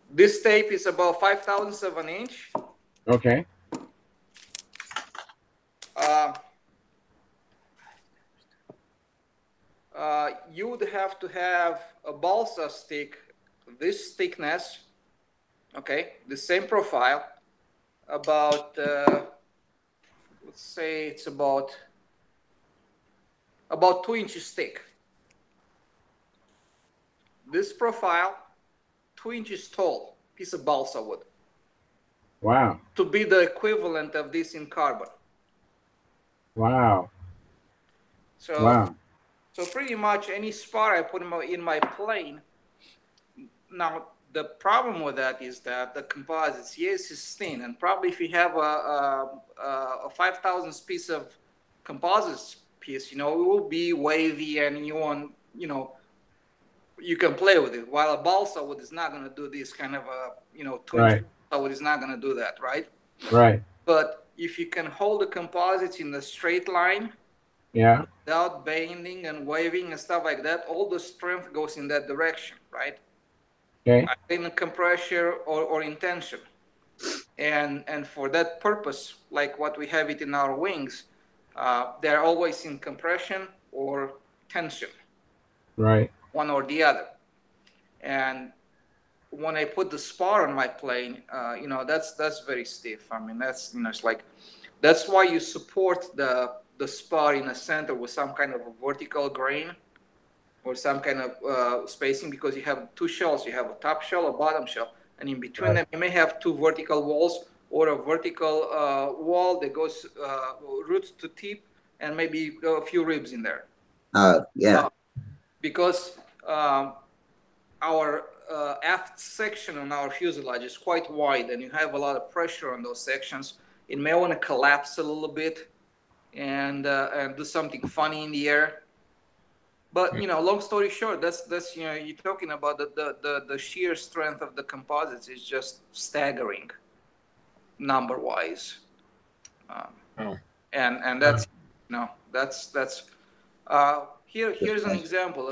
this tape is about 5/1000 of an inch. Okay. You would have to have a balsa stick, this thickness, okay, the same profile, about, let's say it's about 2 inches thick. This profile, 2 inches tall, piece of balsa wood. Wow. To be the equivalent of this in carbon. Wow. So, Wow. so pretty much any spar I put in my plane. Now, the problem with that is that the composites, yes, is thin, and probably if you have a 5,000 piece of composites piece, it will be wavy, and you can play with it. While a balsa wood is not going to do this kind of a, 2-inch Right. balsa wood is not going to do that, right? Right. But if you can hold the composites in a straight line, Yeah. without bending and waving and stuff like that, all the strength goes in that direction, right? Okay. In compression or in tension. And for that purpose, like what we have it in our wings, they're always in compression or tension. Right. One or the other. And when I put the spar on my plane, that's very stiff. I mean, that's, it's like, that's why you support the spar in the center with some kind of a vertical grain or some kind of spacing, because you have two shells. You have a top shell, a bottom shell, and in between them you may have two vertical walls, or a vertical wall that goes root to tip, and maybe a few ribs in there. Yeah. Because our aft section on our fuselage is quite wide, and you have a lot of pressure on those sections. It may want to collapse a little bit and do something funny in the air. But long story short, that's you're talking about the sheer strength of the composites is just staggering, number wise. And that's here's an example.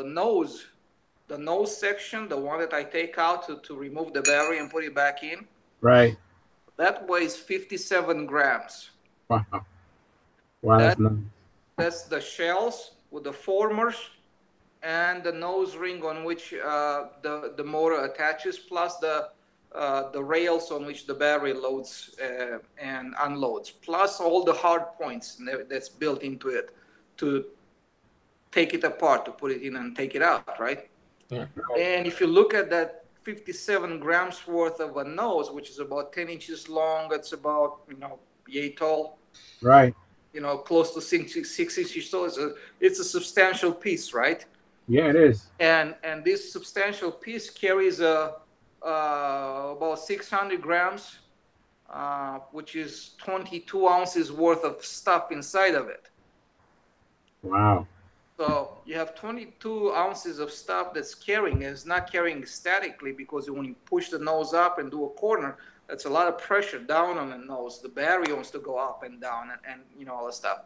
The nose section, the one that I take out to remove the battery and put it back in. Right. That weighs 57 grams. Wow. Wow. That's the shells with the formers and the nose ring on which the motor attaches, plus the rails on which the battery loads and unloads, plus all the hard points that's built into it to take it apart, to put it in and take it out, right? Yeah. And if you look at that 57 grams worth of a nose, which is about 10 inches long, it's about, yay tall. Right. Close to 6 inches tall. It's a substantial piece, right? Yeah, it is. And this substantial piece carries about 600 grams, which is 22 ounces worth of stuff inside of it. Wow. So you have 22 ounces of stuff that's carrying. It's not carrying statically, because when you push the nose up and do a corner, that's a lot of pressure down on the nose. The battery wants to go up and down, and you know, all the stuff.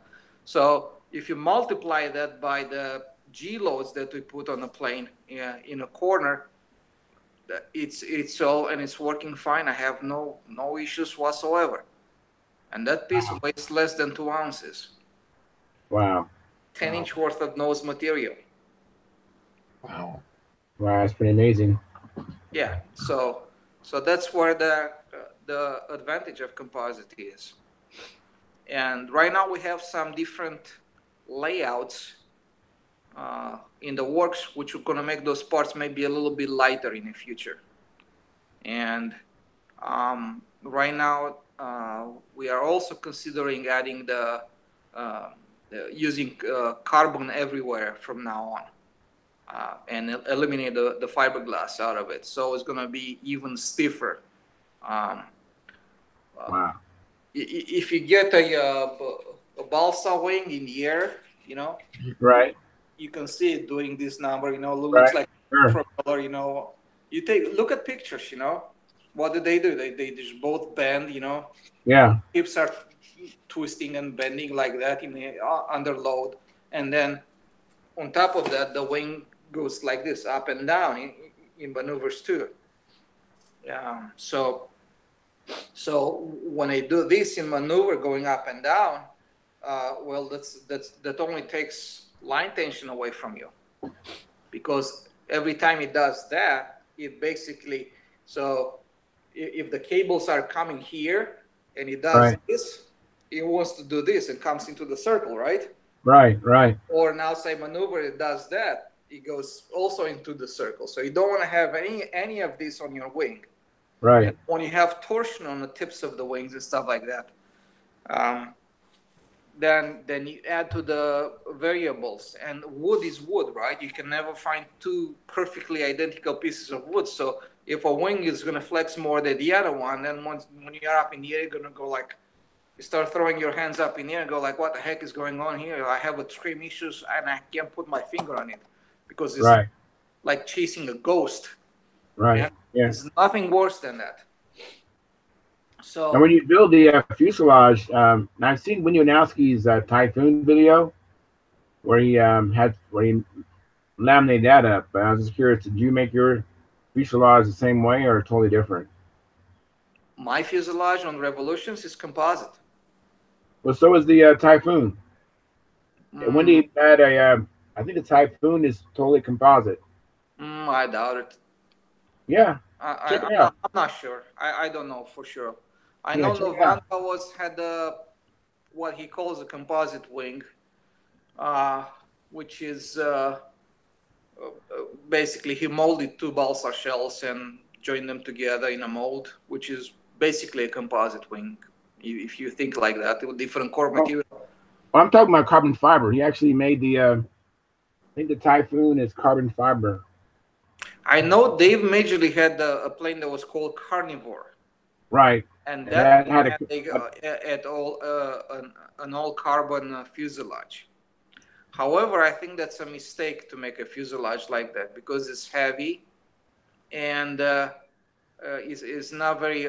So if you multiply that by the G loads that we put on the plane in a corner, it's all, and it's working fine. I have no issues whatsoever. And that piece weighs less than 2 ounces. Wow. 10-inch worth of nose material. Wow. Wow, that's pretty amazing. Yeah. So that's where the advantage of composite is. And right now we have some different layouts in the works, which are going to make those parts maybe a little bit lighter in the future. And right now we are also considering adding using carbon everywhere from now on, and eliminate the fiberglass out of it. So it's going to be even stiffer. Wow. If you get a balsa wing in the air, you know, Right. you can see it doing this number. You know, looks Right. like Sure. propeller. You know, look at pictures. You know, what do? They just both bend. You know, Yeah. hips are twisting and bending like that in the under load, and then on top of that, the wing goes like this, up and down in maneuvers too. So when I do this in maneuver, going up and down, well, that only takes line tension away from you, because every time it does that, it basically, so if the cables are coming here and it does Right. this, it wants to do this and comes into the circle, right? Right. Right. Or now say maneuver, it does that, it goes also into the circle. So you don't want to have any of this on your wing. Right. And when you have torsion on the tips of the wings and stuff like that, then you add to the variables. And wood is wood, right? You can never find two perfectly identical pieces of wood. So if a wing is going to flex more than the other one, then when you're up in the air, you're going to go like, you start throwing your hands up in the air and go like, what the heck is going on here? I have a trim issues and I can't put my finger on it, because it's Right. like chasing a ghost. Right. And Yeah. there's nothing worse than that. So And when you build the fuselage, I've seen Winyanowski's Typhoon video where he laminated that up. But I was just curious, did you make your fuselage the same way or totally different? my fuselage on Revolutions is composite. Well, so is the Typhoon. When do you add I think the Typhoon is totally composite. I doubt it. Yeah. Check it out. I'm not sure. I don't know for sure. I Yeah, know check it out. Novanta had what he calls a composite wing, which is basically he molded two balsa shells and joined them together in a mold, which is basically a composite wing, if you think like that, with different core material. Well, I'm talking about carbon fiber. He actually made the I think the Typhoon is carbon fiber. I know Dave Majorly had a plane that was called Carnivore. Right. And that had an all carbon fuselage. However, I think that's a mistake to make a fuselage like that, because it's heavy and is not very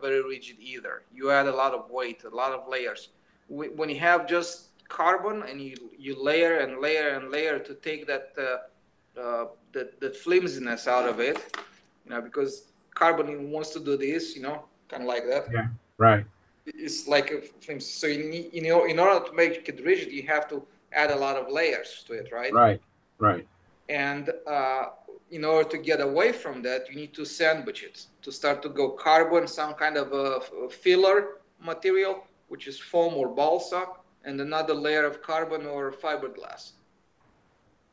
very rigid either. You add a lot of weight, a lot of layers. When you have just carbon and you layer and layer and layer to take that that flimsiness out of it, you know, because carbon wants to do this, you know, kind of like that. Yeah, right. It's like a film. So in order to make it rigid, you have to add a lot of layers to it, right? Right, right. And in order to get away from that, you need to sandwich it to start to go carbon, some kind of a filler material, which is foam or balsa, and another layer of carbon or fiberglass.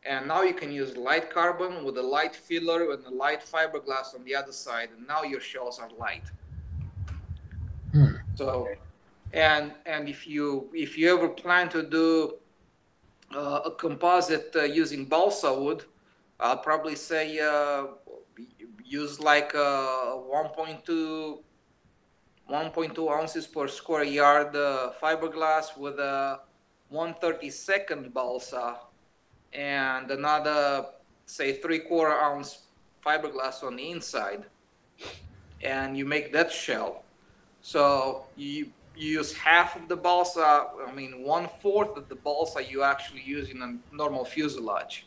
And now you can use light carbon with a light filler and a light fiberglass on the other side, and now your shells are light. So, and if you ever plan to do a composite using balsa wood, I'll probably say use like 1.2 ounces per square yard fiberglass with a 1/32 balsa and another, say, 3/4 ounce fiberglass on the inside, and you make that shell. So you use half of the balsa, I mean 1/4 of the balsa you actually use in a normal fuselage.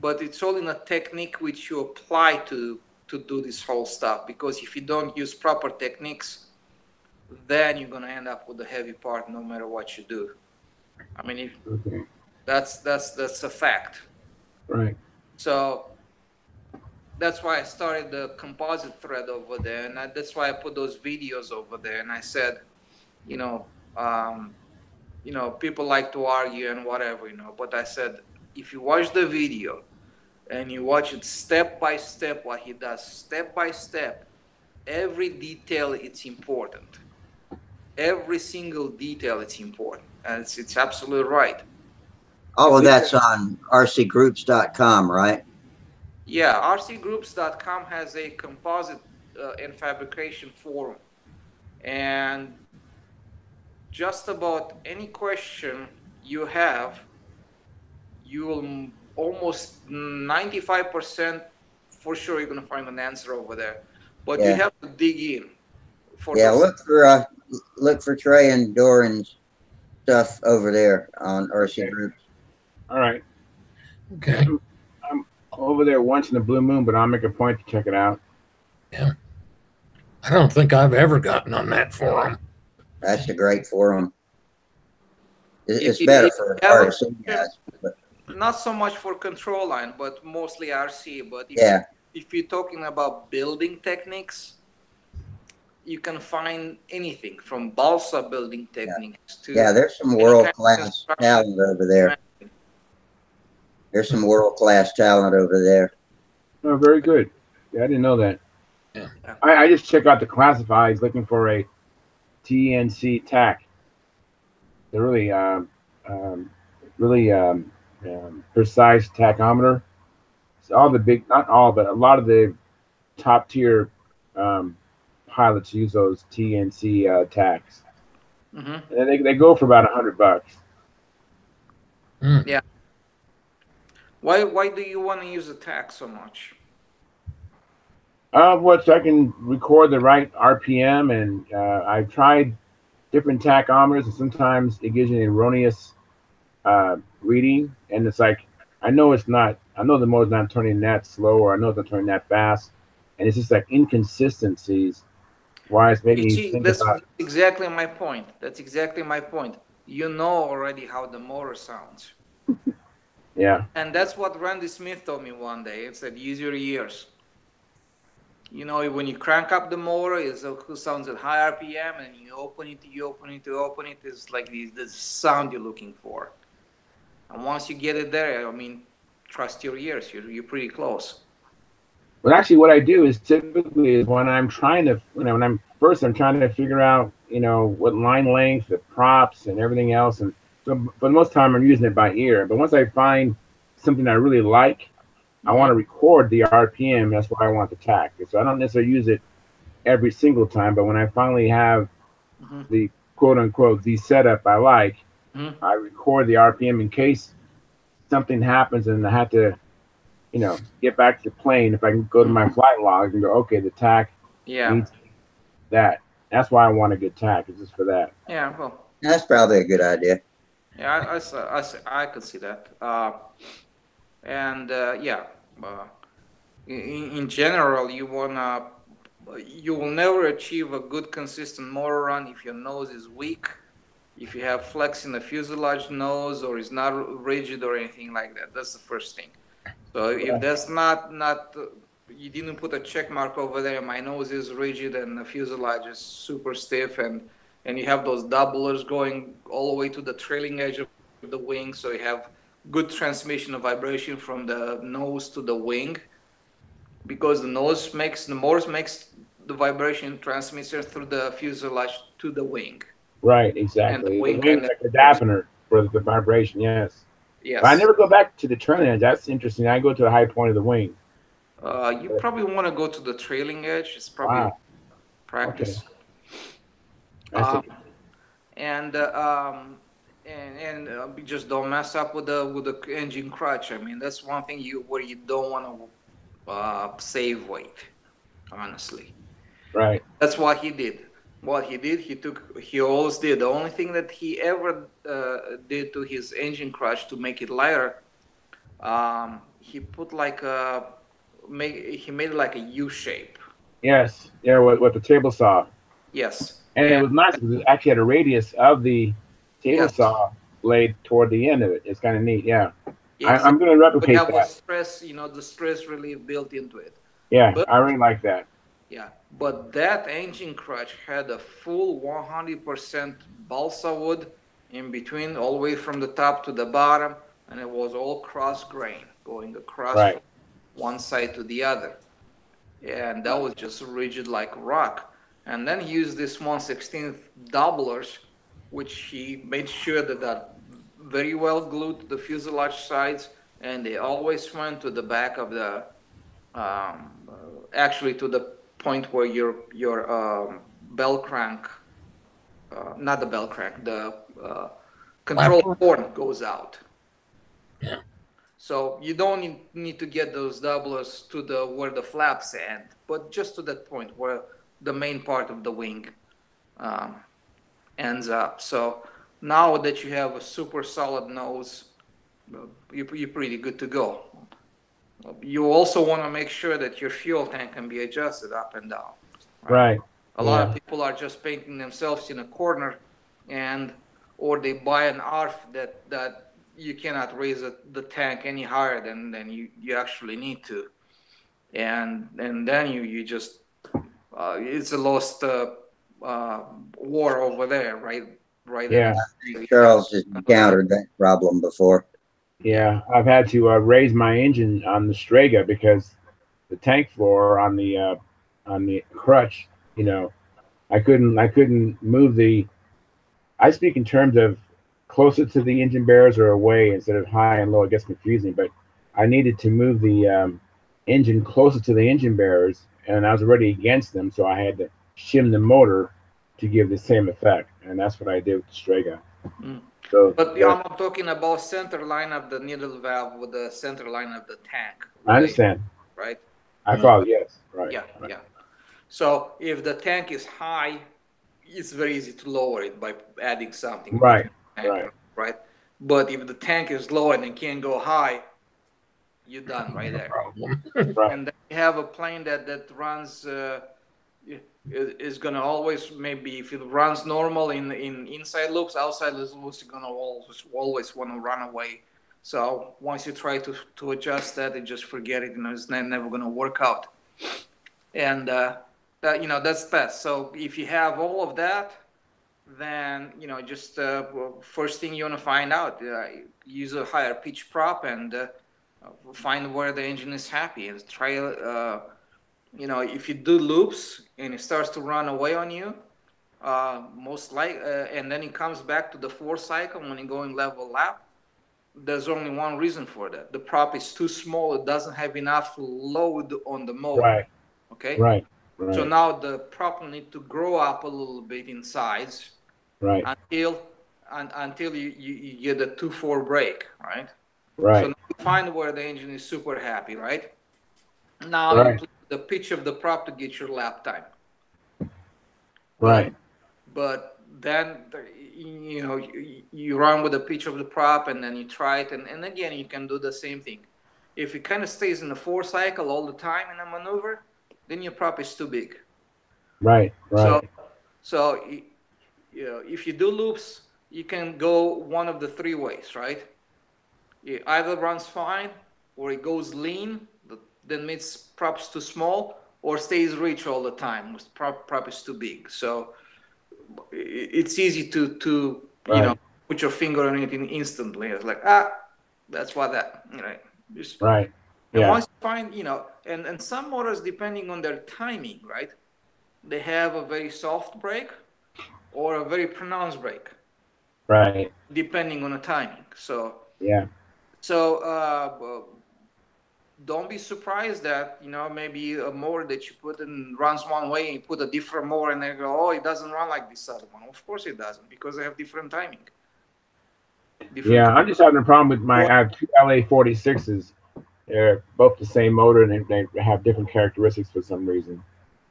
But it's all in a technique which you apply to do this whole stuff, because if you don't use proper techniques, then you're gonna end up with a heavy part no matter what you do. I mean, that's a fact. Right. So that's why I started the composite thread over there, and that's why I put those videos over there. And I said, you know, people like to argue and whatever, but I said, if you watch the video and you watch it step by step, what he does step by step, every detail, it's important. Every single detail, it's important, and it's absolutely right. All of that's on rcgroups.com, right? Yeah, rcgroups.com has a composite and fabrication forum, and just about any question you have, you will almost 95% for sure you're going to find an answer over there. But you have to dig in. Look for Trey and Doran's stuff over there on RC Groups. All right. Okay. I'm over there once in a blue moon, but I'll make a point to check it out. Yeah. I don't think I've ever gotten on that forum. That's a great forum. It's better for RC guys. Not so much for control line, but mostly RC. But if you're talking about building techniques, you can find anything from balsa building techniques to there's some world-class talent over there. There's some world-class talent over there. Oh, very good. Yeah, I didn't know that. Yeah. I just check out the classifieds looking for a TNC tack. They're really precise tachometer. So all the big, not all, but a lot of the top tier pilots use those TNC tacks. Mm-hmm. And they go for about $100. Yeah. Why do you want to use a tack so much? Well, so I can record the right RPM, and I've tried different tachometers, and sometimes it gives you an erroneous reading, and it's like I know the motor's not turning that slow, or I know it's not turning that fast, and it's just like inconsistencies. Why it's making me think that's about. Exactly my point. That's exactly my point. You know already how the motor sounds. Yeah. And that's what Randy Smith told me one day. It said, use your ears. When you crank up the motor, it sounds at high RPM, and you open it, it's like the sound you're looking for. And once you get it there, trust your ears. You're pretty close. But actually, what I do is typically when I'm trying to, I'm trying to figure out, what line length, the props, and everything else. And so, for the most time, I'm using it by ear. But once I find something I really like, I want to record the RPM. That's why I want the tack. So I don't necessarily use it every single time. But when I finally have the quote unquote the setup I like, I record the RPM in case something happens and I have to, get back to the plane. If I can go to my flight logs and go, okay, the tack needs that. That's why I want a good tack. It's just for that. Yeah, well, that's probably a good idea. Yeah, I could see that. In general, you will never achieve a good consistent motor run if your nose is weak, if you have flex in the fuselage nose, or is not rigid or anything like that. That's the first thing. So if that's not you didn't put a check mark over there, my nose is rigid and the fuselage is super stiff, and you have those doublers going all the way to the trailing edge of the wing, so you have good transmission of vibration from the nose to the wing, because the motor makes the vibration transmitter through the fuselage to the wing. Right, exactly. The wing is like a dampener for the vibration, yes. Yes. But I never go back to the trailing edge. That's interesting. I go to the high point of the wing. You probably want to go to the trailing edge. It's probably practice. Okay. just don't mess up with the engine crutch. I mean, that's one thing where you don't want to save weight, honestly. Right. That's what he did. He always did. The only thing that he ever did to his engine crutch to make it lighter, he put like he made it like a U shape. Yes. Yeah, with the table saw. Yes. And it was nice because it actually had a radius of the table saw blade toward the end of it. It's kind of neat. Yeah. I'm going to replicate that. that. Stress, the stress relief built into it. Yeah, I really like that. Yeah, but that engine crutch had a full 100% balsa wood in between, all the way from the top to the bottom, and it was all cross grain going across from one side to the other. And that was just rigid like rock. And then he used this 1/16 doublers, which he made sure that very well glued to the fuselage sides, and they always went to the back of the, actually to the point where your bell crank, not the bell crank, the control horn goes out. Yeah. So you don't need to get those doublers to where the flaps end, but just to that point where the main part of the wing ends up. So now that you have a super solid nose, you're pretty good to go. You also want to make sure that your fuel tank can be adjusted up and down. Right. A lot of people are just painting themselves in a corner, or they buy an ARF that you cannot raise the tank any higher than you actually need to, and then you just it's a lost war over there, right? Yeah. Charles has encountered that problem before. Yeah, I've had to raise my engine on the Strega because the tank floor on the crutch, I couldn't move the. I speak in terms of closer to the engine bearers or away instead of high and low. It gets confusing, but I needed to move the engine closer to the engine bearers, and I was already against them, so I had to shim the motor to give the same effect, and that's what I did with the Strega. So, but I'm talking about center line of the needle valve with the center line of the tank. I understand. Right? I follow. Yes. Right. Yeah. Right. Yeah. So if the tank is high, it's very easy to lower it by adding something. Right. Right. But if the tank is low and it can't go high, you're done right there. Right. And then you have a plane that runs is gonna always, maybe if it runs normal in inside loops, outside loops, you're gonna always want to run away. So once you try to adjust that, you just forget it. It's never gonna work out. And that's best. So if you have all of that, then just first thing you want to find out, use a higher pitch prop and find where the engine is happy, and try if you do loops and it starts to run away on you, and then it comes back to the 4th cycle when you're going level lap, there's only one reason for that. The prop is too small. It doesn't have enough load on the motor. Right. Okay. Right. So now the prop will need to grow up a little bit in size. Right. Until you get a 2/4 brake, right? Right. So now you find where the engine is super happy, right? Now you play the pitch of the prop to get your lap time. Right. But then you run with the pitch of the prop, and then you try it, and again you can do the same thing. If it kind of stays in the 4 cycle all the time in a maneuver, then your prop is too big. Right. So if you do loops, you can go one of the 3 ways, right? It either runs fine, or it goes lean, then means prop's too small, or stays rich all the time, prop is too big. So it's easy to put your finger on it instantly. It's like, that's what that, right. And once you find, and some motors, depending on their timing, right, they have a very soft brake or a very pronounced brake. Right. Depending on the timing. So yeah. So don't be surprised that maybe a motor that you put in runs one way, and you put a different motor, and they go, oh, it doesn't run like this other one. Of course it doesn't, because they have different timing. Yeah, I'm just having a problem with I have two LA-46s. They're both the same motor, and they have different characteristics for some reason.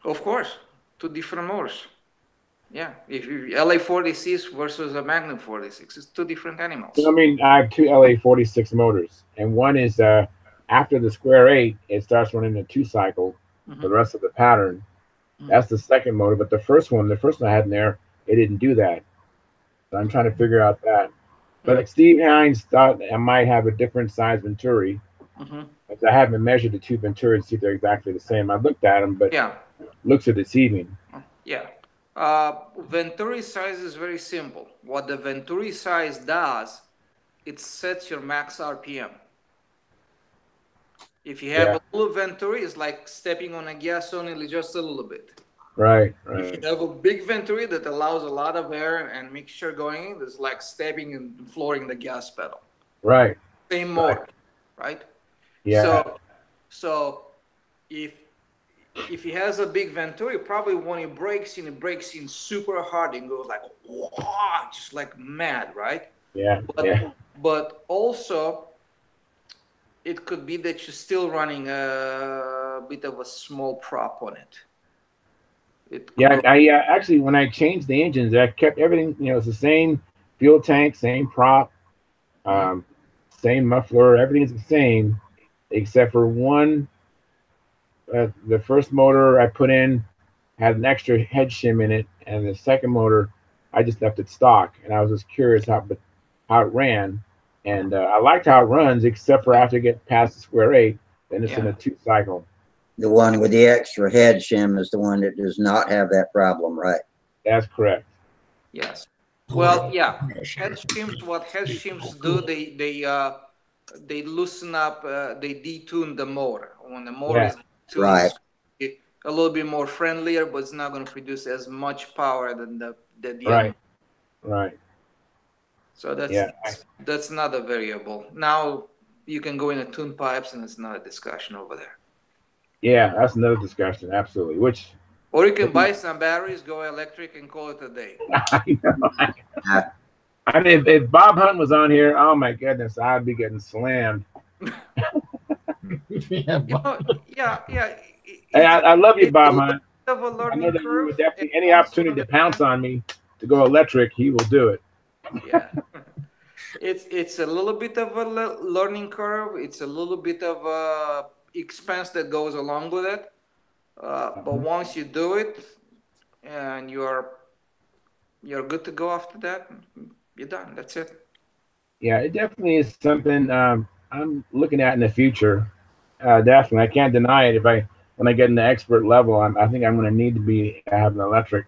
Of course, two different motors. Yeah, if you LA-46 versus a Magnum 46, it's two different animals. I mean, I have two LA-46 motors, and one is after the square 8, it starts running a 2-cycle for the rest of the pattern. That's the second motor, but the first one I had in there, it didn't do that. So I'm trying to figure out that. But like Steve Hines thought I might have a different size Venturi. Because I haven't measured the two Venturis to see if they're exactly the same. I looked at them, but looks are deceiving. Yeah. Venturi size is very simple. What the Venturi size does, it sets your max RPM. If you have a little Venturi, it's like stepping on a gas only just a little bit. Right. If you have a big Venturi that allows a lot of air and mixture going in, it's like stepping and flooring the gas pedal. Right. Same motor, right? Yeah. So if he has a big Venturi, probably when it breaks in super hard and goes like, wow, just like mad, right? Yeah. But also, it could be that you're still running a bit of a small prop on it. I actually, when I changed the engines, I kept everything, it's the same fuel tank, same prop, same muffler, everything's the same, except for one. The first motor I put in had an extra head shim in it, and the second motor, I just left it stock, and I was just curious how it ran, and I liked how it runs, except for after I get past the square 8, then it's in a 2-cycle. The one with the extra head shim is the one that does not have that problem, right? That's correct. Yes. Well, yeah. Head shims. What head shims do? They loosen up. They detune the motor. When the motor is tuned, it's a little bit more friendlier, but it's not going to produce as much power than the other. Right. So that's another variable. Now you can go into tune pipes, and it's not a discussion over there. Yeah, that's another discussion. Absolutely. Or you can buy some batteries, go electric, and call it a day. I know. I mean, if Bob Hunt was on here, oh my goodness, I'd be getting slammed. Hey, I love you, Bob Hunt. I know that you would definitely, any opportunity to pounce on me to go electric, he will do it. Yeah. It's a little bit of a learning curve. It's a little bit of a expense that goes along with it. But once you do it and you're good to go after that, you're done. That's it. Yeah, it definitely is something I'm looking at in the future. Definitely. I can't deny it. When I get in the expert level, I think I'm going to need to have an electric.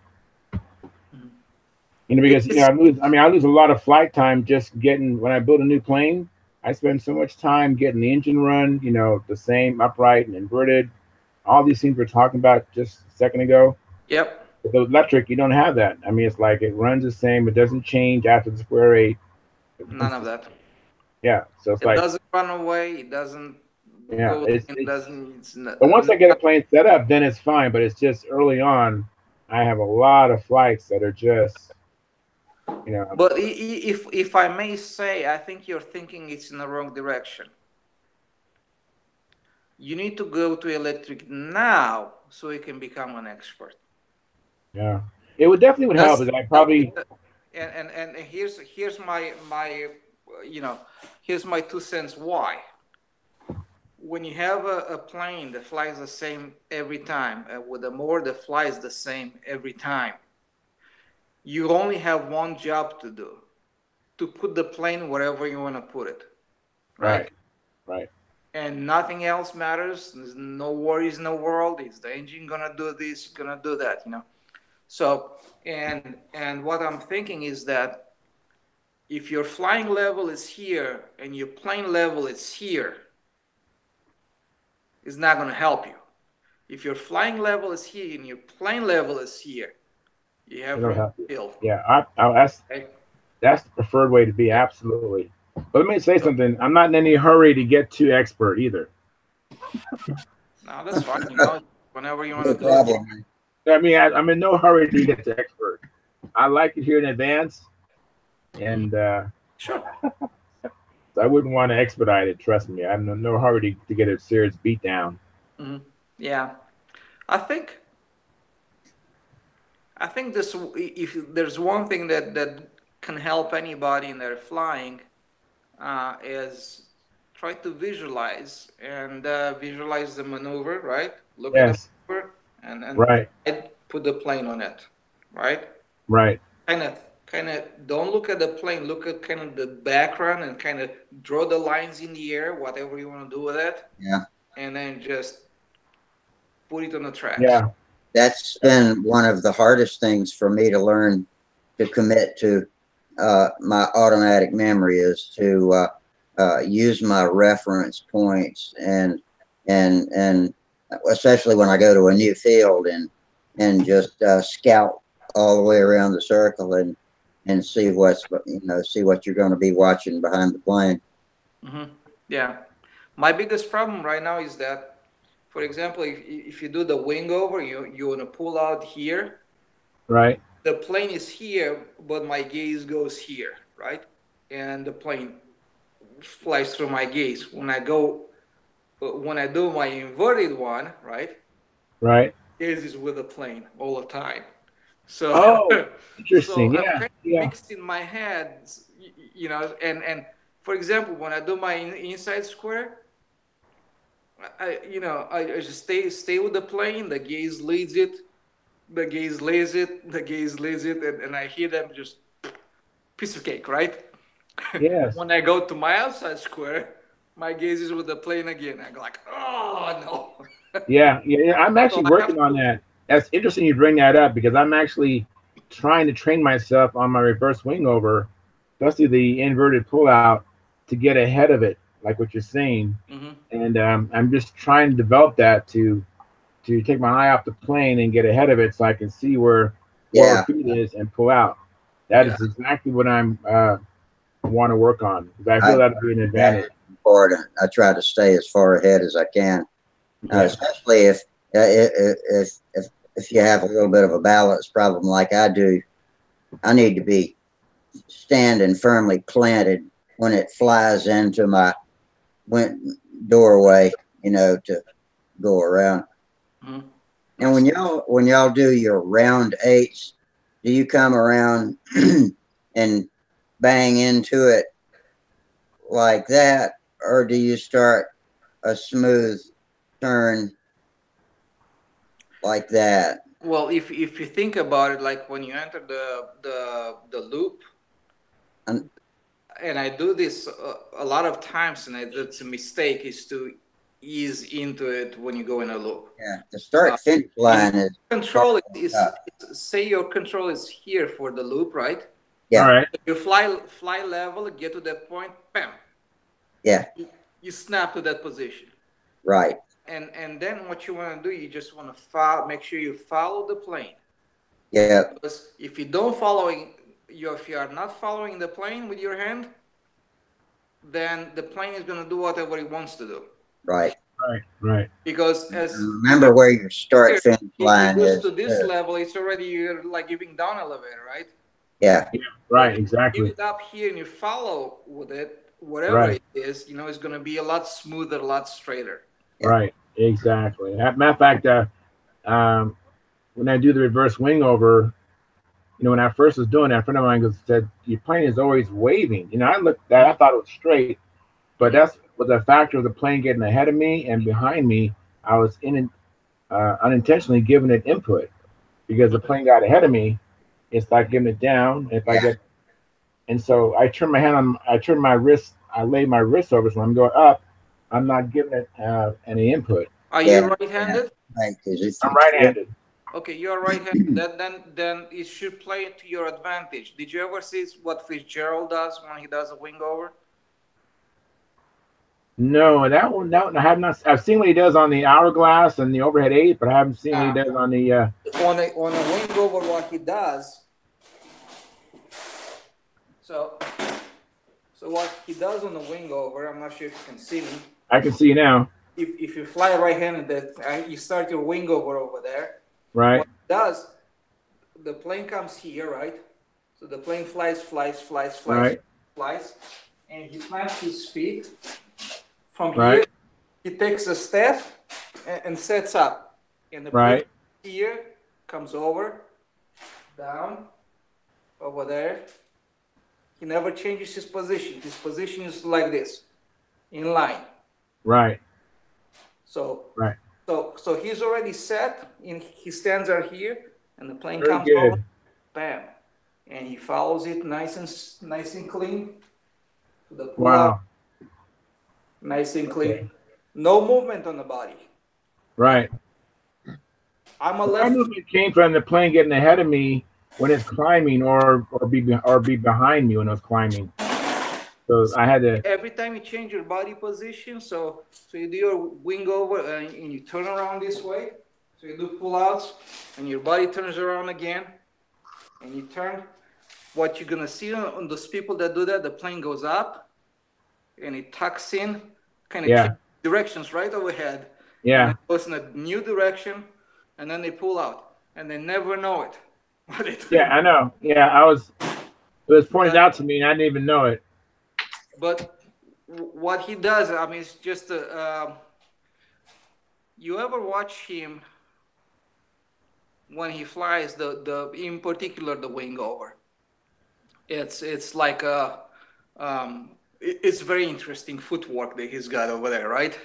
Because I lose a lot of flight time just when I build a new plane. I spend so much time getting the engine run, the same upright and inverted, all these things we're talking about just a second ago. Yep. With the electric, you don't have that. I mean, it's like it runs the same. It doesn't change after the square 8. None of that. Yeah, so it doesn't run away. It doesn't. Yeah, but once I get a plane set up, then it's fine. But it's just early on, I have a lot of flights that are just. But if I may say, I think you're thinking it's in the wrong direction. You need to go to electric now so you can become an expert. Yeah, it would definitely help. I probably. And here's my here's my 2 cents why. When you have a plane that flies the same every time, with a motor that flies the same every time, you only have one job to do, to put the plane wherever you want to put it. Right. And nothing else matters. There's no worries in the world. Is the engine gonna do this? Gonna do that? So and what I'm thinking is that if your flying level is here and your plane level is here, it's not gonna help you. If your flying level is here and your plane level is here, you have to build. Yeah, that's the preferred way to be, absolutely. But let me say something. I'm not in any hurry to get too expert either. No, that's fine. Whenever you want to do it. I mean, I'm in no hurry to get to expert. I like it here in advance, and Sure. So I wouldn't want to expedite it. Trust me, I'm in no hurry to get a serious beat down. Yeah, I think this, if there's one thing that can help anybody in their flying, is try to visualize and visualize the maneuver, right? Look at the Yes. maneuver and Right. put the plane on it, right? Right. Kind of don't look at the plane, look at kind of the background and kind of draw the lines in the air, whatever you want to do with it. Yeah. And then just put it on the tracks. Yeah. That's been one of the hardest things for me to learn to commit to. My automatic memory is to use my reference points and especially when I go to a new field and just scout all the way around the circle and see what's, see what you're going to be watching behind the plane. Yeah, my biggest problem right now is that, for example, if you do the wing over, you want to pull out here. Right. The plane is here, but my gaze goes here, right? And the plane flies through my gaze. When I do my inverted one, right? Right. Gaze is with the plane all the time. So, Interesting. I'm Yeah. kind of mixed in my head, and for example, when I do my inside square, I just stay with the plane. The gaze leads it. The gaze lays it. The gaze lays it, and I hear them just piece of cake, right? Yes. When I go to my outside square, my gaze is with the plane again. I go like, oh no. Yeah. I'm actually working on that. That's interesting you bring that up because I'm actually trying to train myself on my reverse wing over, especially the inverted pullout, to get ahead of it, like what you're saying. And I'm just trying to develop that to take my eye off the plane and get ahead of it so I can see where our feet is and pull out. That is exactly what I'm want to work on because I feel that'd be an advantage. That's important. I try to stay as far ahead as I can, especially if you have a little bit of a balance problem like I do. I need to be standing firmly planted when it flies into my doorway, to go around. And when y'all do your round eights, do you come around and bang into it like that, or do you start a smooth turn like that? Well, if you think about it, like when you enter the loop, and I do this a lot of times, and that's a mistake, is to ease into it when you go in a loop. Yeah, the start finish line is control. Say your control is here for the loop, right? Yeah. All right. You fly level, get to that point, bam. Yeah. You snap to that position. Right. And then what you want to do, you just want to make sure you follow the plane. Yeah. Because if you don't if you are not following the plane with your hand, then the plane is going to do whatever it wants to do. Right. Right. Because remember where your start finish line if it goes is. to this level, it's already you're like giving down elevator, right? Yeah. Right. Exactly. Give it up here and you follow with it, whatever it is, it's going to be a lot smoother, a lot straighter. Yeah. Right. Exactly. Matter of fact, when I do the reverse wing over, when I first was doing that, a friend of mine said, your plane is always waving. I looked at it, I thought it was straight, but that's was a factor of the plane getting ahead of me and behind me. I was unintentionally giving it input because the plane got ahead of me. It's like giving it down. And so I turn my wrist, I lay my wrist over, so I'm going up. I'm not giving it any input. Are you right-handed? Right, I'm right-handed. Okay, you're right-handed. then it should play to your advantage. Did you ever see what Fitzgerald does when he does a wing over? No, that one I have not. I've seen what he does on the hourglass and the overhead 8, but I haven't seen what he does on the. On a wing over, what he does. So what he does on the wing over, I'm not sure if you can see me. I can see you now. If you fly right-handed, you start your wing over there. Right. What it does, the plane comes here, right? So the plane flies, right. flies, and he plants his feet. From Right. here, he takes a step and sets up. And the Right. plane here comes over, down, over there. He never changes his position. His position is like this, in line. Right. So, Right. so he's already set, and his stands are here, and the plane Very comes good. over, bam, and he follows it nice and clean to the pull out, Wow. nice and clean. Okay. No movement on the body. Right. I'm a My left. movement came from the plane getting ahead of me when it's climbing, or be behind me when it was climbing. So I had to. Every time you change your body position, so you do your wing over and you turn around this way. So you do pull outs, and your body turns around again, and you turn. What you're gonna see on those people that do that, the plane goes up, and it tucks in, kind of changes directions right overhead. Yeah. And then it goes in a new direction, and then they pull out, and they never know it. What they do. Yeah, I know. Yeah, it was pointed out to me, and I didn't even know it. But what he does, I mean, it's just you ever watch him when he flies the in particular the wing over? It's like it's very interesting footwork that he's got over there, right?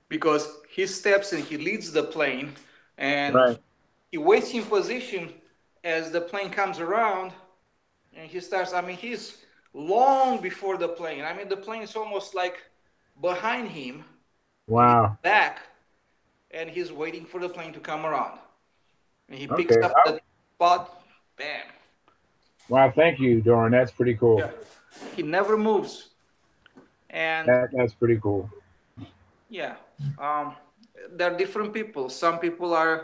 Because he steps and he leads the plane, and he waits in position as the plane comes around, and he starts. I mean, he's long before the plane. I mean, the plane is almost like behind him. Wow. Back, and he's waiting for the plane to come around. And he picks up the spot, bam. Wow, thank you, Doran. That's pretty cool. Yeah. He never moves. And that's pretty cool. Yeah. There are different people. Some people are,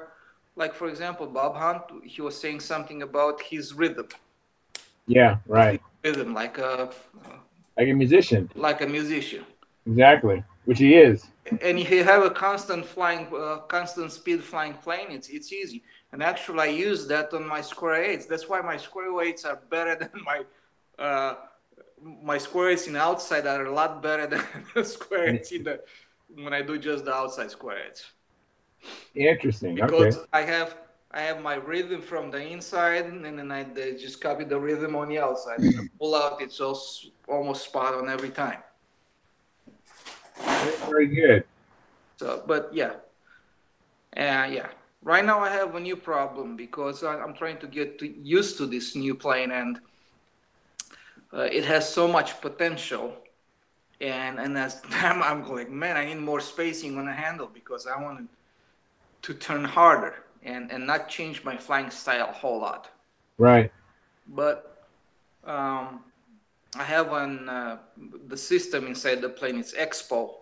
like, for example, Bob Hunt, he was saying something about his rhythm. Yeah, right. Rhythm, like a musician. Like a musician. Exactly, which he is. And if you have a constant speed flying plane, it's easy. And actually, I use that on my square eights. That's why my square eights are better than my square eights in outside are a lot better than the square eights when I do just the outside square eights. Interesting. Because okay. I have my rhythm from the inside, and then I just copy the rhythm on the outside. And the pull out, it's almost spot on every time. Very good. So, but yeah. Right now I have a new problem because I'm trying to get used to this new plane, and it has so much potential. And as I'm like, man, I need more spacing on the handle because I want to turn harder and not change my flying style a whole lot. Right. But I have the system inside the plane. It's Expo.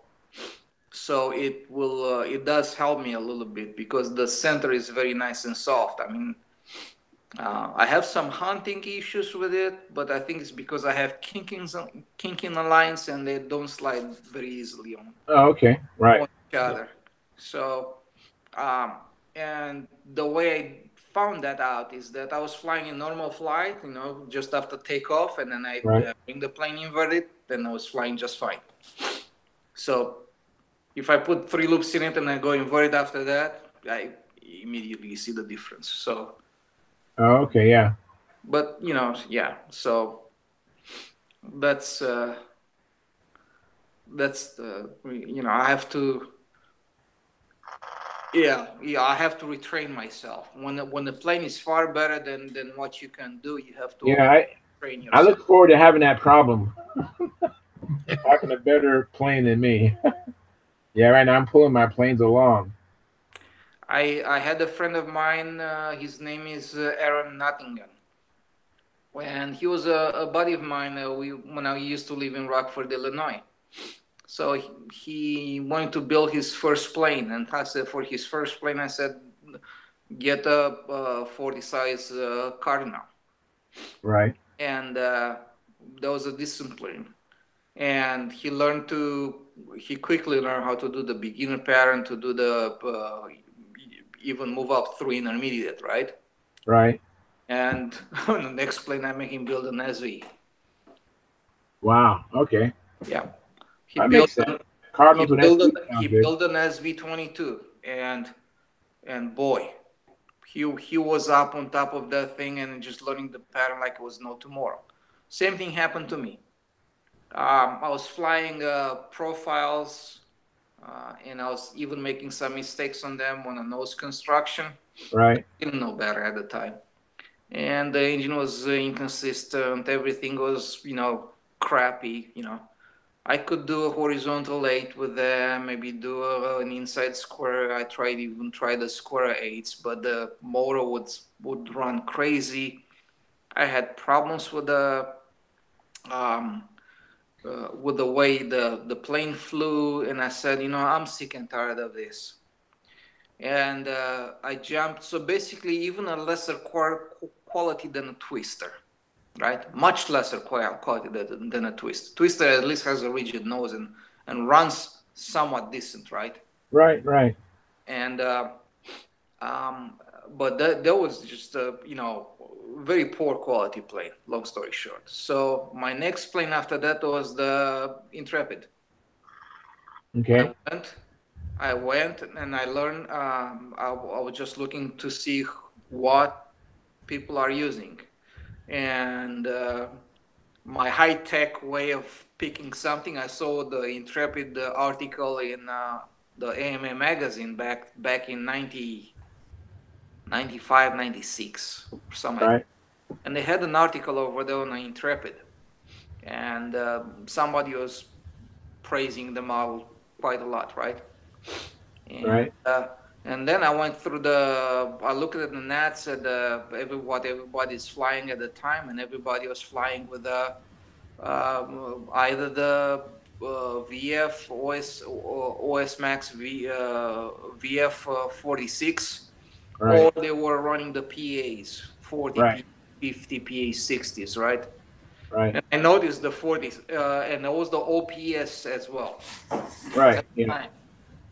So it does help me a little bit because the center is very nice and soft. I mean, I have some hunting issues with it, but I think it's because I have kink in the lines and they don't slide very easily on. Oh, okay, right. On each other. So, and the way I found that out is that I was flying in normal flight, just after takeoff, and then I bring the plane inverted, then I was flying just fine. So if I put 3 loops in it and I go inverted after that, I immediately see the difference. So. Oh, okay, yeah. But so that's I have to. I have to retrain myself. When the plane is far better than what you can do, you have to train yourself. I look forward to having that problem. Having a better plane than me. Yeah, right now I'm pulling my planes along. I had a friend of mine, his name is Aaron Nottingham. And he was a buddy of mine when I used to live in Rockford, Illinois. So he wanted to build his first plane. And I said, for his first plane, I said, get a 40 size Cardinal. Right. And that was a discipline. And he quickly learned how to do the beginner pattern, to do even move up through intermediate, right? Right. And on the next plane, I make him build an SV. Wow. Okay. Yeah. He That built makes sense. Cardinals with SV he sounds good. built an SV22, and boy, he was up on top of that thing and just learning the pattern like it was no tomorrow. Same thing happened to me. I was flying profiles, and I was even making some mistakes on them on a nose construction. Right. Didn't know better at the time, and the engine was inconsistent. Everything was, crappy. I could do a horizontal 8 with them, maybe do an inside square. I tried the square 8s, but the motor would run crazy. I had problems um, with the way the plane flew, and I said, I'm sick and tired of this. And I jumped. So basically, even a lesser quality than a twister, right? Much lesser quality than a twister. Twister at least has a rigid nose and runs somewhat decent, right? Right. Right. And but that was just a very poor quality plane. Long story short. So my next plane after that was the Intrepid. Okay. I went and I learned. I was just looking to see what people are using, and my high tech way of picking something. I saw the Intrepid article in the AMA magazine back in 95, 96, something like Right. that. And they had an article over there on the Intrepid, and somebody was praising the model quite a lot, right? And Right. and then I went through I looked at the nets at what everybody's flying at the time, and everybody was flying with either the VF OS Max VF 46, Right. or they were running the PAs 40, Right. 50 PA 60s, right? Right. And I noticed the 40s, and there was the OPS as well. Right. Yeah.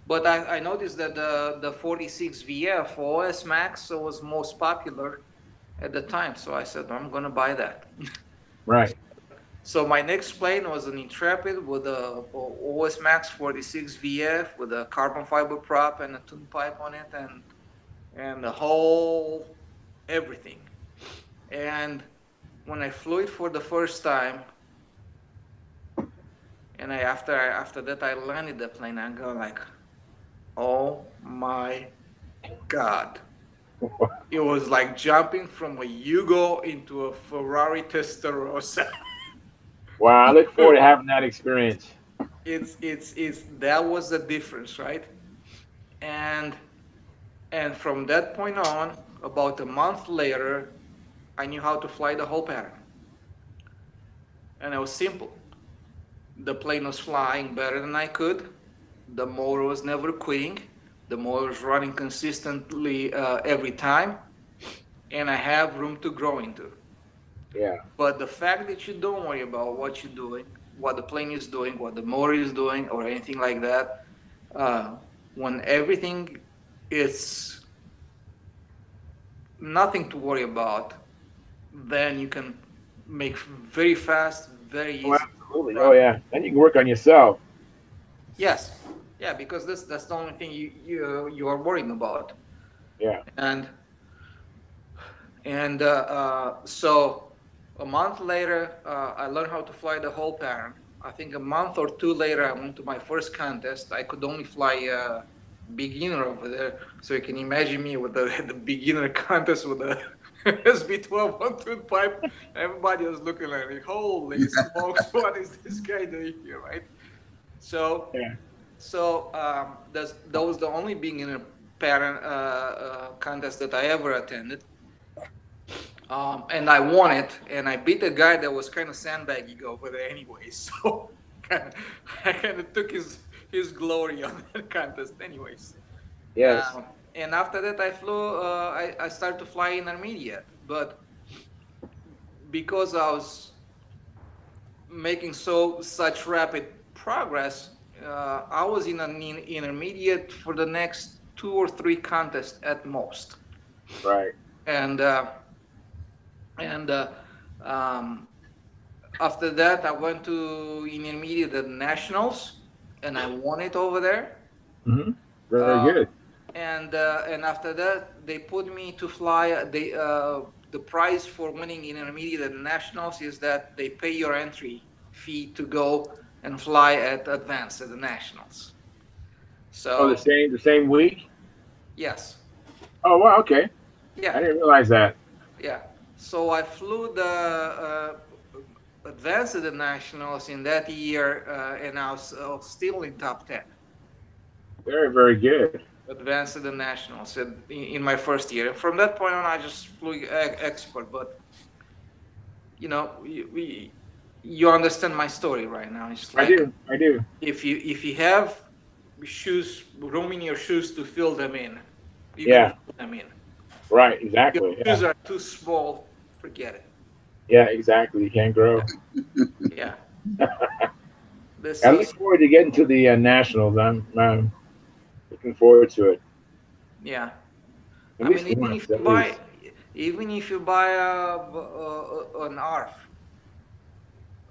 But I noticed that the 46 VF OS Max was most popular at the time. So I said, I'm going to buy that. Right. So my next plane was an Intrepid with a OS Max 46 VF with a carbon fiber prop and a tune pipe on it, and the whole everything. And when I flew it for the first time, and after that I landed the plane, I go like, oh my God. It was like jumping from a Yugo into a Ferrari Testarossa. Wow. I look forward to having that experience. It's that was the difference, right? And from that point on, about a month later, I knew how to fly the whole pattern. And it was simple. The plane was flying better than I could. The motor was never quitting. The motor was running consistently every time. And I have room to grow into. Yeah. But the fact that you don't worry about what you're doing, what the plane is doing, what the motor is doing, or anything like that, when everything is nothing to worry about, then you can make very fast, very easy. Oh, absolutely. Oh, yeah. Then you can work on yourself. Yes. Yeah, because that's the only thing you are worrying about. Yeah. And so a month later, I learned how to fly the whole pattern. I think a month or two later, I went to my first contest. I could only fly beginner over there, so you can imagine me with the beginner contest with the SB12 on tune pipe. Everybody was looking at me, holy smokes, what is this guy doing here, right? So, Yeah. so that was the only beginner pattern contest that I ever attended. And I won it, and I beat a guy that was kind of sandbagging over there anyway. So I kind of took his glory on that contest anyways. Yes. And after that, I flew. I started to fly intermediate, but because I was making such rapid progress, I was in an intermediate for the next 2 or 3 contests at most. Right. And after that, I went to intermediate at nationals, and I won it over there. Mm-hmm. Very good. And after that, they put me to fly. The prize for winning intermediate at nationals is that they pay your entry fee to go and fly at advanced at the nationals. Oh, So the same week. yes, Oh wow, okay. I yeah, didn't realize that. yeah. So I flew the advanced at the nationals in that year, and I was still in top 10. Very, very good. Advanced at the nationals in my first year. And from that point on, I just flew expert. But you know, you understand my story right now. It's I like do. I do. if you have shoes, room in your shoes to fill them in, you're gonna Yeah. fill them in. Right. Your Exactly. Yeah. shoes are too small, forget it. Yeah. Exactly. You can't grow. Yeah. This I look forward to getting to the nationals. I'm looking forward to it. yeah. At I mean, least once, at least. even if you buy an ARF,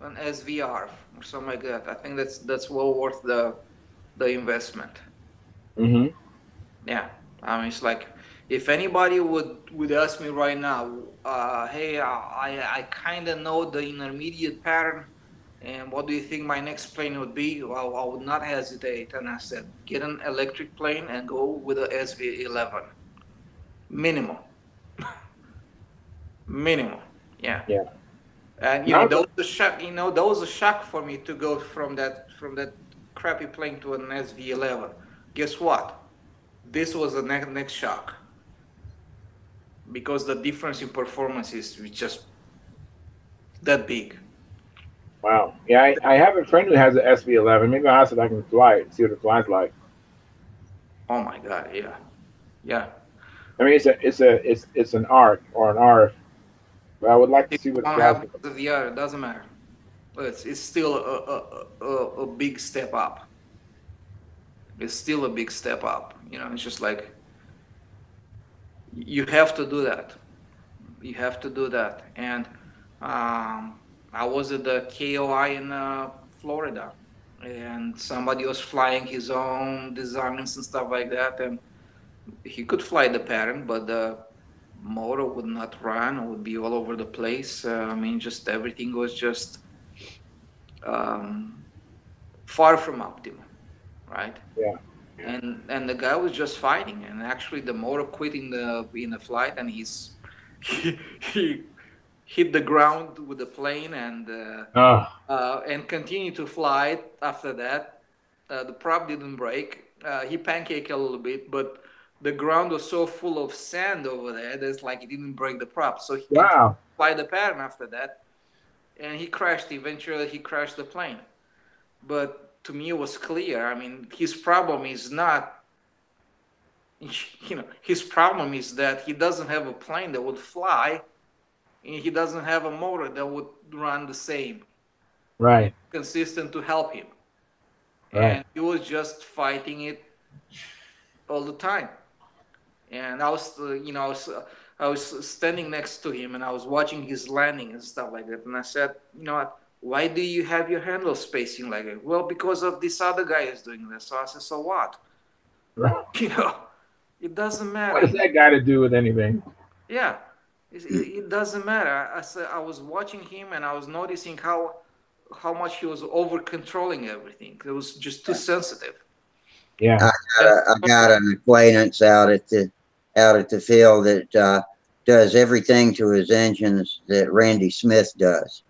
an SVR or something like that, I think that's well worth the investment. Mm-hmm. Yeah, I mean, it's like if anybody would ask me right now, hey, I kind of know the intermediate pattern, and what do you think my next plane would be? Well, I would not hesitate, and I said, get an electric plane and go with a SV11, minimum, minimum. Yeah. Yeah. And Now, that was a shock. That was a shock for me to go from that crappy plane to an SV11. Guess what? This was the next shock because the difference in performance is just that big. wow. Yeah, I have a friend who has an SV11. Maybe I'll ask if I can fly it, see what it flies like. Oh my God! Yeah, yeah. I mean, it's an ARC or an RF, but I would like to If see what you it don't flies have like. the VR, it doesn't matter. It's still a big step up. It's still a big step up. It's just like you have to do that. You have to do that. And I was at the KOI in Florida, and somebody was flying his own designs and stuff like that, and he could fly the pattern, but the motor would not run. It would be all over the place. I mean, just everything was just um, far from optimum, right? Yeah. And the guy was just fighting, and actually the motor quit in the flight, and he hit the ground with the plane Oh, and continued to fly it after that. The prop didn't break. He pancaked a little bit, but the ground was so full of sand over there that it's like it didn't break the prop. So he continued wow. to fly the pattern after that, and he crashed. Eventually, he crashed the plane. But to me, it was clear. I mean, his problem is not, his problem is that he doesn't have a plane that would fly, and he doesn't have a motor that would run the same, Right. consistent to help him. Right. And he was just fighting it all the time. And I was standing next to him, and I was watching his landing and stuff like that. And I said, what? Why do you have your handle spacing like that? Well, because of this other guy is doing this. So I said, so what? Right. It doesn't What matter. does that got to do with anything? Yeah, it doesn't matter. I said I was watching him, and I was noticing how much he was over controlling everything. It was just too sensitive. Yeah. I got an acquaintance out at the field that does everything to his engines that Randy Smith does.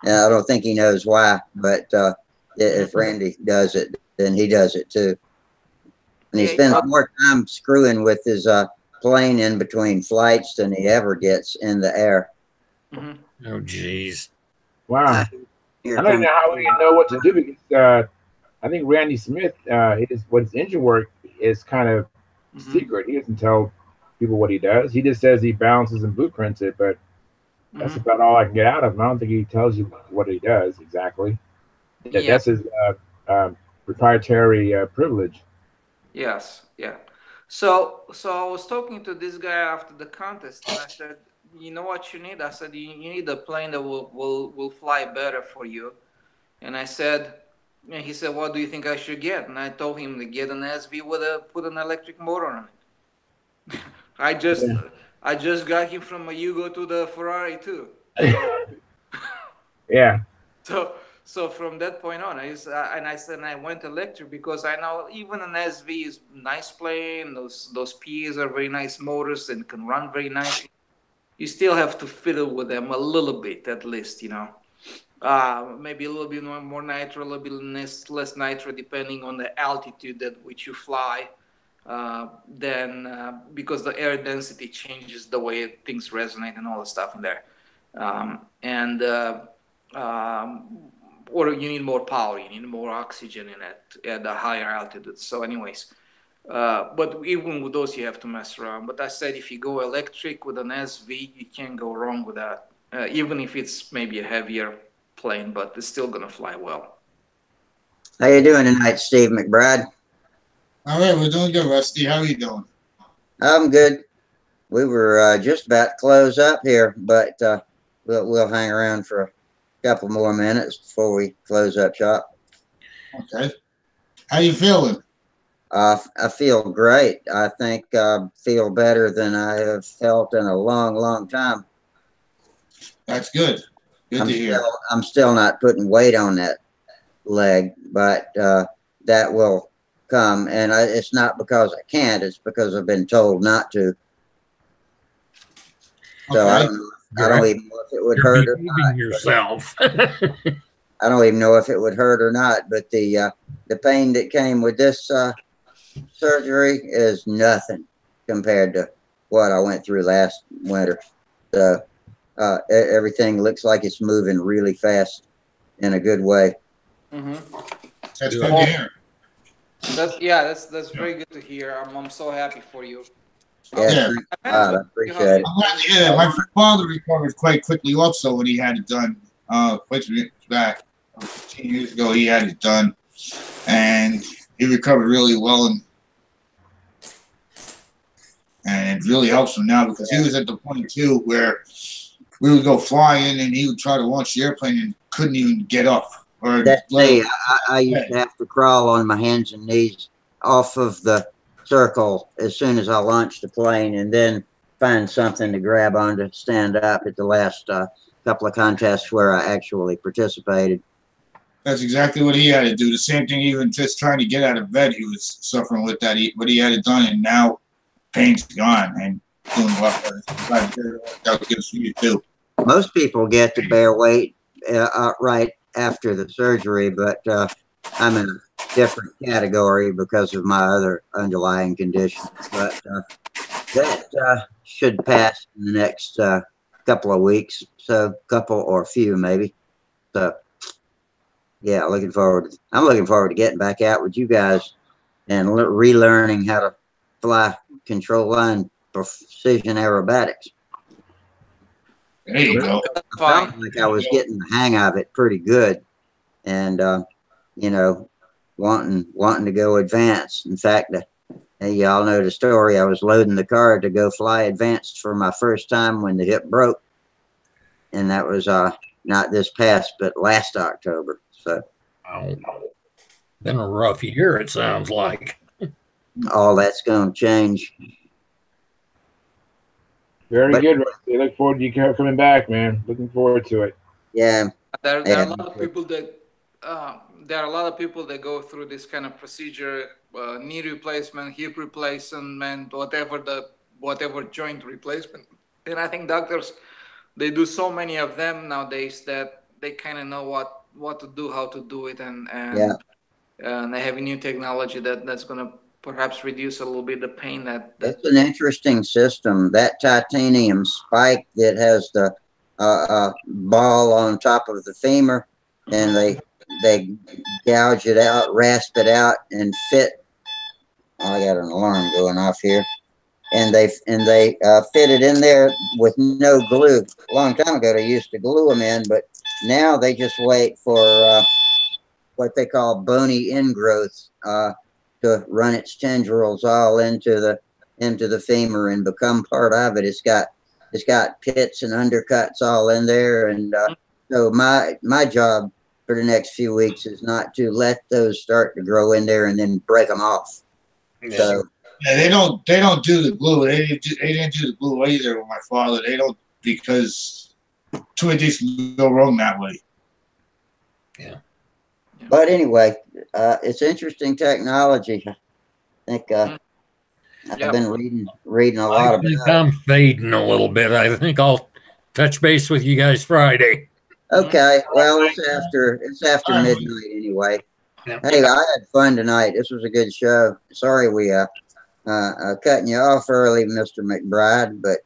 And I don't think he knows why, but if Randy does it, then he does it too. And he spends more time screwing with his plane in between flights than he ever gets in the air. Mm-hmm. Oh, geez. Wow. I don't even know how we know what to do because I think Randy Smith, his engine work is kind of secret. He doesn't tell people what he does. He just says he balances and blueprints it, but that's about all I can get out of him. I don't think he tells you what he does exactly. That's his proprietary privilege. Yes, yeah. So I was talking to this guy after the contest, and I said, you know what you need? I said, you need a plane that will fly better for you. And I said, and he said, what do you think I should get? And I told him to get an SV with put an electric motor on it. I just Yeah. I just got him from a Yugo to the Ferrari too. So Yeah. so from that point on, I went electric because I know even an SV is nice plane. Those PAs are very nice motors and can run very nicely. You still have to fiddle with them a little bit at least, you know. Maybe a little bit more nitro, a little bit less nitro, depending on the altitude at which you fly. Then because the air density changes the way things resonate and all the stuff in there, and or you need more power, you need more oxygen in it at the higher altitude. So, anyways, but even with those, you have to mess around. But I said if you go electric with an SV, you can't go wrong with that. Even if it's maybe a heavier plane, but it's still gonna fly well. How you doing tonight, Steve McBride? All right, we're doing good, Rusty. How are you doing? I'm good. We were just about to close up here, but we'll hang around for a couple more minutes before we close up shop. Okay. How you feeling? I feel great. I think I feel better than I have felt in a long, long time. That's good. Good to hear. I'm still not putting weight on that leg, but that will come. And it's not because I can't, it's because I've been told not to. So Okay. I don't even know if it would hurt or not. Yourself. I don't even know if it would hurt or not, but the pain that came with this surgery is nothing compared to what I went through last winter. So everything looks like it's moving really fast in a good way. Mm-hmm. That's good to hear. That's very good to hear. I'm so happy for you. Yeah, I appreciate it. I'm glad to hear that. My father recovered quite quickly also when he had it done. Quite some years back, 15 years ago, he had it done, and he recovered really well, and it really helps him now because he was at the point too where we would go flying and he would try to launch the airplane and couldn't even get up. Or that's me. I used to have to crawl on my hands and knees off of the circle as soon as I launched the plane, and then find something to grab on to stand up at the last couple of contests where I actually participated. That's exactly what he had to do. The same thing, even just trying to get out of bed, he was suffering with that. But he had it done, and now pain's gone and doing a lot better. Glad to hear it worked out good for you too. Most people get to bear weight right after the surgery, but I'm in a different category because of my other underlying conditions. But that should pass in the next couple of weeks, so couple or few maybe. So yeah, I'm looking forward to getting back out with you guys and relearning how to fly control line precision aerobatics. There you go. I felt like I was getting the hang of it pretty good, and you know, wanting to go advanced. In fact, y'all know the story. I was loading the car to go fly advanced for my first time when the hip broke, and that was not this past, but last October. So, been a rough year. It sounds like all that's going to change. Very good, Rusty. Look forward to you coming back, man. Looking forward to it. Yeah. There are a lot of people that go through this kind of procedure, knee replacement, hip replacement, whatever joint replacement. And I think doctors, they do so many of them nowadays that they kind of know what to do, how to do it, and they have a new technology that's going to perhaps reduce a little bit the pain That's an interesting system. That titanium spike that has the ball on top of the femur, and they gouge it out, rasp it out, and fit. Oh, I got an alarm going off here, and they fit it in there with no glue. A long time ago, they used to glue them in, but now they just wait for what they call bony ingrowth to run its tendrils all into the femur and become part of it. It's got it's got pits and undercuts all in there, and so my job for the next few weeks is not to let those start to grow in there and then break them off. Yeah. So Yeah, they don't do the glue. They didn't do the glue either with my father. They don't, because too many things can go wrong that way. Yeah. but anyway, it's interesting technology. I think I've been reading a lot I about think it. I'm fading a little bit. I think I'll touch base with you guys Friday. Okay, well, it's after midnight anyway. Yeah. Hey, I had fun tonight. This was a good show. Sorry we cutting you off early, Mr. McBride, but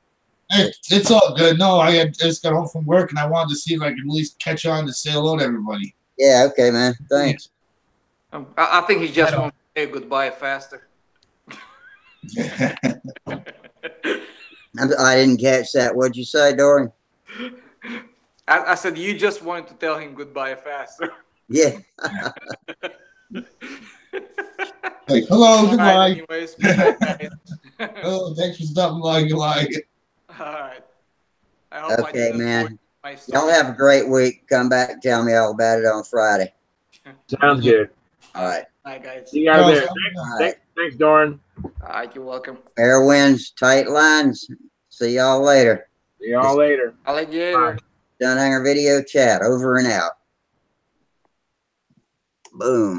It's all good. No, I just got home from work and I wanted to see if I could at least catch on to say hello to everybody. yeah, okay, man. Thanks. I think he just wants to say goodbye faster. I didn't catch that. What'd you say, Dorian? I said you just wanted to tell him goodbye faster. Yeah. Like, hello, goodbye. Right, anyways, good night, guys. Oh, thanks for stopping by. Goodbye. All right. I hope I Okay, didn't man. avoid my story. Y'all have a great week. Come back and tell me all about it on Friday. Sounds good. All right. Bye, guys. See you guys there. All right. Thanks, Doran. All right, you're welcome. Fair winds, tight lines. See y'all later. See y'all later. Alligator. Stunthanger video chat over and out. Boom.